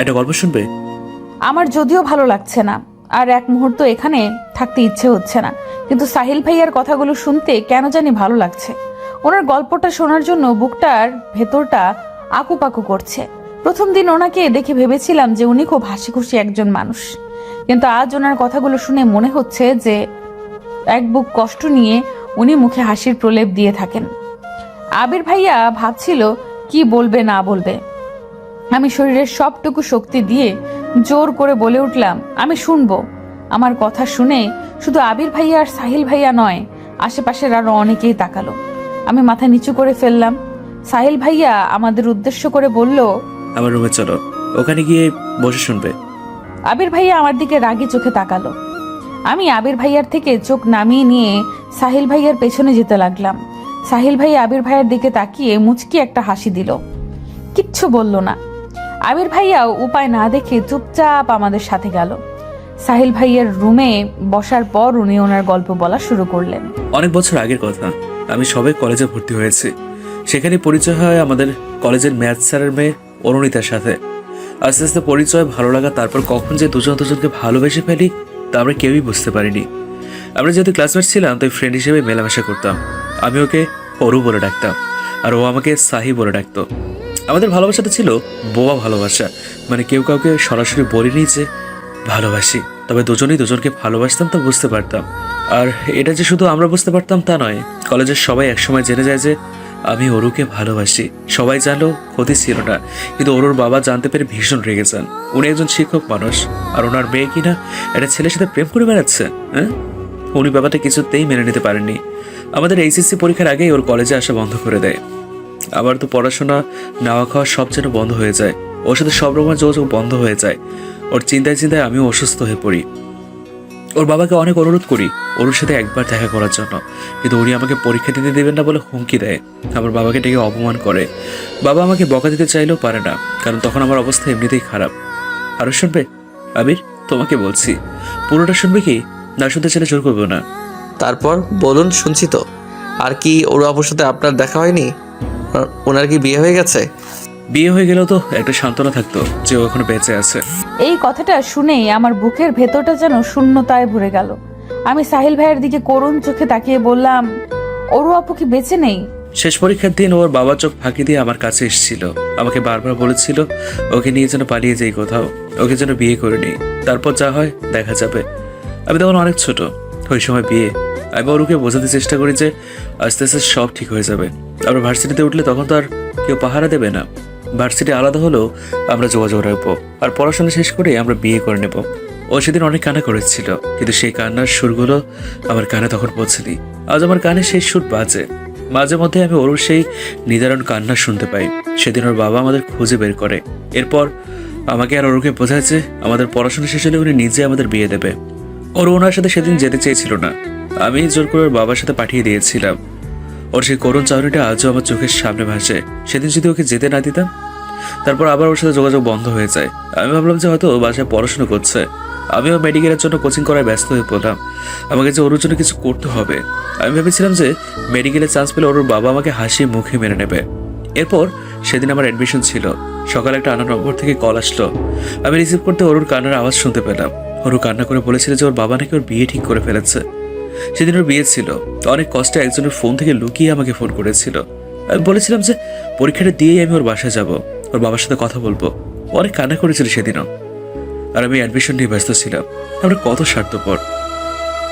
একটা গল্প শুনবে? আমার যদিও ভালো লাগছে না, আর এক মুহূর্ত এখানে থাকতে ইচ্ছে হচ্ছে না, কিন্তু সাহিল ভাইয়ার কথাগুলো শুনতে কেন জানি ভালো লাগছে। ওনার গল্পটা শোনার জন্য বুকটার ভেতরটা আকুপাকু করছে। প্রথম দিন ওনাকে দেখে ভেবেছিলাম যে উনি খুব হাসি খুশি একজন মানুষ, কিন্তু আজ ওনার কথাগুলো শুনে মনে হচ্ছে যে এক বুক কষ্ট নিয়ে উনি মুখে হাসির প্রলেপ দিয়ে থাকেন। আবির ভাইয়া ভাবছিল কি বলবে না বলবে। আমি শরীরের সবটুকু শক্তি দিয়ে জোর করে বলে উঠলাম, আমি শুনবো। আমার কথা শুনে শুধু আবির ভাইয়া আর সাহিল ভাইয়া নয়, আশেপাশের আরো অনেকেই তাকালো। আমি মাথা নিচু করে ফেললাম। সাহিল ভাইয়া আমাদের উদ্দেশ্য করে বলল, আমার রুমে চলো, ওখানে গিয়ে বসে শুনবে। আবির ভাইয়া আমার দিকে রাগি চোখে তাকালো। আমি আবির ভাইয়ার থেকে চোখ নামিয়ে নিয়ে সাহিল ভাইয়ার পেছনে যেতে লাগলাম। সাহিল ভাই আবির ভাইয়ার দিকে তাকিয়ে মুচকি একটা হাসি দিল, কিচ্ছু বলল না। আবির ভাইয়াও উপায় না দেখে চুপচাপ আমাদের সাথে গেল। সাহিল ভাইয়ার রুমে বসার পর উনি ওনার গল্প বলা শুরু করলেন। অনেক বছর আগের কথা, আমি সবে কলেজে ভর্তি হয়েছি। সেখানে পরিচয় হয় আমাদের কলেজের ম্যাথ স্যারের মেয়ে অরুণিতার সাথে। আস্তে আস্তে পরিচয়, ভালো লাগা, তারপর কখন যে দুজন দুজনকে ভালোবেসে ফেলি তা আমরা কেউই বুঝতে পারিনি। আমরা যেহেতু ক্লাসমেট ছিলাম, তাই ফ্রেন্ড হিসেবে মেলামেশা করতাম। আমি ওকে অরু বলে ডাকতাম, আর ও আমাকে সাহি বলে ডাকতো। আমাদের ভালোবাসাটা ছিল বোবা ভালোবাসা, মানে কেউ কাউকে সরাসরি বলিনি যে ভালোবাসি, তবে দুজনেই দুজনকে ভালোবাসতাম তা বুঝতে পারতাম। আর এটা যে শুধু আমরা বুঝতে পারতাম তা নয়, কলেজের সবাই একসময় জেনে যায় যে আমি অরুকে ভালোবাসি। সবাই জানলেও ক্ষতি ছিল না, কিন্তু অরুর বাবা জানতে পেরে ভীষণ রেগে যান। উনি একজন শিক্ষক মানুষ, আর ওনার মেয়ে কিনা একটা ছেলের সাথে প্রেম করে বেড়াচ্ছে। হ্যাঁ, উনি ব্যাপারটা কিছুতেই মেনে নিতে পারেননি। আমাদের এইচএসসি পরীক্ষার আগেই ওর কলেজে আসা বন্ধ করে দেয়। আবার তো পড়াশোনা, নাওয়া খাওয়া সব যেন বন্ধ হয়ে যায়। ওর সাথে সব রকমের যোগাযোগ বন্ধ হয়ে যায়। ওর চিন্তায় চিন্তায় আমিও অসুস্থ হয়ে পড়ি। ওর বাবাকে অনেক অনুরোধ করি ওর সাথে একবার দেখা করার জন্য, কিন্তু উনি আমাকে পরীক্ষা দিতে দেবেন না বলে হুমকি দেয়। আমার বাবাকে ডেকে অপমান করে। বাবা আমাকে বকা দিতে চাইলেও পারে না, কারণ তখন আমার অবস্থা এমনিতেই খারাপ। আরও শুনবে? আবির, তোমাকে বলছি, পুরোটা শুনবে কি? না শুনতে চাইলে জোর করবো না। তারপর বলুন, শুনছি তো। আর কি ওর আপুর সাথে আপনার দেখা হয়নি? ওনার কি বিয়ে হয়ে গেছে? বিয়ে হয়ে গেলেও তো একটা সান্ত্বনা থাকতো যে ও এখনো বেঁচে আছে। এই কথাটা শুনেই আমার বুকের ভেতরটা যেন শূন্যতায় ভরে গেল। আমি সাহিল ভাইয়ের দিকে করুণ চোখে তাকিয়ে বললাম, ওরও আপু কি বেঁচে নেই? শেষ পরীক্ষার দিন ওর বাবা চোখ ফাঁকি দিয়ে আমার কাছে এসেছিল, আমাকে বারবার বলেছিল ওকে নিয়ে যেন পালিয়ে যাই কোথাও, ওকে যেন বিয়ে করে নিই, তারপর যা হয় দেখা যাবে। আমি তখন অনেক ছোট, ওই সময় বিয়ে। আমি ওরকে বোঝাতে চেষ্টা করি যে আস্তে আস্তে সব ঠিক হয়ে যাবে। আমরা ভার্সিটিতে উঠলে তখন তো আর কেউ পাহারা দেবে না, ভার্সিটি আলাদা হলেও আমরা যোগাযোগ রাখবো, আর পড়াশোনা শেষ করে আমরা বিয়ে করে নেব। ও সেদিন অনেক কান্না করেছিল, কিন্তু সেই কান্নার সুরগুলো আমার কানে তখন পৌঁছেনি। আজ আমার কানে সেই সুর বাজে। মাঝে মধ্যে আমি ওর সেই নিদারুণ কান্না শুনতে পাই। সেদিন ওর বাবা আমাদের খুঁজে বের করে। এরপর আমাকে আর ওরকে বোঝাচ্ছে আমাদের পড়াশোনা শেষ হলে উনি নিজে আমাদের বিয়ে দেবে। ওর ওনার সাথে সেদিন যেতে চেয়েছিল না, আমি জোর করে ওর বাবার সাথে পাঠিয়ে দিয়েছিলাম। ওর সেই করুণ চাউনিটা আজও আমার চোখের সামনে ভাসে। সেদিন যদি ওকে যেতে না দিতাম, তারপর আবার ওর সাথে যোগাযোগ বন্ধ হয়ে যায়। আমি ভাবলাম যে হয়তো ও বাসায় পড়াশোনা করছে, আমিও মেডিকেলের জন্য কোচিং করায় ব্যস্ত হয়ে পড়লাম। আমাকে যে ওর জন্য কিছু করতে হবে। আমি ভেবেছিলাম যে মেডিকেলে চান্স পেলে ওর বাবা আমাকে হাসি মুখে মেনে নেবে। এরপর সেদিন আমার অ্যাডমিশন ছিল। সকালে একটা আনা নম্বর থেকে কল আসলো। আমি রিসিভ করতে ওর কান্নার আওয়াজ শুনতে পেলাম। ওর কান্না করে বলেছিল যে ওর বাবা নাকি ওর বিয়ে ঠিক করে ফেলেছে। সেদিন ওর বিয়ে ছিল। অনেক কষ্টে একজনের ফোন থেকে লুকিয়ে আমাকে ফোন করেছিল। আমি বলেছিলাম যে পরীক্ষাটা দিয়েই আমি ওর বাসায় যাব, ওর বাবার সাথে কথা বলবো। অনেক কান্না করেছিল সেদিনও। আর আমি অ্যাডমিশন নিয়ে ব্যস্ত ছিলাম। আমরা কত স্বার্থপর।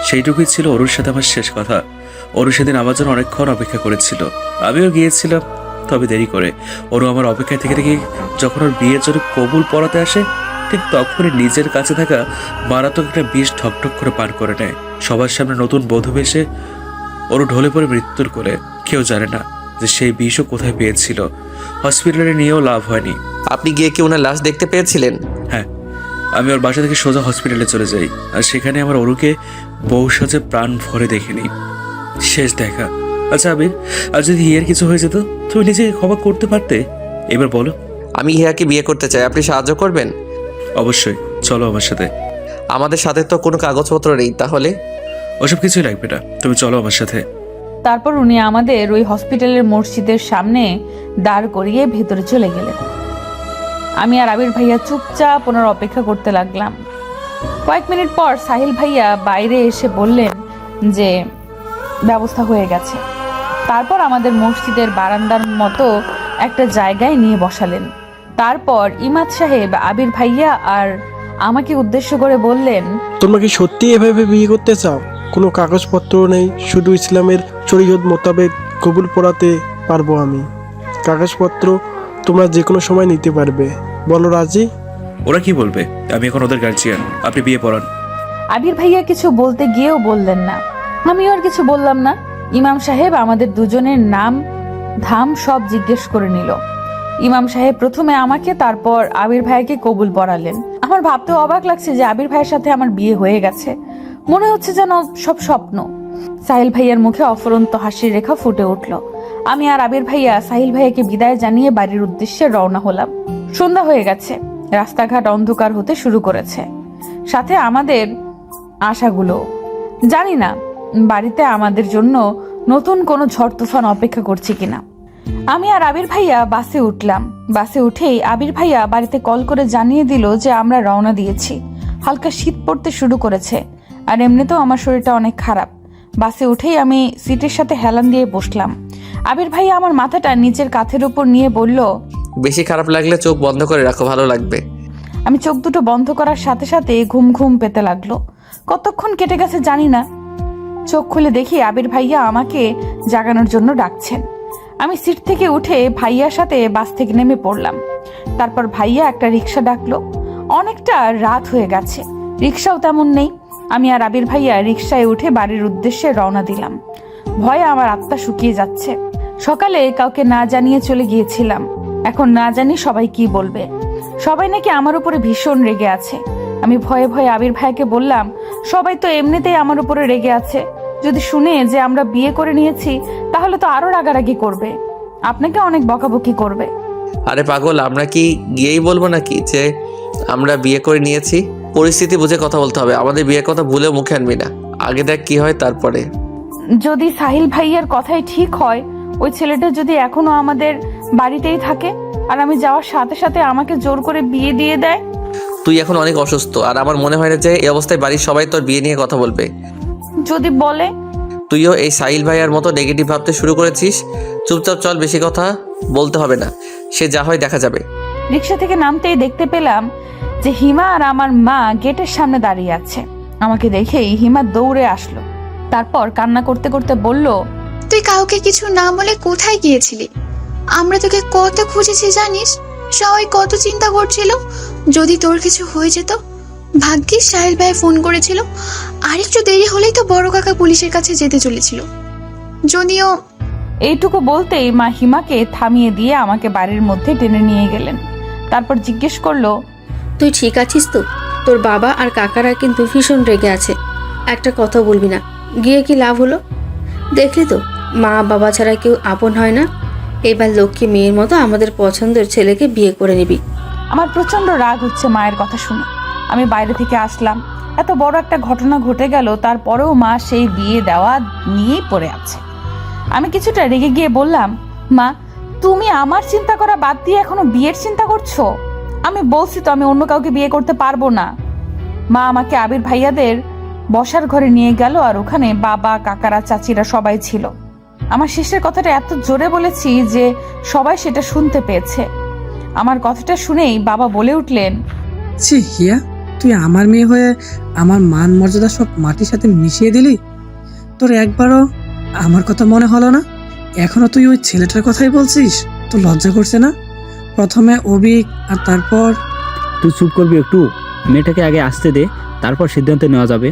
সেইটুকুই ছিল ওর সাথে আমার শেষ কথা। ওর সেদিন আমার জন্য অনেকক্ষণ অপেক্ষা করেছিল। আমিও গিয়েছিলাম, তবে দেরি করে। ওরও আমার অপেক্ষায় থেকে থেকে যখন ওর বিয়ের জন্য কবুল পড়াতে আসে, ঠিক তখনই নিজের কাছে থাকা মারাত্মক একটা বিষ ঠকঠক করে পান করে নেয়। সবার সামনে নতুন বধূ বেশে ওর ঢলে পড়ে মৃত্যুর কোলে। কেউ জানে না যে সেই বিষও কোথায় পেয়েছিল। হসপিটালে নিয়েও লাভ হয়নি। আপনি গিয়ে কি ওনার লাশ দেখতে পেয়েছিলেন? হ্যাঁ, আমি ওর বাসা থেকে সোজা হসপিটালে চলে যাই। আর সেখানে আমার ওরুকে বউ সাজে প্রাণ ভরে দেখেনি। শেষ দেখা। আচ্ছা আবির, আর যদি হিয়ার কিছু হয়ে যেত, তুমি নিজেকে ক্ষমা করতে পারতে? এবার বলো। আমি হিয়াকে বিয়ে করতে চাই, আপনি সাহায্য করবেন? অবশ্যই, চলো আমার সাথে। আমাদের সাথে তো কোনো কাগজপত্র নেই, তাহলে? ওসব কিছুই লাগবে না, তুমি চলো আমার সাথে। তারপর উনি আমাদের ওই হসপিটালের মসজিদের সামনে দাঁড় করিয়ে ভেতরে চলে গেলেন। আমি আর আবির ভাইয়া চুপচাপ ওনার অপেক্ষা করতে লাগলাম। কয়েক মিনিট পর সাহিল ভাইয়া বাইরে এসে বললেন যে ব্যবস্থা হয়ে গেছে। তারপর আমাদের মসজিদের বারান্দার মতো একটা জায়গায় নিয়ে বসালেন। তারপর ইমাদ সাহেব আবির ভাইয়া আর আমাকে উদ্দেশ্য করে বললেন, তোমরা কি সত্যি এভাবে বিয়ে করতে চাও? কোনো কাগজপত্র নেই, শুধু ইসলামের শরীয়ত মোতাবেক কবুল পড়াতে পারবো আমি। কাগজপত্র তোমরা যে কোনো সময় নিতে পারবে। বলো রাজি? ওরা কি বলবে? আমি এখন ওদের গার্জিয়ান, আপনি বিয়ে পড়ান। আবির ভাইয়া কিছু বলতে গিয়েও বললেন না। আমিও আর কিছু বললাম না। ইমাম সাহেব আমাদের দুজনের নাম ধাম সব জিজ্ঞেস করে নিল। ইমাম সাহেব প্রথমে আমাকে, তারপর আবির ভাইয়াকে কবুল পড়ালেন। আমার ভাবতে অবাক লাগছে যে আবির ভাইয়ের সাথে আমার বিয়ে হয়ে গেছে। মনে হচ্ছে যেন সব স্বপ্ন। সাহিল ভাইয়ার মুখে অফুরন্ত হাসির রেখা ফুটে উঠল। আমি আর আবির ভাইয়া সাহিল ভাইয়াকে বিদায় জানিয়ে বাড়ির উদ্দেশ্যে রওনা হলাম। সন্ধ্যা হয়ে গেছে, রাস্তাঘাট অন্ধকার হতে শুরু করেছে, সাথে আমাদের আশাগুলো। জানি না বাড়িতে আমাদের জন্য নতুন কোনো ঝড় তুফান অপেক্ষা করছে কিনা। আমি আর আবির ভাইয়া বাসে উঠলাম। বাসে উঠেই আবির ভাইয়া বাড়িতে কল করে জানিয়ে দিল যে আমরা রওনা দিয়েছি। হালকা শীত পড়তে শুরু করেছে, আর এমনিতেও আমার শরীরটা অনেক খারাপ। বাসে উঠেই আমি সিটের সাথে হেলান দিয়ে বসলাম। আবির ভাইয়া আমার মাথাটা নিচের কাঁধের উপর নিয়ে বলল, বেশি খারাপ লাগলে চোখ বন্ধ করে রাখো, ভালো লাগবে। আমি চোখ দুটো বন্ধ করার সাথে সাথে ঘুম ঘুম পেতে লাগলো। কতক্ষণ কেটে গেছে জানি না। চোখ খুলে দেখি আবির ভাইয়া আমাকে জাগানোর জন্য ডাকছেন। আমি সিট থেকে উঠে ভাইয়ার সাথে বাস থেকে নেমে পড়লাম। তারপর ভাইয়া একটা রিক্সা ডাকলো। অনেকটা রাত হয়ে গেছে, রিক্সাও তেমন নেই। আমি আর আবির ভাইয়া রিক্সায় উঠে বাড়ির উদ্দেশ্যে রওনা দিলাম। ভয়ে আমার আত্মা শুকিয়ে যাচ্ছে। সকালে কাউকে না জানিয়ে চলে গিয়েছিলাম, এখন না জানি সবাই কি বলবে। সবাই নাকি আমার উপরে ভীষণ রেগে আছে। আমি ভয়ে ভয়ে আবির ভাইকে বললাম, সবাই তো এমনিতেই আমার উপরে রেগে আছে, যদি শুনে যে আমরা বিয়ে করে নিয়েছি তাহলে তো আরো রাগারাগি করবে, আপনাকে অনেক বকাবকি করবে। আরে পাগল, আমরা কি গিয়েই বলবো নাকি যে আমরা বিয়ে করে নিয়েছি? পরিস্থিতি বুঝে কথা বলতে হবে। আমাদের বিয়ের কথা ভুলেও মুখে আনবি না। আগে দেখ কি হয় তারপরে। যদি সাহিল ভাইয়ার কথাই ঠিক হয়, ওই ছেলেটা যদি এখনো আমাদের বাড়িতেই থাকে আর আমি যাওয়ার সাথে সাথে আমাকে জোর করে বিয়ে দিয়ে দেয়? তুই এখন অনেক অসুস্থ, আর আমার মনে হয় না যে এই অবস্থায় বাড়ির সবাই তোর বিয়ে নিয়ে কথা বলবে। যদি বলে? তুইও এই সাহিল ভাইয়ার মতো নেগেটিভ ভাবতে শুরু করেছিস। চুপচাপ চল, বেশি কথা বলতে হবে না, সে যা হয় দেখা যাবে। রিক্সা থেকে নামতেই দেখতে পেলাম যে হিমা আর আমার মা গেটের সামনে দাঁড়িয়ে আছে। আমাকে দেখেই হিমা দৌড়ে আসলো, তারপর কান্না করতে করতে বলল, তুই কাউকে কিছু না বলে কোথায় গিয়েছিলি? আমরা তোকে কত খুঁজেছি জানিস? সবাই কত চিন্তা করছিল যদি তোর কিছু হয়ে যেত। ভাগ্যিস সাহেল ভাই ফোন করেছিল, আর একটু দেরি হলেই তো বড় কাকা পুলিশের কাছে যেতে চলেছিল। যদিও এইটুকু বলতেই মা হিমাকে থামিয়ে দিয়ে আমাকে বাড়ির মধ্যে টেনে নিয়ে গেলেন। তারপর জিজ্ঞেস করলো, তুই ঠিক আছিস তো? তোর বাবা আর কাকারা কিন্তু ভীষণ রেগে আছে। একটা কথা বলবি না, গিয়ে কি লাভ হলো? দেখলি তো, মা বাবা ছাড়া কেউ আপন হয় না। এবার লক্ষ্মী মেয়ের মতো আমাদের পছন্দের ছেলেকে বিয়ে করে নিবি। আমার প্রচন্ড রাগ হচ্ছে মায়ের কথা শুনে। আমি বাইরে থেকে আসলাম, এত বড় একটা ঘটনা ঘটে গেল, তারপরেও মা সেই বিয়ে দেওয়া নিয়েই পড়ে আছে। আমি কিছুটা রেগে গিয়ে বললাম, মা তুমি আমার চিন্তা করা বাদ দিয়ে এখনো বিয়ের চিন্তা করছো? আমি বলছি তো আমি অন্য কাউকে বিয়ে করতে পারবো না। মা আমাকে আবির ভাইয়াদের বসার ঘরে নিয়ে গেল, আর ওখানে বাবা কাকারা চাচিরা সবাই ছিল। আমার শেষের কথাটা এত জোরে বলেছি যে সবাই সেটা শুনতে পেয়েছে। আমার কথাটা শুনেই বাবা বলে উঠলেন, ছি হিয়া, তুই আমার মেয়ে হয়ে আমার মান মর্যাদা সব মাটির সাথে মিশিয়ে দিলি। তোর একবারও আমার কথা মনে হলো না? এখনো তুই ওই ছেলেটার কথাই বলছিস? তো লজ্জা করছে না? প্রথমে অভিক আর তারপর তুই চুপ করবি একটু? মেয়েটাকে আগে আসতে দে, তারপর সিদ্ধান্ত নেওয়া যাবে।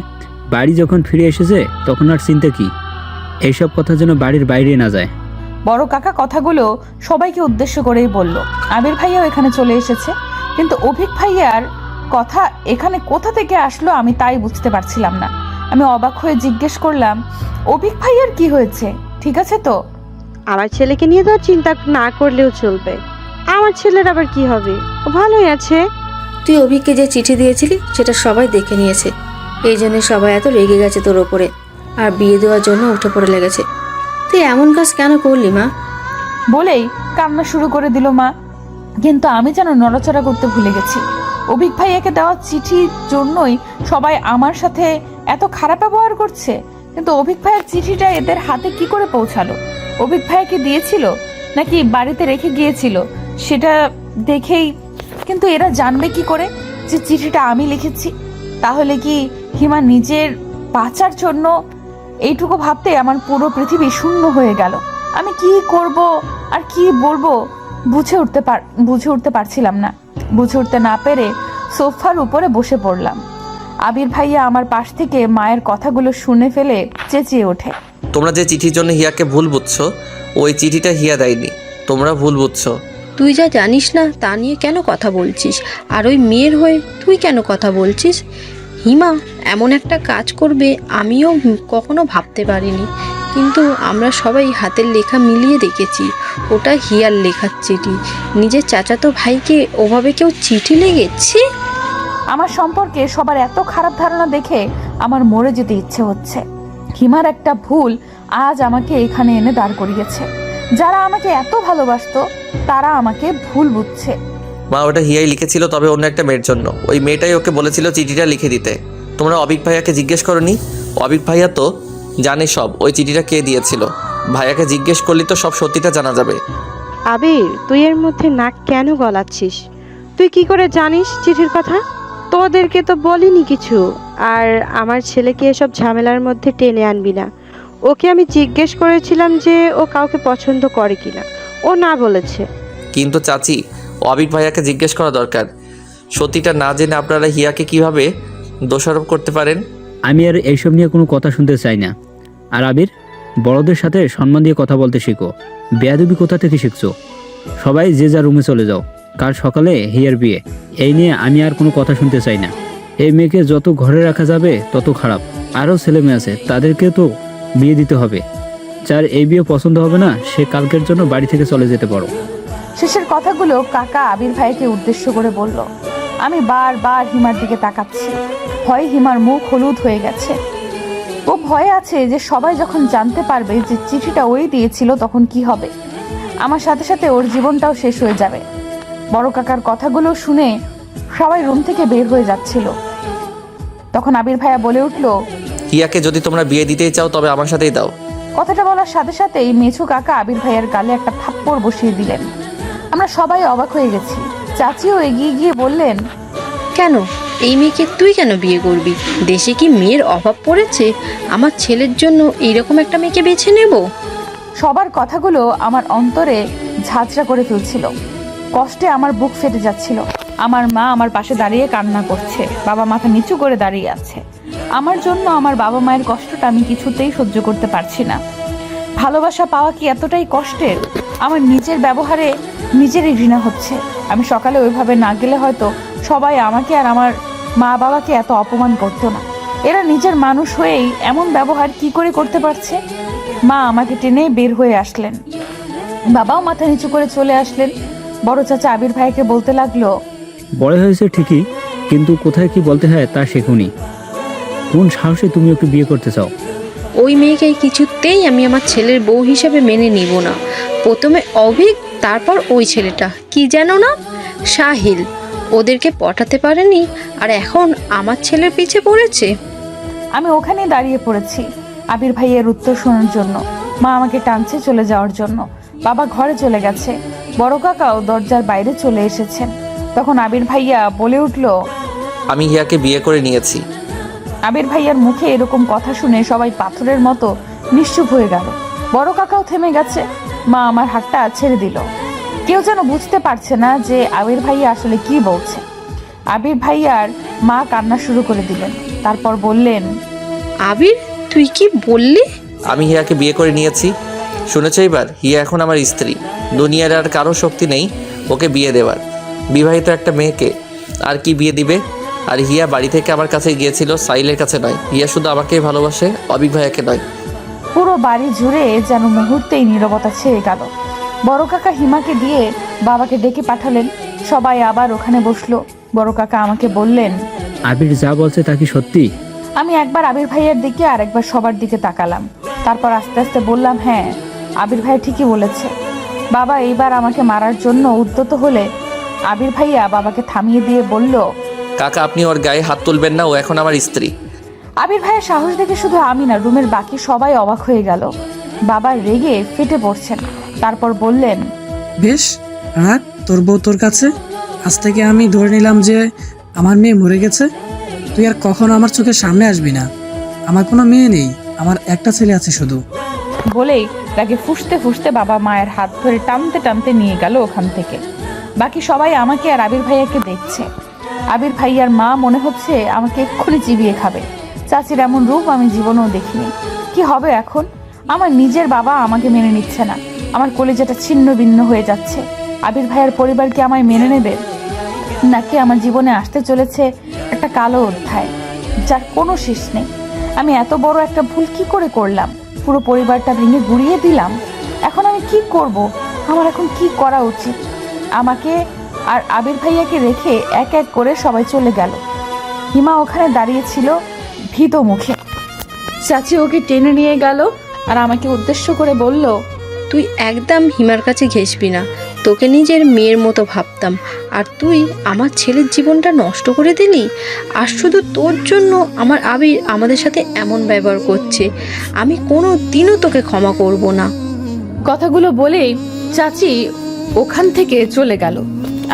বাড়ি যখন ফিরে এসেছে তখন আর চিন্তা কি? এইসব কথা যেন বাড়ির বাইরে না যায়। বড় কাকা কথাগুলো সবাইকে উদ্দেশ্য করেই বলল। আবির ভাইয়াও এখানে চলে এসেছে, কিন্তু অভিক ভাইয়ার কথা এখানে কোথা থেকে আসলো আমি তাই বুঝতে পারছিলাম না। আমি অবাক হয়ে জিজ্ঞেস করলাম, অভিক ভাইয়ার কি হয়েছে? ঠিক আছে তো? আমার ছেলেকে নিয়ে তো চিন্তা না করলেও চলবে। আমার ছেলের আবার কি হবে? ও ভালোই আছে। তুই অভিককে যে চিঠি দিয়েছিলি সেটা সবাই দেখে নিয়েছে, এই জন্য সবাই এত রেগে গেছে তোর ওপরে, আর বিয়ে দেওয়ার জন্য উঠে পড়ে লেগেছে। তুই এমন কাজ কেন করলি মা? বলেই কান্না শুরু করে দিল মা। কিন্তু আমি যেন নড়াচড়া করতে ভুলে গেছি। অভিক ভাইয়াকে দেওয়া চিঠির জন্যই সবাই আমার সাথে এত খারাপ ব্যবহার করছে, কিন্তু অভিক ভাইয়ের চিঠিটা এদের হাতে কি করে পৌঁছালো? অভিক ভাইয়াকে দিয়েছিল নাকি বাড়িতে রেখে গিয়েছিল সেটা দেখেই, কিন্তু এরা জানবে কি করে যে চিঠিটা আমি লিখেছি? তাহলে কি হিমা নিজের বাঁচার জন্য? এইটুকু ভাবতে আমার পুরো পৃথিবী শূন্য হয়ে গেল। আমি কি করব আর কি বলবো বুঝে উঠতে পারছিলাম না। বুঝে উঠতে না পেরে সোফার উপরে বসে পড়লাম। আবির ভাইয়া আমার পাশ থেকে মায়ের কথাগুলো শুনে ফেলে চেঁচিয়ে ওঠে, তোমরা যে চিঠির জন্য হিয়াকে ভুল বুঝছো, ওই চিঠিটা হিয়া দেয়নি, তোমরা ভুল বুঝছো। তুই যা জানিস না তা নিয়ে কেন কথা বলছিস? আর ওই মেয়ের হয়ে তুই কেন কথা বলছিস? হিমা এমন একটা কাজ করবে আমিও কখনো ভাবতে পারিনি, কিন্তু আমরা সবাই হাতের লেখা মিলিয়ে দেখেছি ওটা হিয়ার লেখার চিঠি। নিজের চাচাতো ভাইকে ওভাবে কেউ চিঠি লিখেছে? আমার সম্পর্কে সবার এত খারাপ ধারণা দেখে আমার মরে যেতে ইচ্ছে হচ্ছে। হিমার একটা ভুল আজ আমাকে এখানে এনে দাঁড় করিয়েছে। যারা আমাকে এত ভালোবাসতো তারা আমাকে ভুল বুঝছে। মা ওটা হিয়াই লিখেছিল, তবে অন্য একটা মেয়ের জন্য। ওই মেয়েটাই ওকে বলেছিল চিঠিটা লিখে দিতে। তোমরা অভিক ভাইয়াকে জিজ্ঞেস করনি? অভিক ভাইয়া তো জানে সব, ওই চিঠিটা কে দিয়েছিল। ভাইয়াকে জিজ্ঞেস করলি তো সব সত্যিটা জানা যাবে। আবির, তুই এর মধ্যে নাক কেন গলাচ্ছিস? তুই কি করে জানিস চিঠির কথা? তোদেরকে তো বলিনি কিছু। আর আমার ছেলেকে এসব ঝামেলার মধ্যে টেনে আনবি না। ওকে আমি জিজ্ঞেস করেছিলাম যে ও কাউকে পছন্দ করে কিনা, ও না বলেছে। কিন্তু চাচি, অভিক ভাইয়াকে জিজ্ঞেস করা দরকার। সত্যিটা না জেনে আপনারা হিয়াকে কিভাবে দোষারোপ করতে পারেন? আমি আর এইসব নিয়ে কোনো কথা শুনতে চাই না। আর আবির, বড়দের সাথে সম্মান দিয়ে কথা বলতে শিখো। বেয়াদবি কোথা থেকে শিখছো? সবাই যে যার রুমে চলে যাও, কাল সকালে হিয়ার বিয়ে। এই নিয়ে আমি আর কোনো কথা শুনতে চাই না। এই মেয়েকে যত ঘরে রাখা যাবে তত খারাপ। আরও ছেলে মেয়ে আছে, তাদেরকে তো বিয়ে দিতে হবে। যার এই বিয়ে পছন্দ হবে না সে কালকের জন্য বাড়ি থেকে চলে যেতে পারো। শেষের কথাগুলো কাকা আবির ভাইকে উদ্দেশ্য করে বলল। আমি বারবার হিমার দিকে তাকাচ্ছি। ভয়ে হিমার মুখ হলুদ হয়ে গেছে। ও ভয়ে আছে যে সবাই যখন জানতে পারবে যে চিঠিটা ওই দিয়েছিল তখন কি হবে। আমার সাথে সাথে ওর জীবনটাও শেষ হয়ে যাবে। বড় কাকার কথাগুলো শুনে সবাই রুম থেকে বের হয়ে যাচ্ছিল। তখন আবির ভাইয়া বলে উঠল, হিয়াকে যদি তোমরা বিয়ে দিতেই চাও তবে আমার সাথেই দাও। কথাটা বলার সাথে সাথেই মেছু কাকা আবির ভাইয়ার গালে একটা থাপ্পড় বসিয়ে দিলেন। আমরা সবাই অবাক হয়ে গেছি। চাচিও এগিয়ে গিয়ে বললেন, কেন এই মেয়েকে তুই কেন বিয়ে করবি? দেশে কি মেয়ের অভাব পড়েছে? আমার ছেলের জন্য এইরকম একটা মেয়েকে বেছে নেব? সবার কথাগুলো আমার অন্তরে ঝাঁঝরা করে তুলছিল। কষ্টে আমার বুক ফেটে যাচ্ছিল। আমার মা আমার পাশে দাঁড়িয়ে কান্না করছে, বাবা মাথা নিচু করে দাঁড়িয়ে আছে। আমার জন্য আমার বাবা মায়ের কষ্টটা আমি কিছুতেই সহ্য করতে পারছি না। ভালোবাসা পাওয়া কি এতটাই কষ্টের? আমার নিজের ব্যবহারে নিজেরই ঘৃণা হচ্ছে। আমি সকালে ওইভাবে না গেলে হয়তো সবাই আমাকে আর আমার মা বাবাকে এত অপমান করতো না। এরা নিজের মানুষ হয়েই এমন ব্যবহার কি করে করতে পারছে? মা আমাকে টেনে বের হয়ে আসলেন, বাবাও মাথা নিচু করে চলে আসলেন। বড় চাচা আবির ভাইকে বলতে লাগলো, বড় হয়েছে ঠিকই, কিন্তু কোথায় কি বলতে হয় তা শেখুনি। কোন সাহসে তুমি ওকে বিয়ে করতে চাও? ওই মেয়েকে কিছুতেই আমি আমার ছেলের বউ হিসেবে মেনে নিব না। প্রথমে অভিক, তারপর ওই ছেলেটা কি যেন না, সাহিল, ওদেরকে পটাতে পারেনি আর এখন আমার ছেলের পিছে পড়েছে। আমি ওখানে দাঁড়িয়ে পড়েছি আবির ভাইয়ের উত্তর শোনার জন্য। মা আমাকে টানছে চলে যাওয়ার জন্য। বাবা ঘরে চলে গেছে। বড় কাকাও দরজার বাইরে চলে এসেছেন। তখন আবির ভাইয়া বলে উঠল, আমি হিয়াকে বিয়ে করে নিয়েছি। আবির ভাইয়ার মুখে এরকম কথা শুনে সবাই পাথরের মতো নিশ্চুপ হয়ে গেল। বড় কাকাও থেমে গেছে। মা আমার হাতটা ছেড়ে দিল। কেউ যেন বুঝতে পারছে না যে আবির ভাইয়া আসলে কি বলছে। আবির ভাইয়ার মা কান্না শুরু করে দিলেন। তারপর বললেন, আবির, তুই কি বললি? আমি হিয়াকে বিয়ে করে নিয়েছি। শুনেছ এবার? হিয়া এখন আমার স্ত্রী। দুনিয়ার আর কারো শক্তি নেই ওকে বিয়ে দেওয়ার। বিবাহিত একটা মেয়েকে আর কি বিয়ে দিবে? আর হিয়া বাড়ি থেকে আমার কাছে গিয়েছিল, সাইলের কাছে নয়। হিয়া শুধু আমাকেই ভালোবাসে, অবিক ভাইয়াকে নয়। পুরো বাড়ি জুড়ে যেন মুহূর্তেই নীরবতা ছেয়ে গেল। বড় কাকা হিমাকে দিয়ে বাবাকে ডেকে পাঠালেন। সবাই আবার ওখানে বসলো। বড় কাকা আমাকে বললেন, আবির যা বলছে তা কি সত্যি? আমি একবার আবির ভাইয়ের দিকে আর একবার সবার দিকে তাকালাম। তারপর আস্তে আস্তে বললাম, হ্যাঁ, আবির ভাই ঠিকই বলেছে। বাবা এইবার আমাকে মারার জন্য উদ্যত হলে আবির ভাইয়া বাবাকে থামিয়ে দিয়ে বলল, কাকা, আপনি ওর গায়ে হাত তুলবেন না, ও এখন আমার স্ত্রী। আবির ভাইয়ের সাহস দেখে শুধু আমি না, রুমের বাকি সবাই অবাক হয়ে গেল। বাবা রেগে ফেটে পড়ছেন। তারপর বললেন, বেশ, রাখ তোর বউ তোর কাছে। আজ থেকে আমি ধরে নিলাম যে আমার মেয়ে মরে গেছে। তুই আর কখনো আমার চোখের সামনে আসবি না। আমার কোনো মেয়ে নেই, আমার একটা ছেলে আছে শুধু। বলেই তাকে ফুঁসতে ফুঁসতে বাবা মায়ের হাত ধরে টানতে টানতে নিয়ে গেল ওখান থেকে। বাকি সবাই আমাকে আর আবির ভাইয়াকে দেখছে। আবির ভাইয়ার মা মনে হচ্ছে আমাকে এক্ষুনি চিবিয়ে খাবে। চাচির এমন রূপ আমি জীবনেও দেখিনি। কি হবে এখন? আমার নিজের বাবা আমাকে মেনে নিচ্ছে না। আমার কলিজাটা ছিন্ন ভিন্ন হয়ে যাচ্ছে। আবির ভাইয়ার পরিবার কি আমায় মেনে নেবে, নাকি আমার জীবনে আসতে চলেছে একটা কালো অধ্যায় যার কোনো শেষ নেই? আমি এত বড় একটা ভুল কি করে করলাম? পুরো পরিবারটা ভেঙে গুড়িয়ে দিলাম। এখন আমি কি করব? আমার এখন কি করা উচিত? আমাকে আর আবির ভাইয়াকে রেখে এক এক করে সবাই চলে গেল। হিমা ওখানে দাঁড়িয়েছিল ভীত মুখে। চাচি ওকে টেনে নিয়ে গেল আর আমাকে উদ্দেশ্য করে বলল, তুই একদম হিমার কাছে ঘেসবি না। তোকে নিজের মেয়ের মতো ভাবতাম, আর তুই আমার ছেলের জীবনটা নষ্ট করে দিলি। আর শুধু তোর জন্য আমার আবির আমাদের সাথে এমন ব্যবহার করছে। আমি কোনো দিনও তোকে ক্ষমা করব না। কথাগুলো বলেই চাচি ওখান থেকে চলে গেল।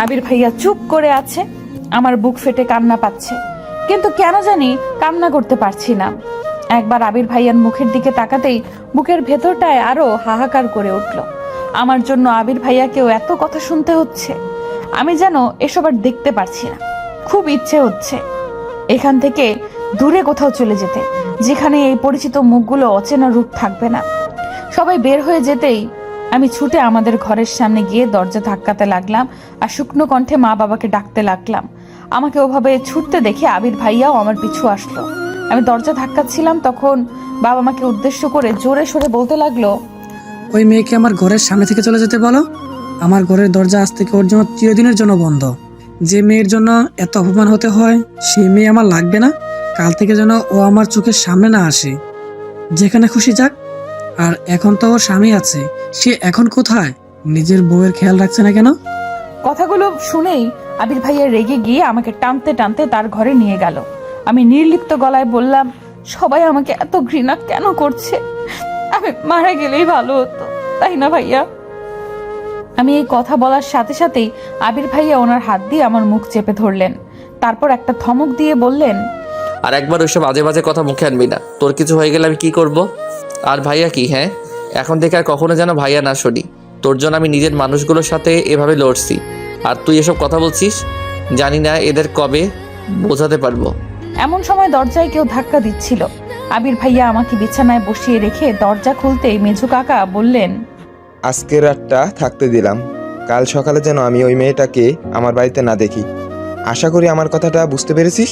আবির ভাইয়া চুপ করে আছে। আমার বুক ফেটে কান্না পাচ্ছে, কিন্তু কেন জানি কান্না করতে পারছি না। একবার আবির ভাইয়ার মুখের দিকে তাকাতেই বুকের ভেতরটায় আরো হাহাকার করে উঠল। আমার জন্য আবির ভাইয়াকেও এত কথা শুনতে হচ্ছে। আমি যেন এসব আর দেখতে পারছি না। খুব ইচ্ছে হচ্ছে এখান থেকে দূরে কোথাও চলে যেতে, যেখানে এই পরিচিত মুখগুলো অচেনা রূপ থাকবে না। সবাই বের হয়ে যেতেই আমি ছুটে আমাদের ঘরের সামনে গিয়ে দরজা ধাক্কাতে লাগলাম আর শুকনো কণ্ঠে মা বাবাকে ডাকতে লাগলাম। আমাকে ওভাবে ছুটতে দেখে আবির ভাইয়াও আমার পিছু আসলো। আমি দরজা ধাক্কাচ্ছিলাম, তখন বাবা আমাকে উদ্দেশ্য করে জোরে সরে বলতে লাগলো, ওই মেয়েকে আমার ঘরের সামনে থেকে চলে যেতে বলো। আমার ঘরের দরজা আজ থেকে ওর জন্য চিরদিনের জন্য বন্ধ। যে মেয়ের জন্য এত অপমান হতে হয় সেই মেয়ে আমার লাগবে না। কাল থেকে যেন ও আমার চোখের সামনে না আসে, যেখানে খুশি যাক। আর এখন তো ওর স্বামী আছে, সে এখন কোথায়? নিজের বউয়ের খেয়াল রাখছে না কেন? কথাগুলো শুনেই আবির ভাইয়া রেগে গিয়ে আমাকে টানতে টানতে তার ঘরে নিয়ে গেল। আমি নির্লিপ্ত গলায় বললাম, সবাই আমাকে এত ঘৃণা কেন করছে? আমি মারা গেলেই ভালো হতো, তাই না ভাইয়া? আমি এই কথা বলার সাথে সাথেই আবির ভাইয়া ওনার হাত দিয়ে আমার মুখ চেপে ধরলেন। তারপর একটা ধমক দিয়ে বললেন, আর একবার ওইসব আজে বাজে কথা মুখে আনবি না। তোর কিছু হয়ে গেলে আমি কি করব? আর ভাইয়া কি? হ্যাঁ, এখন থেকে আর কখনো যেন ভাইয়া না শুনি। তোর জন্য আমি নিজের মানুষগুলোর সাথে এভাবে লড়ছি, আর তুই এসব কথা বলছিস? জানি না এদের কবে বোঝাতে পারবো। এমন সময় দরজায় কেউ ধাক্কা দিচ্ছিল। আবির ভাইয়া আমাকে বিছানায় বসিয়ে রেখে দরজা খুলতেই মেজু কাকা বললেন, আজকের রাতটা থাকতে দিলাম, কাল সকালে যেন আমি ওই মেয়েটাকে আমার বাড়িতে না দেখি। আশা করি আমার কথাটা বুঝতে পেরেছিস।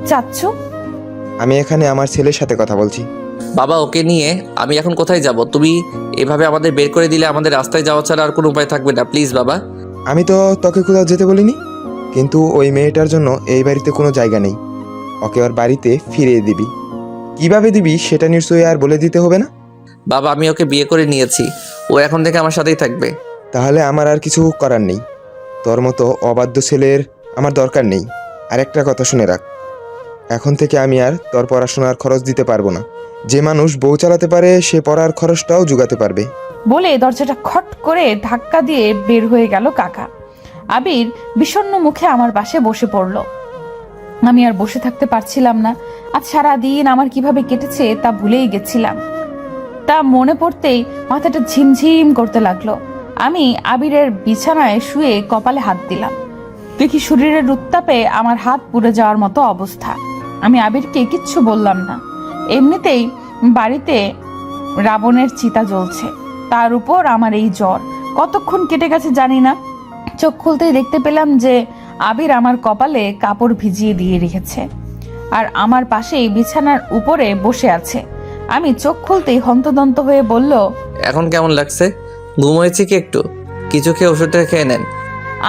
চাচ্ছু? আমি এখানে আমার ছেলের সাথে কথা বলছি। বাবা, ওকে নিয়ে আমি এখন কোথায় যাব? তুমি এভাবে আমাদের বের করে দিলে আমাদের রাস্তায় যাওয়া ছাড়া আর কোনো উপায় থাকবে না। প্লিজ বাবা। আমি তো তোকে কোথাও যেতে বলিনি, কিন্তু ওই মেয়েটার জন্য এই বাড়িতে কোনো জায়গা নেই। ওকে ওর বাড়িতে ফিরিয়ে দিবি। কিভাবে দিবি সেটা নিশ্চয়ই আর বলে দিতে হবে না। বাবা, আমি ওকে বিয়ে করে নিয়েছি, ও এখন থেকে আমার সাথেই থাকবে। তাহলে আমার আর কিছু করার নেই। তোর মতো অবাধ্য ছেলের আমার দরকার নেই। আর একটা কথা শুনে রাখ, এখন থেকে আমি আর তোর পড়াশোনার খরচ দিতে পারবো না। যে মানুষ বউ চালাতে পারে সে পড়ার খরচটাও জোগাতে পারবে। বলে দরজাটা খট করে ধাক্কা দিয়ে বের হয়ে গেল কাকা। আবির বিষণ্ণ মুখে আমার পাশে বসে পড়ল। আমি আর বসে থাকতে পারছিলাম না। আজ সারা দিন আমার কিভাবে কেটেছে তা ভুলেই গেছিলাম। তা মনে পড়তেই মাথাটা ঝিমঝিম করতে লাগলো। আমি আবিরের বিছানায় শুয়ে কপালে হাত দিলাম। দেখি শরীরের উত্তাপে আমার হাত পুড়ে যাওয়ার মতো অবস্থা। আমি আবিরকে কিচ্ছু বললাম না। এমনিতেই বাড়িতে রাবণের চিতা জ্বলছে, তার উপর আমার এই জ্বর। কতক্ষণ কেটে গেছে জানি না। চোখ খুলতেই দেখতে পেলাম যে আবির আমার কপালে কাপড় ভিজিয়ে দিয়ে রেখেছে আর আমার পাশেই বিছানার উপরে বসে আছে। আমি চোখ খুলতেই হন্তদন্ত হয়ে বলল, এখন কেমন লাগছে? ঘুম হয়েছে কি একটু? কিছু খেয়ে ওষুধটা খেয়ে নেন।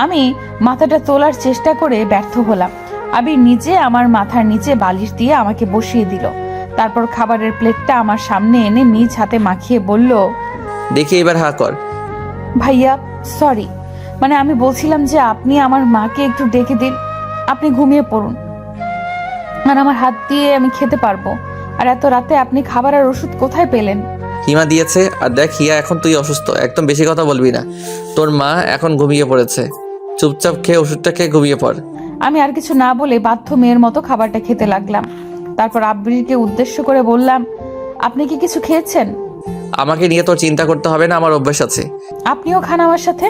আমি মাথাটা তোলার চেষ্টা করে ব্যর্থ হলাম। আবির নিজে আমার মাথার নিচে বালিশ দিয়ে আমাকে বসিয়ে দিল। তারপর খাবারের প্লেটটা আমার সামনে এনে নিজ হাতে মাখিয়ে বলল, দেখি এবার হা কর। ভাইয়া সরি, মানে আমি বলছিলাম যে আপনি আমার মাকে একটু ডেকে দিন, আপনি ঘুমিয়ে পড়ুন, আর আমার হাত দিয়ে আমি খেতে পারবো। আর এত রাতে আপনি খাবার আর ওষুধ কোথায় পেলেন? হিমা দিয়েছে। আর দেখ হিয়া, এখন তুই অসুস্থ, একদম বেশি কথা বলবি না। তোর মা এখন ঘুমিয়ে পড়েছে, চুপচাপ খেয়ে ওষুধটা খেয়ে ঘুমিয়ে পড়। আমি আর কিছু না বলে বাধ্য মেয়ের মতো খাবারটা খেতে লাগলাম। তারপর আব্রিলকে উদ্দেশ্য করে বললাম, আপনি কি কিছু খেয়েছেন? আমাকে নিয়ে তোর চিন্তা করতে হবে না, আমার অভ্যাস আছে। আপনিও খান আমার সাথে।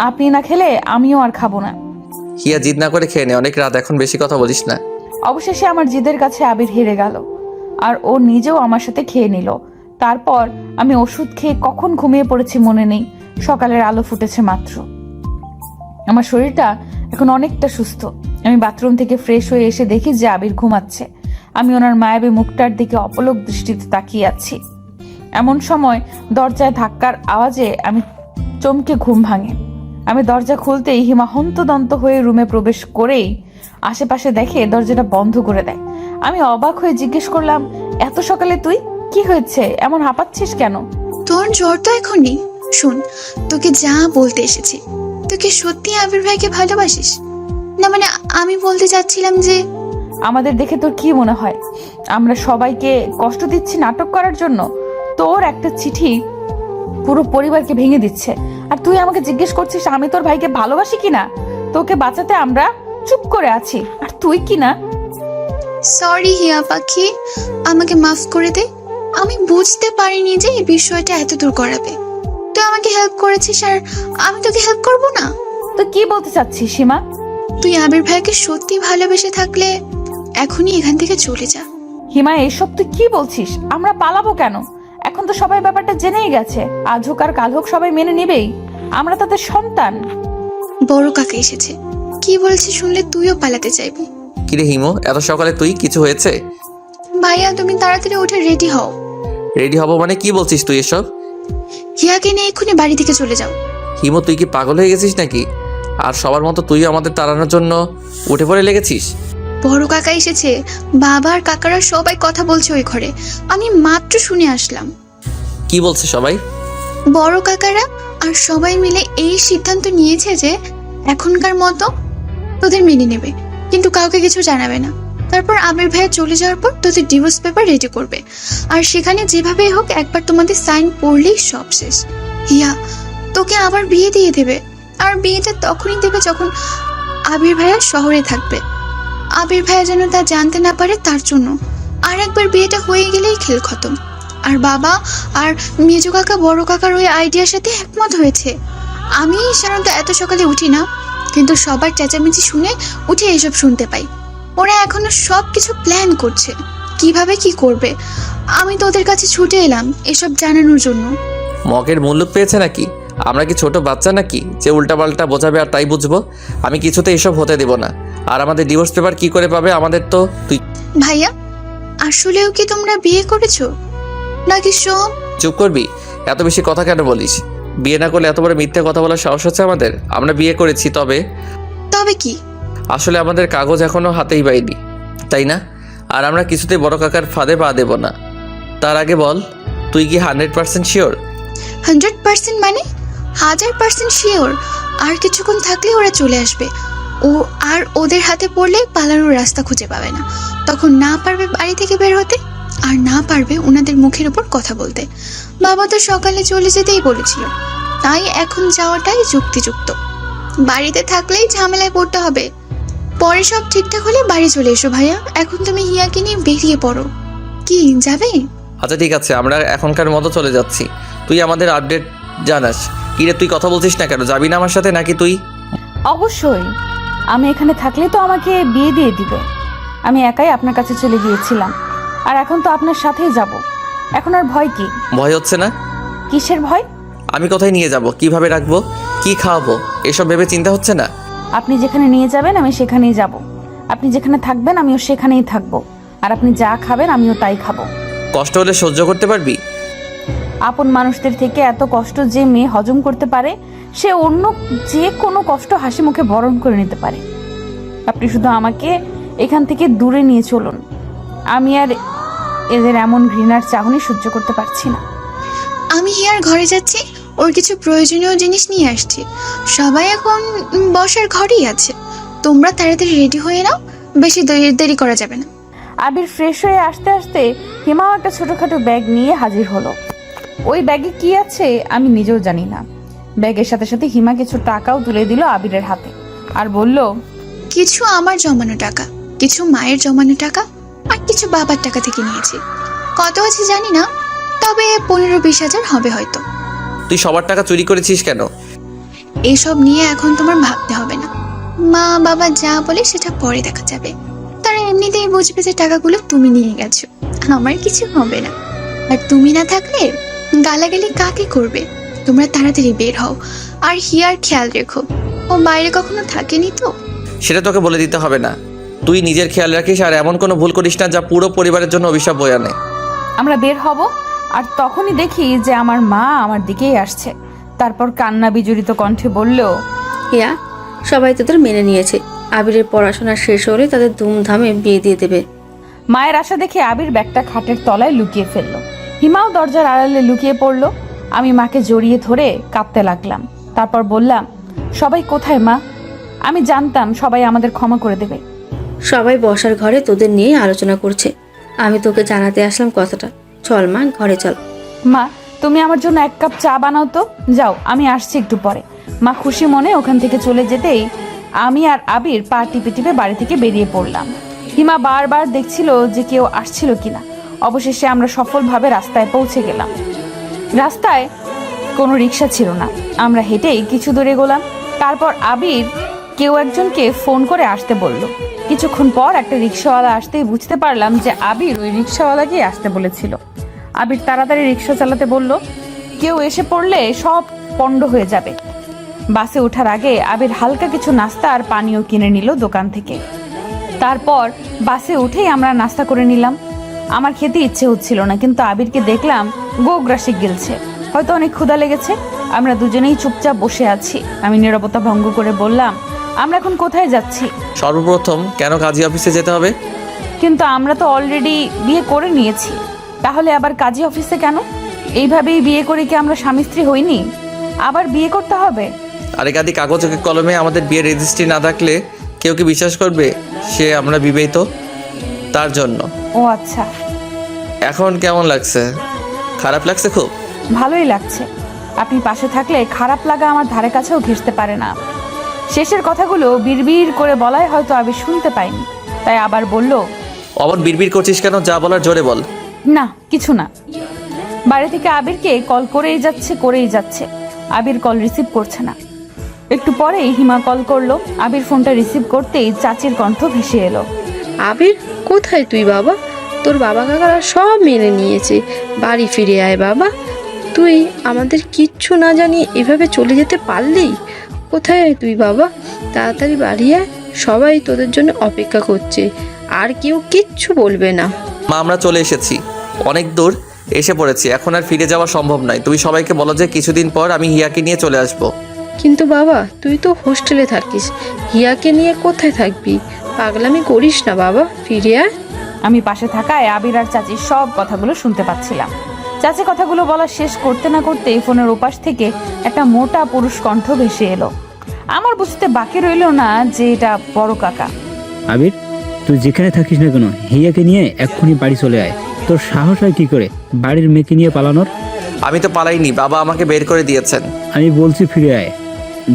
আপনি না খেলে আমিও আর খাবো না। হিয়া, জিদ না করে খেয়ে নে, অনেক রাত, এখন বেশি কথা বলিস না। অবশেষে আমার জিদের কাছে আবির হেরে গেল আর ও নিজেও আমার সাথে খেয়ে নিল। তারপর আমি ওষুধ খেয়ে কখন ঘুমিয়ে পড়েছি মনে নেই। সকালের আলো ফুটেছে মাত্র। আমার শরীরটা এখন অনেকটা সুস্থ। আমি বাথরুম থেকে ফ্রেশ হয়ে এসে দেখি যে আবির ঘুমাচ্ছে। আমি ওনার মায়াবী মুখটার দিকে অপলক দৃষ্টিতে তাকিয়ে আছি। এমন সময় দরজায় ধাক্কার আওয়াজে আমি চমকে ঘুম ভাঙে। আমি দরজা খুলতেই হিমা হন্তদন্ত হয়ে রুমে প্রবেশ করেই আশেপাশে দেখে দরজাটা বন্ধ করে দেয়। আমি অবাক হয়ে জিজ্ঞেস করলাম, এত সকালে তুই? কি হয়েছে, এমন হাঁপাচ্ছিস কেন? তোর জ্বর তো এখন নেই। শোন, তোকে যা বলতে এসেছি, তুই কি সত্যি আবির ভাইকে ভালোবাসিস? না মানে আমি বলতে চাচ্ছিলাম যে আমাদের দেখে তোর কি মনে হয় আমরা সবাইকে কষ্ট দিচ্ছি নাটক করার জন্য? তোর একটা চিঠি পুরো পরিবারকে ভেঙে দিচ্ছে, আর তুই আমাকে জিজ্ঞেস করছিস আমি তোর ভাইকে ভালোবাসি কিনা? তোকে বাঁচাতে আমরা চুপ করে আছি, আর তুই কিনা? সরি হিয়া পাখি, আমাকে মাফ করে দে। আমি বুঝতে পারিনি যে এই বিষয়টা এত দূর করাবে। তুই আমাকে হেল্প করেছিস আর আমি তোকে হেল্প করব না? তুই কি বলতে চাচ্ছিস সীমা? তুই আবির ভাইকে সত্যি ভালোবেসে থাকলে এখনই এখান থেকে চলে যা। হিমা, এসব তুই কি বলছিস? আমরা পালাবো কেন? এখন তো সবাই ব্যাপারটা জেনেই গেছে। আজ হোক আর কাল হোক সবাই মেনে নেবেই, আমরা তাদের সন্তান। বড় কাকা এসেছে, কি বলছিস শুনলে তুইও পালাতে চাইবি। কিরে হিমো, এত সকালে তুই? কিছু হয়েছে? ভাইয়া তুমি তাড়াতাড়ি উঠে রেডি হও। রেডি হব মানে কি বলছিস তুই এসব? হিয়াকে নিয়ে এক্ষুনি বাড়ি থেকে চলে যাও। হিমো, তুই কি পাগল হয়ে গেছিস নাকি? আর সবার মতো তুই আমাদের তাড়ানোর জন্য উঠে পড়ে লেগেছিস? বড় কাকা এসেছে, বাবা আর কাকারা সবাই কথা বলছে ওই ঘরে, আমি মাত্র শুনে আসলাম। কি বলছে সবাই? বড় কাকারা আর সবাই মিলে এই সিদ্ধান্ত নিয়েছে যে এখনকার মতো তোদের মেনে নেবে, কিন্তু কাউকে কিছু জানাবে না। তারপর আবির ভাইয়া চলে যাওয়ার পর তোদের ডিভোর্স পেপার রেডি করবে, আর সেখানে যেভাবেই হোক একবার তোমাদের সাইন পড়লেই সব শেষ। হিয়া তোকে আবার বিয়ে দিয়ে দেবে, আর বিয়েটা তখনই দেবে যখন আবির ভাইয়া শহরে থাকবে। আবির ভাইয়া যেন তা জানতে না পারে, তার জন্য। আর একবার বিয়েটা হয়ে গেলেই খেল খতম। আর বাবা আর মেজো কাকা বড় কাকার ওই আইডিয়ার সাথে একমত হয়েছে। আমি সাধারণত এত সকালে উঠি না, কিন্তু সবার চেঁচামেচি শুনে উঠে এসব শুনতে পাই। ওরা এখনো সব কিছু প্ল্যান করছে, কিভাবে কি করবে। আমি তো ওদের কাছে ছুটে এলাম এসব জানানোর জন্য। মগের মুল্লুক পেয়েছে নাকি? আমরা কি ছোট বাচ্চা নাকি যে উল্টাপাল্টা বোঝাবে আর তাই বুঝবো? আমি কিছুতে এসব হতে দেব না। আর আমাদের ডিভোর্স পেপার কি করে পাবে? আমাদের তো তুই ভাইয়া আসলেও কি তোমরা বিয়ে করেছো নাকি সব? চুপ করবি? এত বেশি কথা কেন বলিস? বিয়ে না করলে এত বড় মিথ্যে কথা বলার সাহস হচ্ছে আমাদের? আমরা বিয়ে করেছি, তবে কি? আসলে আমাদের কাগজ এখনো হাতেই পাইনি, তাই না? আর আমরা কিছুতেই বড় কাকার ফাঁদে পা দেব না। তার আগে বল, তুই কি 100% শিওর? 100% মানে 1000% শিওর। আর কিছুক্ষণ থাকলে ওরা চলে আসবে। আর ওদের হাতে পড়লে পালানোর রাস্তা খুঁজে পাবে না। তখন না পারবে বাড়ি থেকে বের হতে, আর না পারবে ওনাদের মুখের উপর কথা বলতে। বাবা তো সকালে চলে যেতেই বলেছিল, তাই এখন যাওয়াটাই যুক্তিযুক্ত। বাড়িতে থাকলেই ঝামেলায় পড়তে হবে। পরে সব ঠিকঠাক হলে বাড়ি চলে এসো ভাইয়া। এখন তুমি হিয়াকে নিয়ে বেরিয়ে পড়ো। কি যাবে? আচ্ছা ঠিক আছে, আমরা এখনকার মতো চলে যাচ্ছি। তুই আমাদের আপডেট জানাস। কিরে তুই কথা বলছিস না কেন? যাবি না আমার সাথে নাকি তুই? অবশ্যই, আমি এখানে থাকলে তো আমাকে বিয়ে দিয়ে দিবে। আমি একাই আপনার কাছে চলে গিয়েছিলাম, আর এখন তো আপনার সাথেই যাব। এখন আর ভয় কি? ভয় হচ্ছে না? কিসের ভয়? আমি কোথায় নিয়ে যাব, কিভাবে রাখবো, কি খাওয়াবো, এসব ভেবে চিন্তা হচ্ছে না? আপনি যেখানে নিয়ে যাবেন আমি সেখানেই যাব। আপনি যেখানে থাকবেন আমিও সেখানেই থাকবো। আর আপনি যা খাবেন আমিও তাই খাবো। কষ্ট হলে সহ্য করতে পারবি? আপন মানুষদের থেকে এত কষ্ট যে মেয়ে হজম করতে পারে, সে অন্য যে কোনো কষ্ট হাসি মুখে বরণ করে নিতে পারে। আপনি শুধু আমাকে এখান থেকে দূরে নিয়ে চলুন। আমি আর এদের এমন ঘৃণার চাহনি সহ্য করতে পারছি না। আমি হিয়ার ঘরে যাচ্ছি, ওর কিছু প্রয়োজনীয় জিনিস নিয়ে আসছি। সবাই এখন বসার ঘরেই আছে। তোমরা তাড়াতাড়ি রেডি হয়ে নাও, বেশি দেরি করা যাবে না। আবির ফ্রেশ হয়ে আসতে আসতে হিমাও একটা ছোটখাটো ব্যাগ নিয়ে হাজির হলো। ওই ব্যাগে কি আছে আমি নিজেও জানি না। ব্যাগের সাথে সাথে হিমা কিছু টাকাও তুলে দিল আবিরের হাতে, আর বলল, কিছু আমার জমানো টাকা, কিছু মায়ের জমানো টাকা, আর কিছু বাবার টাকা থেকে নিয়েছি। কত আছে জানি না, তবে 15-20 হাজার হবে হয়তো। তুই সবার টাকা চুরি করেছিস কেন? এসব নিয়ে এখন তোমার ভাবতে হবে না। মা বাবা যা বলে সেটা পরে দেখা যাবে। তারা এমনিতেই বুঝবে যে টাকাগুলো তুমি নিয়ে গেছো, আমার কিছু হবে না। আর তুমি না থাকলে গালাগালি কাকে করবে? তোমরা তাড়াতাড়ি বের হও, আর হিয়ার খেয়াল রেখো, ও বাইরে কখনো থাকেনি তো। সেটা তোকে বলে দিতে হবে না। তুই নিজের খেয়াল রাখিস, আর এমন কোনো ভুল করিস না যা পুরো পরিবারের জন্য অভিশাপ বয়ে আনে। আমরা বের হব, আর তখনই দেখি যে আমার মা আমার দিকেই আসছে। তারপর কান্না বিজড়িত কণ্ঠে বলল, হিয়া, সবাই তাদের মেনে নিয়েছে। আবিরের পড়াশোনা শেষ হলে তাদের ধুমধামে বিয়ে দিয়ে দেবে। মায়ের আশা দেখে আবির ব্যাগটা খাটের তলায় লুকিয়ে ফেললো। হিমাও দরজার আড়ালে লুকিয়ে পড়লো। আমি মাকে জড়িয়ে ধরে কাঁদতে লাগলাম। তারপর বললাম, সবাই কোথায় মা? আমি জানতাম সবাই আমাদের ক্ষমা করে দেবে। সবাই বসার ঘরে তোদের নিয়ে আলোচনা করছে। আমি তোকে জানাতে আসলাম কথাটা। চল মা, ঘরে চল। মা, তুমি আমার জন্য 1 কাপ চা বানাও তো। যাও, আমি আসছি একটু পরে। মা খুশি মনে ওখান থেকে চলে যেতেই আমি আর আবির পা টিপে টিপে বাড়ি থেকে বেরিয়ে পড়লাম। হিমা বারবার দেখছিল যে কেউ আসছিল কিনা। অবশেষে আমরা সফলভাবে রাস্তায় পৌঁছে গেলাম। রাস্তায় কোনো রিক্সা ছিল না। আমরা হেঁটেই কিছু দূরে গেলাম। তারপর আবির কেউ একজনকে ফোন করে আসতে বলল। কিছুক্ষণ পর একটা রিক্সাওয়ালা আসতেই বুঝতে পারলাম যে আবির ওই রিক্সাওয়ালাকেই আসতে বলেছিল। আবির তাড়াতাড়ি রিক্সা চালাতে বলল, কেউ এসে পড়লে সব পণ্ড হয়ে যাবে। বাসে ওঠার আগে আবির হালকা কিছু নাস্তা আর পানীয় কিনে নিল দোকান থেকে। তারপর বাসে উঠেই আমরা নাস্তা করে নিলাম। আমার খেতে ইচ্ছে হচ্ছিল না, কিন্তু আবিরকে দেখলাম গোগ্রাসে গিলছে। হয়তো অনেক ক্ষুধা লেগেছে। আমরা দুজনেই চুপচাপ বসে আছি। আমি নীরবতা ভঙ্গ করে বললাম, আমরা এখন কোথায় যাচ্ছি? সর্বপ্রথম কেন কাজী অফিসে যেতে হবে? কিন্তু আমরা তো অলরেডি বিয়ে করে নিয়েছি, তাহলে আবার কাজী অফিসে কেন? এইভাবেই বিয়ে করে কি আমরা স্বামী স্ত্রী হইনি? আবার বিয়ে করতে হবে? আরে কাদি, কাগজে কলমে আমাদের বিয়ের রেজিস্ট্রি না থাকলে কেউ কি বিশ্বাস করবে সে আমরা বিবাহিত? তার জন্য। ও আচ্ছা। এখন কেমন লাগছে? খারাপ লাগছে খুব? ভালোই লাগছে। আপনি পাশে থাকলে খারাপ লাগা আমার ধারে কাছেও ঘেঁষতে পারে না। শেষের কথাগুলো বিড়বিড় করে বলায় হয়তো আমি শুনতে পাইনি, তাই আবার বলল, অমন বিড়বিড় করছিস কেন? যা বলার জোরে বল। না কিছু না। বাড়ি থেকে আবিরকে কল করেই যাচ্ছে। আবির কল রিসিভ করছে না। একটু পরেই হিমা কল করলো। আবির ফোনটা রিসিভ করতেই চাচির কণ্ঠ ভেসে এলো, আবির কোথায় তুই বাবা? তোর বাবা কাকারা সব মেনে নিয়েছে, বাড়ি ফিরে আয় বাবা। তুই আমাদের কিচ্ছু না জানিয়ে এভাবে চলে যেতে পারলি? কোথায় তুই বাবা? তাড়াতাড়ি বাড়ি আয়, সবাই তোদের জন্য অপেক্ষা করছে, আর কেউ কিচ্ছু বলবে না। মা, আমরা চলে এসেছি, অনেক দূর এসে পড়েছি, এখন আর ফিরে যাওয়া সম্ভব নয়। তুমি সবাইকে বলো যে কিছুদিন পর আমি হিয়াকে নিয়ে চলে আসবো। কিন্তু বাবা, তুই তো হোস্টেলে থাকিস, হিয়াকে নিয়ে কোথায় থাকবি? পাগলামি করিস না বাবা, ফিরে আয়। আমি পাশে থাকায় আবির আর চাচির সব কথাগুলো শুনতে পাচ্ছিলাম। চাচি কথাগুলো বলা শেষ করতে না করতেই ফোনের ওপাশ থেকে একটা মোটা পুরুষ কণ্ঠ ভেসে এলো। আমার বুঝতে বাকি রইল না যে এটা বড় কাকা। আবির, তুই যেখানে থাকিস না কেন হিয়াকে নিয়ে এক্ষুনি বাড়ি চলে আয়। তোর সাহস হয় কি করে বাড়ির মেয়েকে নিয়ে পালানোর? আমি তো পালাইনি, বাবা আমাকে বের করে দিয়েছেন। আমি বলছি ফিরে আয়,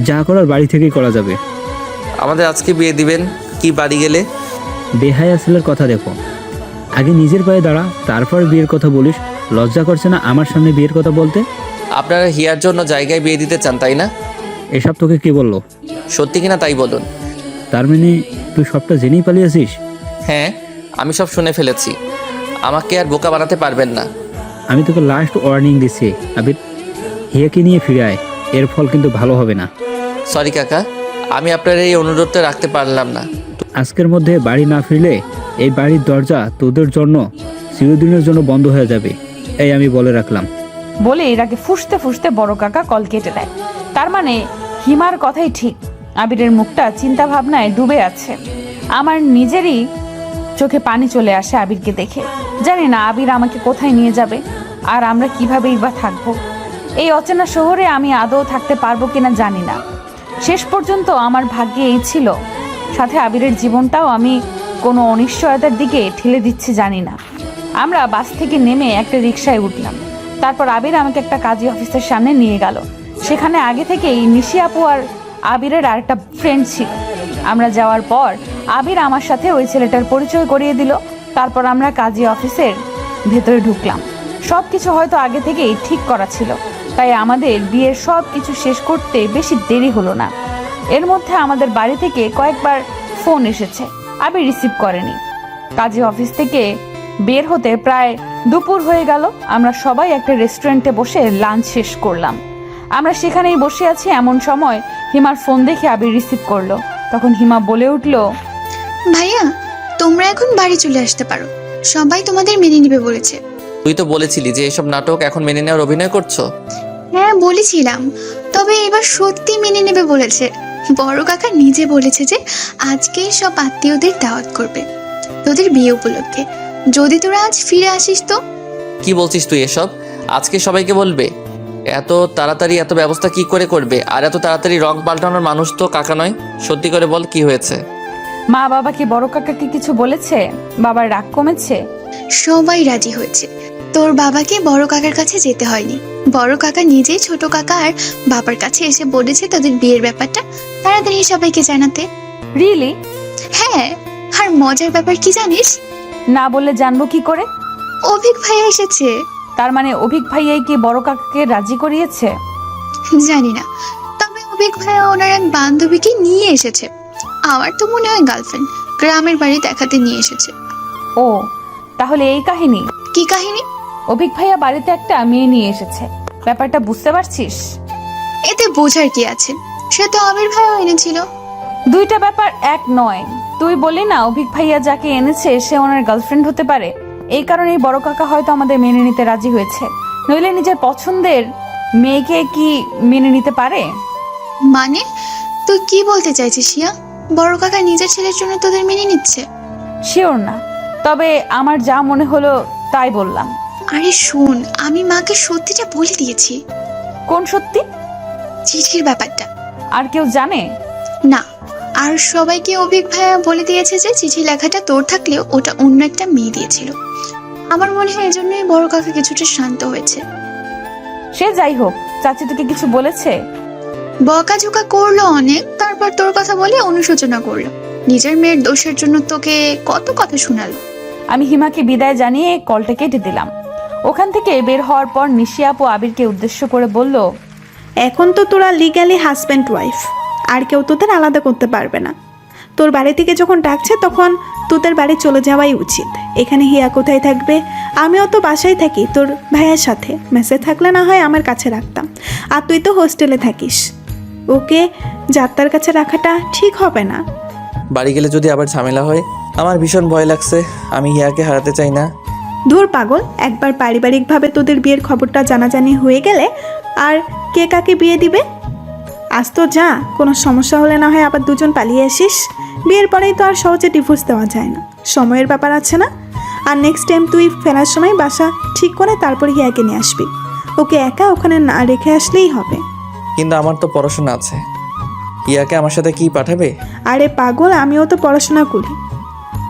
যা করার বাড়ি থেকেই করা যাবে। আমাদের আজকে বিয়ে দিবেন কি বাড়ি গেলে? বেহায়া ছেলের কথা দেখো, আগে নিজের পায়ে দাঁড়া, তারপর বিয়ের কথা বলিস। লজ্জা করছে না আমার সামনে বিয়ের কথা বলতে? আপনারা হিয়ার জন্য জায়গায় বিয়ে দিতে চান, তাই না? এসব তোকে কে বললো? সত্যি কিনা তাই বলুন। তার মানে তুই সবটা জেনেই পালিয়েছিস? হ্যাঁ, আমি সব শুনে ফেলেছি। আমাকে আর বোকা বানাতে পারবেন না। আমি তোকে লাস্ট ওয়ার্নিং দিচ্ছি আবির, হিয়াকে নিয়ে ফিরে আয়, এর ফল কিন্তু ভালো হবে না। সরি কাকা, আমি আপনার এই অনুরোধটা রাখতে পারলাম না। আজকের মধ্যে বাড়ি না ফিরলে এই বাড়ির দরজা তোদের জন্য চিরদিনের জন্য বন্ধ হয়ে যাবে, এই আমি বলে রাখলাম। বলে এর আগে ফুসতে ফুসতে বড় কাকা কল কেটে দেয়। তার মানে হিমার কথাই ঠিক, আবিরের মুখটা চিন্তা ভাবনায় ডুবে আছে। আমার নিজেরই চোখে পানি চলে আসে আবিরকে দেখে। জানি না আবির আমাকে কোথায় নিয়ে যাবে, আর আমরা কিভাবেই বা থাকবো। এই অচেনা শহরে আমি আদৌ থাকতে পারবো কিনা জানি না। শেষ পর্যন্ত আমার ভাগ্যে এই ছিল, সাথে আবিরের জীবনটাও আমি কোনো অনিশ্চয়তার দিকে ঠেলে দিচ্ছি জানি না। আমরা বাস থেকে নেমে একটা রিকশায় উঠলাম। তারপর আবির আমাকে একটা কাজী অফিসের সামনে নিয়ে গেল। সেখানে আগে থেকেই নিশি আপু আর আবিরের আরেকটা ফ্রেন্ড ছিল। আমরা যাওয়ার পর আবির আমার সাথে ওই ছেলেটার পরিচয় করিয়ে দিল। তারপর আমরা কাজী অফিসের ভেতরে ঢুকলাম। সব কিছু হয়তো আগে থেকেই ঠিক করা ছিল, তাই আমাদের বিয়ের সব কিছু শেষ করতে বেশি দেরি হলো না। এর মধ্যে আমাদের বাড়ি থেকে কয়েকবার ফোন এসেছে, আবির রিসিভ করেনি। কাজী অফিস থেকে বের হতে প্রায় দুপুর হয়ে গেল। আমরা সবাই একটা রেস্টুরেন্টে বসে লাঞ্চ শেষ করলাম। আমরা সেখানেই বসে আছি, এমন সময় হিমার ফোন দেখে আবির রিসিভ করলো। তখন হিমা বলে উঠলো, ভাইয়া তোমরা এখন বাড়ি চলে আসতে পারো, সবাই তোমাদের মেনে নিবে বলেছে। তুই তো বলেছিলি যে এসব নাটক এখন মেনে নেওয়ার অভিনয় করছো। হ্যাঁ বলেছিলাম, তবে এবার সত্যি মেনে নেবে বলেছে। বড় কাকা নিজে বলেছে যে আজকে সব আত্মীয়দের দাওয়াত করবে তোদের বিয়ে উপলক্ষে, যদি তোরা আজ ফিরে আসিস তো। কি বলছিস তুই এসব? আজকে সবাইকে বলবে? এত তাড়াতাড়ি এত ব্যবস্থা কি করে করবে? আর এত তাড়াতাড়ি রং পাল্টানোর মানুষ তো কাকা নয়। সত্যি করে বল, কি হয়েছে? মা বাবা কি বড় কাকাকে কিছু বলেছে? বাবার রাগ কমেছে? সবাই রাজি হয়েছে। তোর বাবাকে বড় কাকার কাছে যেতে হয়নি, বড় কাকা নিজেই ছোট কাকা আর বাবার কাছে এসে বলেছে তোদের বিয়ের ব্যাপারটা তাড়াতাড়ি সবাইকে জানাতে। রিয়েলি? হ্যাঁ, আর মজার ব্যাপার কি জানিস? না বললে জানবো কি করে? অভিক ভাইয়া এসেছে। তার মানে অভিক ভাইয়াই কি বড় কাকাকে রাজি করিয়েছে? জানি না, তবে অভিক ভাইয়া ওনার এক বান্ধবীকে নিয়ে এসেছে। আমার তো মনে হয় গার্লফ্রেন্ড, গ্রামের বাড়ি দেখাতে নিয়ে এসেছে। ও তাহলে এই কাহিনী? কি কাহিনী? অভিক ভাইয়া বাড়িতে একটা মেয়ে নিয়ে এসেছে, ব্যাপারটা বুঝতে পারছিস? এতে বোঝার কি আছে, সে তো আবির ভাইয়া এনেছিল। দুইটা ব্যাপার এক নয়। তুই বলি না অভিক ভাইয়া যাকে এনেছে সে ওনার গার্লফ্রেন্ড হতে পারে, এই কারণেই বড় কাকা হয়তো আমাদের মেনে নিতে রাজি হয়েছে। নইলে নিজের পছন্দের মেয়েকে কি মেনে নিতে পারে? মানে তুই কি বলতে চাইছিস শিয়া? বড় কাকা নিজের ছেলের জন্য তোদের মেনে নিচ্ছে? শিওর না, তবে আমার যা মনে হলো তাই বললাম। আরে শোন, আমি মাকে সত্যিটা বলে দিয়েছি। কোন সত্যি? চিঠির ব্যাপারটা। আর কেউ জানে? না, আর সবাইকে অভিক ভাইয়া বলে দিয়েছে যে চিঠি লেখাটা তোর থাকলেও ওটা অন্য একটা মেয়ে দিয়েছিল। আমার মনে হয় এজন্যই বড় কাকা কিছুটা শান্ত হয়েছে। সে যাই হোক, চাচি তোকে কিছু বলেছে? বকাঝোকা করলো অনেক, তারপর তোর কথা বলে অনুশোচনা করলো। নিজের মেয়ের দোষের জন্য তোকে কত কথা শোনালো। আমি হিমাকে বিদায় জানিয়ে কলটা কেটে দিলাম। ওখান থেকে বের হওয়ার পর নিশি আপু আবিরকে উদ্দেশ্য করে বলল, এখন তো তোরা লিগ্যালি হাজব্যান্ড ওয়াইফ, আর কেউ তোদের আলাদা করতে পারবে না। তোর বাড়ি থেকে যখন ডাকছে তখন তোদের বাড়ি চলে যাওয়াই উচিত। এখানে হিয়া কোথায় থাকবে? আমিও তো বাসায় থাকি তোর ভাইয়ের সাথে, মেসে থাকলে না হয় আমার কাছে রাখতাম, আর তুই তো হোস্টেলে থাকিস। ওকে যাত্রার কাছে রাখাটা ঠিক হবে না। বাড়ি গেলে যদি আবার ঝামেলা হয়, আমার ভীষণ ভয় লাগছে। আমি হিয়াকে হারাতে চাই না। ধুর পাগল, একবার পারিবারিকভাবে তোদের বিয়ের খবরটা জানাজানি হয়ে গেলে আর কে কাকে বিয়ে দিবে? আজ তো যা, কোনো সমস্যা হলে না হয় আবার দুজন পালিয়ে আসিস। বিয়ের পরেই তো আর সহজে ডিভোর্স দেওয়া যায় না, সময়ের ব্যাপার আছে না? আর নেক্সট টাইম তুই ফেরার সময় বাসা ঠিক করে তারপর হিয়াকে নিয়ে আসবি। ওকে একা ওখানে না রেখে আসলেই হবে। কিন্তু আমার তো পড়াশোনা আছে। হিয়াকে আমার সাথে কি পাঠাবে? আরে পাগল, আমিও তো পড়াশোনা করি।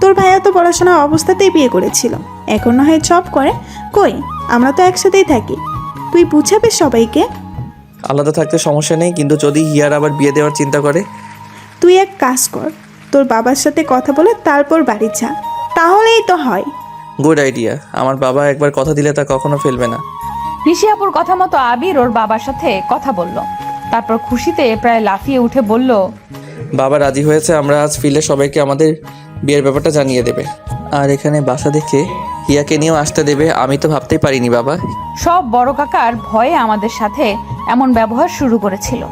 তোর ভাইয়া তো পড়াশোনা অবস্থাতেই বিয়ে করেছিল, এখন না হয় জব করে। কই, আমরা তো একসাথেই থাকি। তুই বুঝাবি সবাইকে। আলাদা থাকতে সমস্যা নেই, কিন্তু যদি হিয়ার আবার বিয়ে দেওয়ার চিন্তা করে? তুই এক কাজ কর, তোর বাবার সাথে কথা বলে তারপর বাড়ি যা, তাহলেই তো হয়। Good idea. আমার বাবা একবার কথা দিলে তা কখনো ফেলবে না। নিশি আপুর কথা মতো আবির ওর বাবার সাথে কথা বলল। তারপর খুশিতে প্রায় লাফিয়ে উঠে বলল, বাবা রাজি হয়েছে। আমরা আজ ফিরে সবাইকে আমাদের বিয়ের ব্যাপারটা জানিয়ে দেবে। আর এখানে বাসা দেখে হিয়াকে নিয়েও আসতে দেবে। আমি তো ভাবতেই পারিনি বাবা। সব বড় কাকার ভয়ে আমাদের সাথে এমন ব্যবহার শুরু করেছিল,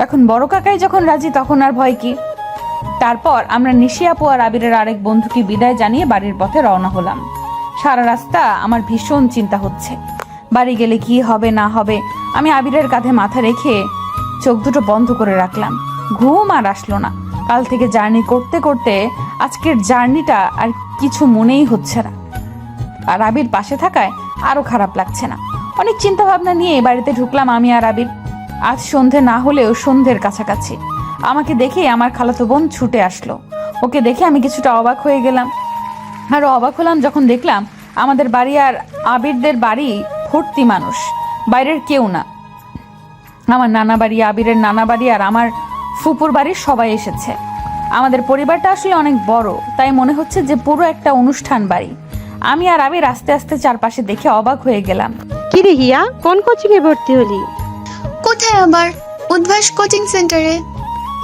এখন বড় কাকাই যখন রাজি তখন আর ভয় কি? তারপর আমরা নিশি আপু আর আবিরের আরেক বন্ধুকে বিদায় জানিয়ে বাড়ির পথে রওনা হলাম। সারা রাস্তা আমার ভীষণ চিন্তা হচ্ছে, বাড়ি গেলে কি হবে না হবে। আমি আবিরের কাঁধে মাথা রেখে চোখ দুটো বন্ধ করে রাখলাম। ঘুম আর আসলো না। কাল থেকে জার্নি করতে করতে আজকের জার্নিটা আর কিছু মনেই হচ্ছে না। আর আবির পাশে থাকায় আরো খারাপ লাগছে না। অনেক চিন্তা ভাবনা নিয়ে বাড়িতে ঢুকলাম আমি আর আবির। আজ সন্ধে না হলেও সন্ধ্যের কাছাকাছি। আমাকে দেখে আমার খালাতো বোন ছুটে আসলো। ওকে দেখে আমি কিছুটা অবাক হয়ে গেলাম। আর অবাক হলাম যখন দেখলাম আমাদের বাড়ি আর আবিরদের বাড়ি ভর্তি মানুষ, বাইরের কেউ না। আমার নানা বাড়ি, আবিরের নানা বাড়ি আর আমার ফুপুর বাড়ির সবাই এসেছে। আমাদের পরিবারটা আসলে অনেক বড়, তাই মনে হচ্ছে যে পুরো একটা অনুষ্ঠান বাড়ি। আমি আর আবির আস্তে আস্তে চারপাশে দেখে অবাক হয়ে গেলাম। কি রে হিয়া, কোন কোচিং এ ভর্তি হলি? কোথায় আবার? উদ্ভাস কোচিং সেন্টারে।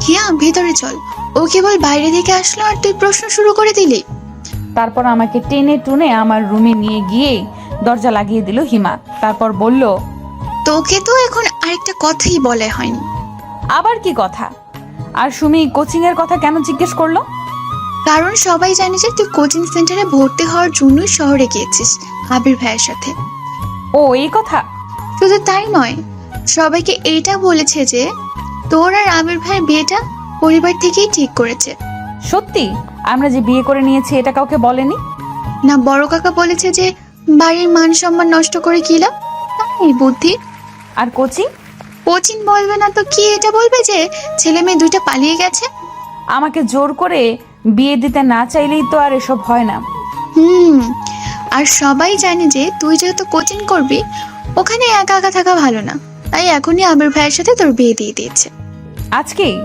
হিয়া ভেতরে চল। ও কেবল বাইরে থেকে আসলো আর তুই প্রশ্ন শুরু করে দিলি। তারপর আমাকে টেনে টুনে আমার রুমে নিয়ে গিয়ে দরজা লাগিয়ে দিল হিমা। তারপর বলল, তোকে তো এখন আরেকটা কথাই বলা হয়নি। আবার কি কথা? আর সুমি কোচিং এর কথা কেন জিজ্ঞেস করলো? কারণ সবাই জানে যে তুই কোচিং সেন্টারে ভর্তি হওয়ার জন্যই শহরে গিয়েছিস আবির ভাইয়ের সাথে। ও এই কথা? শুধু তাই নয়, সবাইকে এইটা বলেছে যে তোর আর আবির ভাইয়ের বিয়েটা পরিবার থেকেই ঠিক করেছে। সত্যি? আমরা যে বিয়ে করে নিয়েছি এটা কাউকে বলেনি? না, বড় কাকা বলেছে যে বাড়ির মান সম্মান নষ্ট করে কি লাভ, তাই বুদ্ধি। আর কোচিং? কোচিং বলবে না তো কি এটা বলবে যে ছেলে মেয়ে দুইটা পালিয়ে গেছে। আমাকে জোর করে বিয়ে দিতে না চাইলেই তো আর এসব হয় না। আর সবাই জানে যে তুই যেহেতু কোচিং করবি ওখানে একা একা থাকা ভালো না, তাই এখনই আবির ভাইয়ের সাথে তোর বিয়ে দিয়ে দিয়েছে। আজকেই?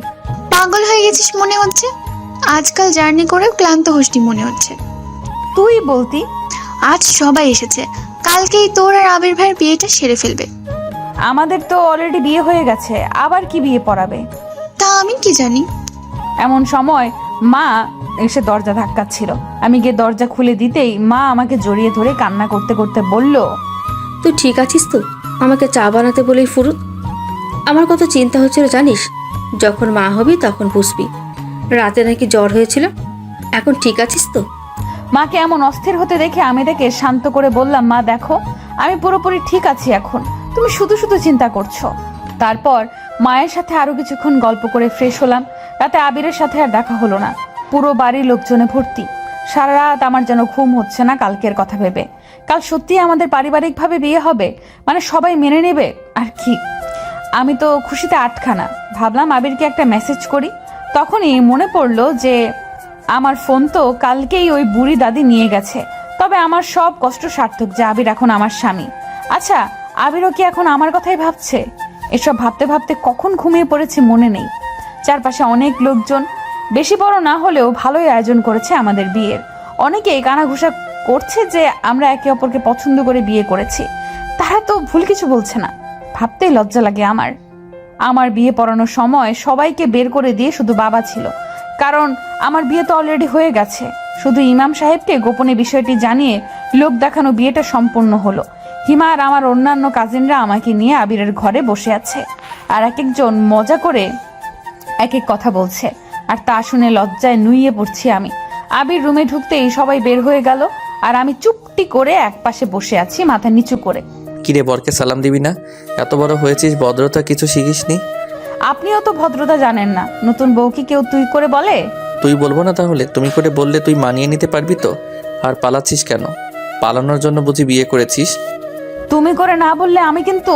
পাগল হয়ে গেছিস মনে হচ্ছে। আজকাল জার্নি করেও ক্লান্ত হসটি মনে হচ্ছে। তুই বলতি? আজ সবাই এসেছে, কালকেই তোর আর আবির ভাইয়ের বিয়েটা সেরে ফেলবে। আমাদের তো অলরেডি বিয়ে হয়ে গেছে, আবার কি বিয়ে পড়াবে? তা আমি কি জানি। এমন সময় মা এসে দরজা ধাক্কাচ্ছিল। আমি গিয়ে দরজা খুলে দিতেই মা আমাকে জড়িয়ে ধরে কান্না করতে করতে বলল, তুই ঠিক আছিস তো? আমাকে চা বানাতে বলেই ফুরুত। আমার কত চিন্তা হচ্ছিল জানিস, যখন মা হবি তখন বুঝবি। রাতে নাকি জ্বর হয়েছিল, এখন ঠিক আছিস তো? মাকে এমন অস্থির হতে দেখে আমি তাকে শান্ত করে বললাম, মা দেখো আমি পুরোপুরি ঠিক আছি এখন, তুমি শুধু শুধু চিন্তা করছো। তারপর মায়ের সাথে আরো কিছুক্ষণ গল্প করে ফ্রেশ হলাম। রাতে আবিরের সাথে আর দেখা হলো না। পুরো বাড়ির লোকজনে ভর্তি। সারা রাত আমার যেন ঘুম হচ্ছে না কালকের কথা ভেবে। কাল সত্যি আমাদের পারিবারিকভাবে বিয়ে হবে, মানে সবাই মেনে নেবে আর কি। আমি তো খুশিতে আটখানা। ভাবলাম আবিরকে একটা মেসেজ করি। তখনই মনে পড়লো যে আমার ফোন তো কালকেই ওই বুড়ি দাদি নিয়ে গেছে। তবে আমার সব কষ্ট সার্থক যে আবির এখন আমার স্বামী। আচ্ছা, আবিরও কি এখন আমার কথাই ভাবছে? এসব ভাবতে ভাবতে কখন ঘুমিয়ে পড়েছি মনে নেই। চারপাশে অনেক লোকজন, বেশি বড় না হলেও ভালোই আয়োজন করেছে আমাদের বিয়ের। অনেকেই কানাঘুষা করছে যে আমরা একে অপরকে পছন্দ করে বিয়ে করেছি। তারা তো ভুল কিছু বলছে না। ভাবতেই লজ্জা লাগে আমার বিয়ে পড়ানোর সময় সবাইকে বের করে দিয়ে শুধু বাবা ছিল, কারণ আমার বিয়ে তো অলরেডি হয়ে গেছে। শুধু ইমাম সাহেবকে গোপনে বিষয়টি জানিয়ে লোক দেখানো বিয়েটা সম্পূর্ণ হলো। হিমা আর আমার অন্যান্য কাজিনরা আমাকে নিয়ে আবিরের ঘরে বসে আছে, আর এক একজন মজা করে এক এক কথা বলছে, আর তা শুনে লজ্জায় নুইয়ে পড়ছি আমি। আবির রুমে ঢুকতেই সবাই বের হয়ে গেল, আর আমি চুপটি করে এক পাশে বসে আছি মাথা নিচু করে। কিরে, বরকে সালাম দিবি না? এত বড় হয়েছিস, ভদ্রতা কিছু শিখিসনি? আপনিও তো ভদ্রতা জানেন না। নতুন বউ কি কেউ তুই করে বলে? তুই বলবো না তাহলে? তুমি করে বললে তুই মানিয়ে নিতে পারবি তো? আর পালাচ্ছিস কেন? পালানোর জন্য বুঝি বিয়ে করেছিস? তুমি করে না বললে আমি কিন্তু।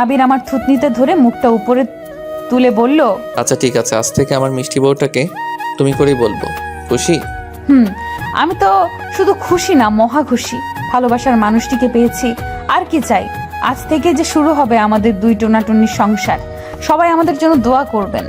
আবির আমার থুতনিতে ধরে মুখটা উপরে তুলে বলল, আচ্ছা ঠিক আছে, আজ থেকে আমার মিষ্টি বউটাকে তুমি করেই বলবো। খুশি? আমি তো শুধু খুশি না, মহা খুশি। ভালোবাসার মানুষটিকে পেয়েছি, আর কি চাই। আজ থেকে যে শুরু হবে আমাদের দুই টোনাটুনির সংসার। সবাই আমাদের জন্য দোয়া করবেন।